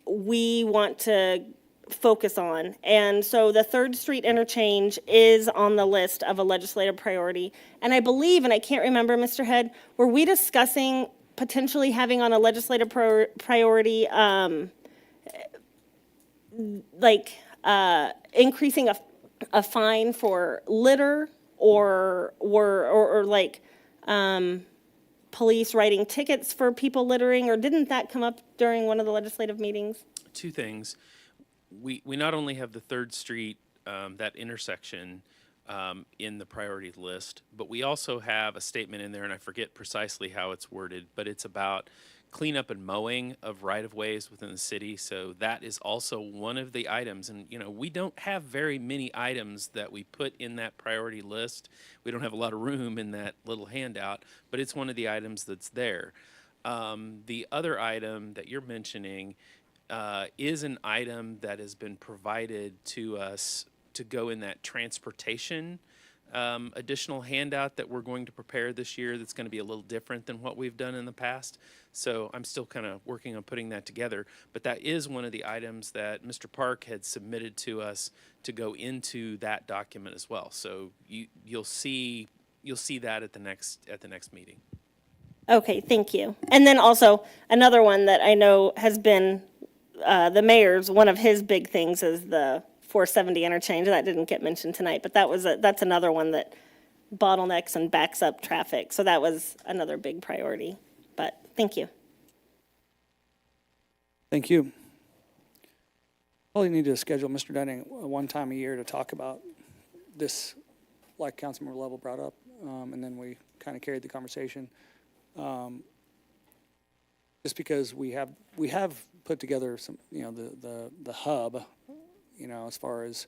we want to focus on. And so the 3rd Street interchange is on the list of a legislative priority. And I believe, and I can't remember, Mr. Head, were we discussing potentially having on a legislative priority, increasing a fine for litter or police writing tickets for people littering, or didn't that come up during one of the legislative meetings? Two things. We not only have the 3rd Street, that intersection, in the priority list, but we also have a statement in there, and I forget precisely how it's worded, but it's about cleanup and mowing of right-of-ways within the city. So that is also one of the items. And, we don't have very many items that we put in that priority list. We don't have a lot of room in that little handout, but it's one of the items that's there. The other item that you're mentioning is an item that has been provided to us to go in that transportation additional handout that we're going to prepare this year that's going to be a little different than what we've done in the past. So I'm still kind of working on putting that together. But that is one of the items that Mr. Park had submitted to us to go into that document as well. So you'll see that at the next meeting. Okay, thank you. And then also another one that I know has been the mayor's, one of his big things is the 470 interchange. That didn't get mentioned tonight, but that's another one that bottlenecks and backs up traffic. So that was another big priority. But thank you. Thank you. Probably need to schedule Mr. Dunning one time a year to talk about this, like Councilmember Lovell brought up, and then we kind of carried the conversation. Just because we have put together some, the hub, as far as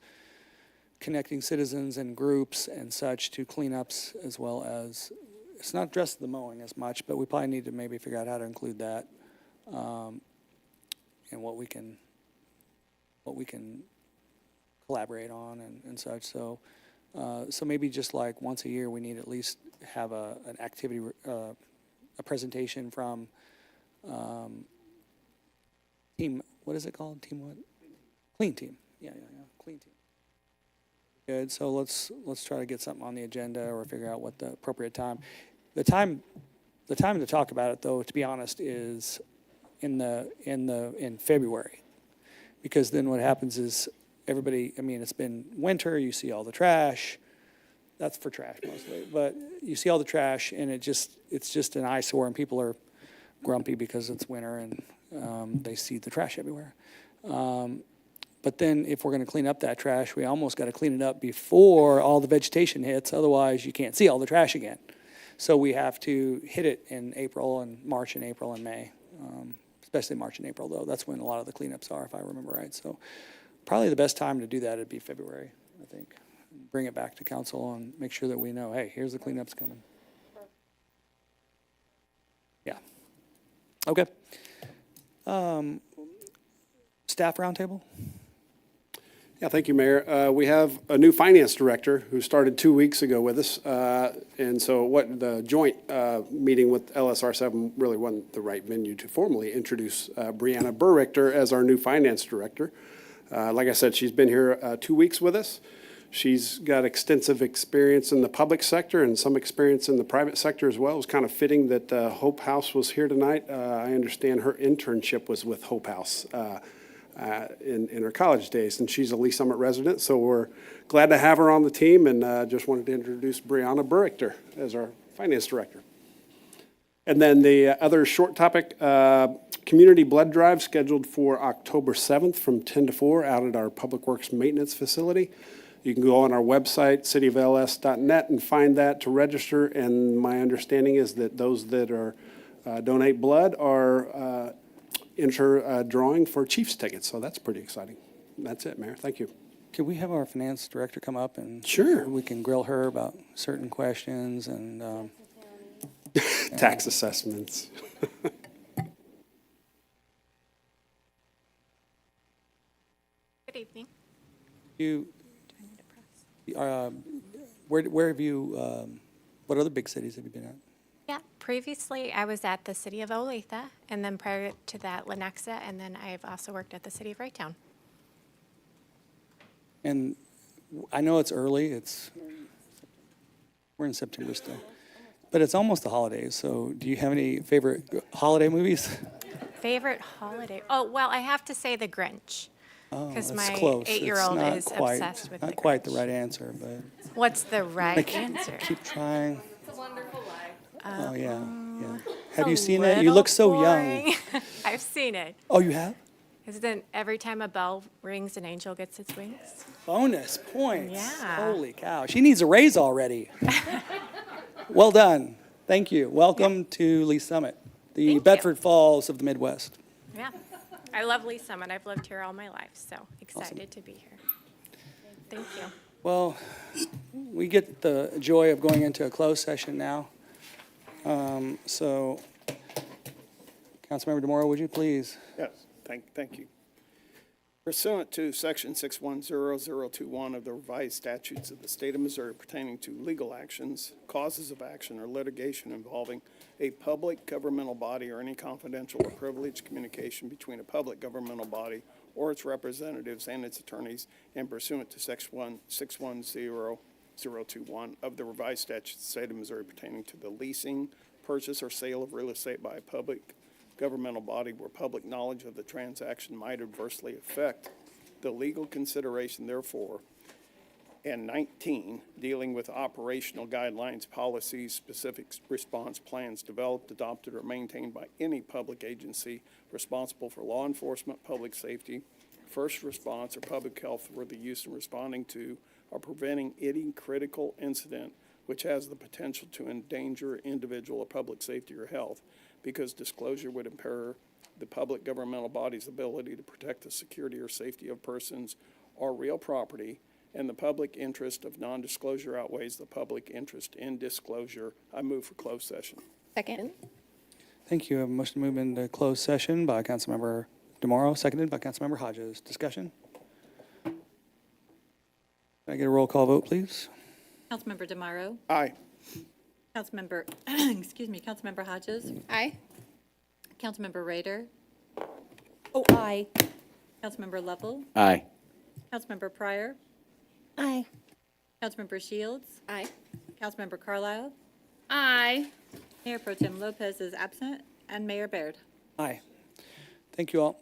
connecting citizens and groups and such to cleanups, as well as, it's not just the mowing as much, but we probably need to maybe figure out how to include that, and what we can collaborate on and such. So maybe just like once a year, we need to at least have an activity, a presentation from team, what is it called? Team what? Clean Team. Yeah, Clean Team. Good, so let's try to get something on the agenda or figure out what the appropriate time. The time to talk about it, though, to be honest, is in February. Because then what happens is everybody, it's been winter, you see all the trash. That's for trash mostly, but you see all the trash and it's just an eyesore, and people are grumpy because it's winter and they see the trash everywhere. But then if we're going to clean up that trash, we almost got to clean it up before all the vegetation hits. Otherwise, you can't see all the trash again. So we have to hit it in March and April and May, especially March and April, though. That's when a lot of the cleanups are, if I remember right. So probably the best time to do that would be February, I think. Bring it back to council and make sure that we know, hey, here's the cleanups coming. Yeah. Okay. Staff roundtable? Yeah, thank you, Mayor. We have a new finance director who started 2 weeks ago with us. And so what the joint meeting with LSR7 really wasn't the right venue to formally introduce Brianna Burrichter as our new finance director. Like I said, she's been here 2 weeks with us. She's got extensive experience in the public sector and some experience in the private sector as well. It was kind of fitting that Hope House was here tonight. I understand her internship was with Hope House. in her college days, and she's a Lee Summit resident, so we're glad to have her on the team, and just wanted to introduce Brianna Burrichter as our finance director. And then the other short topic, community blood drive scheduled for October 7th from 10 to 4 out at our Public Works Maintenance Facility. You can go on our website, cityofls.net, and find that to register, and my understanding is that those that are donate blood are enter a drawing for Chiefs tickets, so that's pretty exciting. That's it, Mayor. Thank you. Could we have our finance director come up and? Sure. We can grill her about certain questions and, Tax assessments. Good evening. where have you, what other big cities have you been at? Yeah, previously I was at the city of Olathe, and then prior to that, Lenexa, and then I've also worked at the city of Wrighttown. And I know it's early, we're in September still, but it's almost the holidays, so do you have any favorite holiday movies? Favorite holiday? Oh, well, I have to say The Grinch, Oh, because that's my close. 8-year-old It's is not quite- obsessed with The Not Grinch. quite the right answer, but What's the I right answer? keep trying. It's a Wonderful Life. Oh, yeah, yeah. Have A you seen it? You little look so boring. young. I've seen it. Oh, you have? Because then every time a bell rings, an angel gets its wings. Bonus points. Yeah. Holy cow. She needs a raise already. Well done. Thank you. Welcome to Lee Summit, the Thank you. Bedford Falls of the Midwest. Yeah. I love Lee Summit. I've lived here all my life, so excited to be here. Thank you. Well, we get the joy of going into a closed session now. So, Councilmember DeMoro, would you please? Yes, thank you. Pursuant to Section 610021 of the revised statutes of the state of Missouri pertaining to legal actions, causes of action, or litigation involving a public governmental body or any confidential or privileged communication between a public governmental body or its representatives and its attorneys, and pursuant to Section 610021 of the revised statutes of the state of Missouri pertaining to the leasing, purchase, or sale of real estate by a public governmental body where public knowledge of the transaction might adversely affect the legal consideration therefore, and 19, dealing with operational guidelines, policies, specific response plans developed, adopted, or maintained by any public agency responsible for law enforcement, public safety, first response, or public health for the use in responding to or preventing any critical incident which has the potential to endanger individual or public safety or health, because disclosure would impair the public governmental body's ability to protect the security or safety of persons or real property, and the public interest of non-disclosure outweighs the public interest in disclosure. I move for closed session. Second. Thank you. I have a motion to move into closed session by Councilmember DeMoro, seconded by Councilmember Hodges. Discussion? Can I get a roll call vote, please? Councilmember DeMaro, Aye. Councilmember, Councilmember Hodges, Aye. Councilmember Rader, Oh, aye. Councilmember Lovell, Aye. Councilmember Pryor, Aye. Councilmember Shields, Aye. Councilmember Carlisle, Aye. Mayor Pro Tem Lopez is absent, and Mayor Baird. Aye. Thank you all.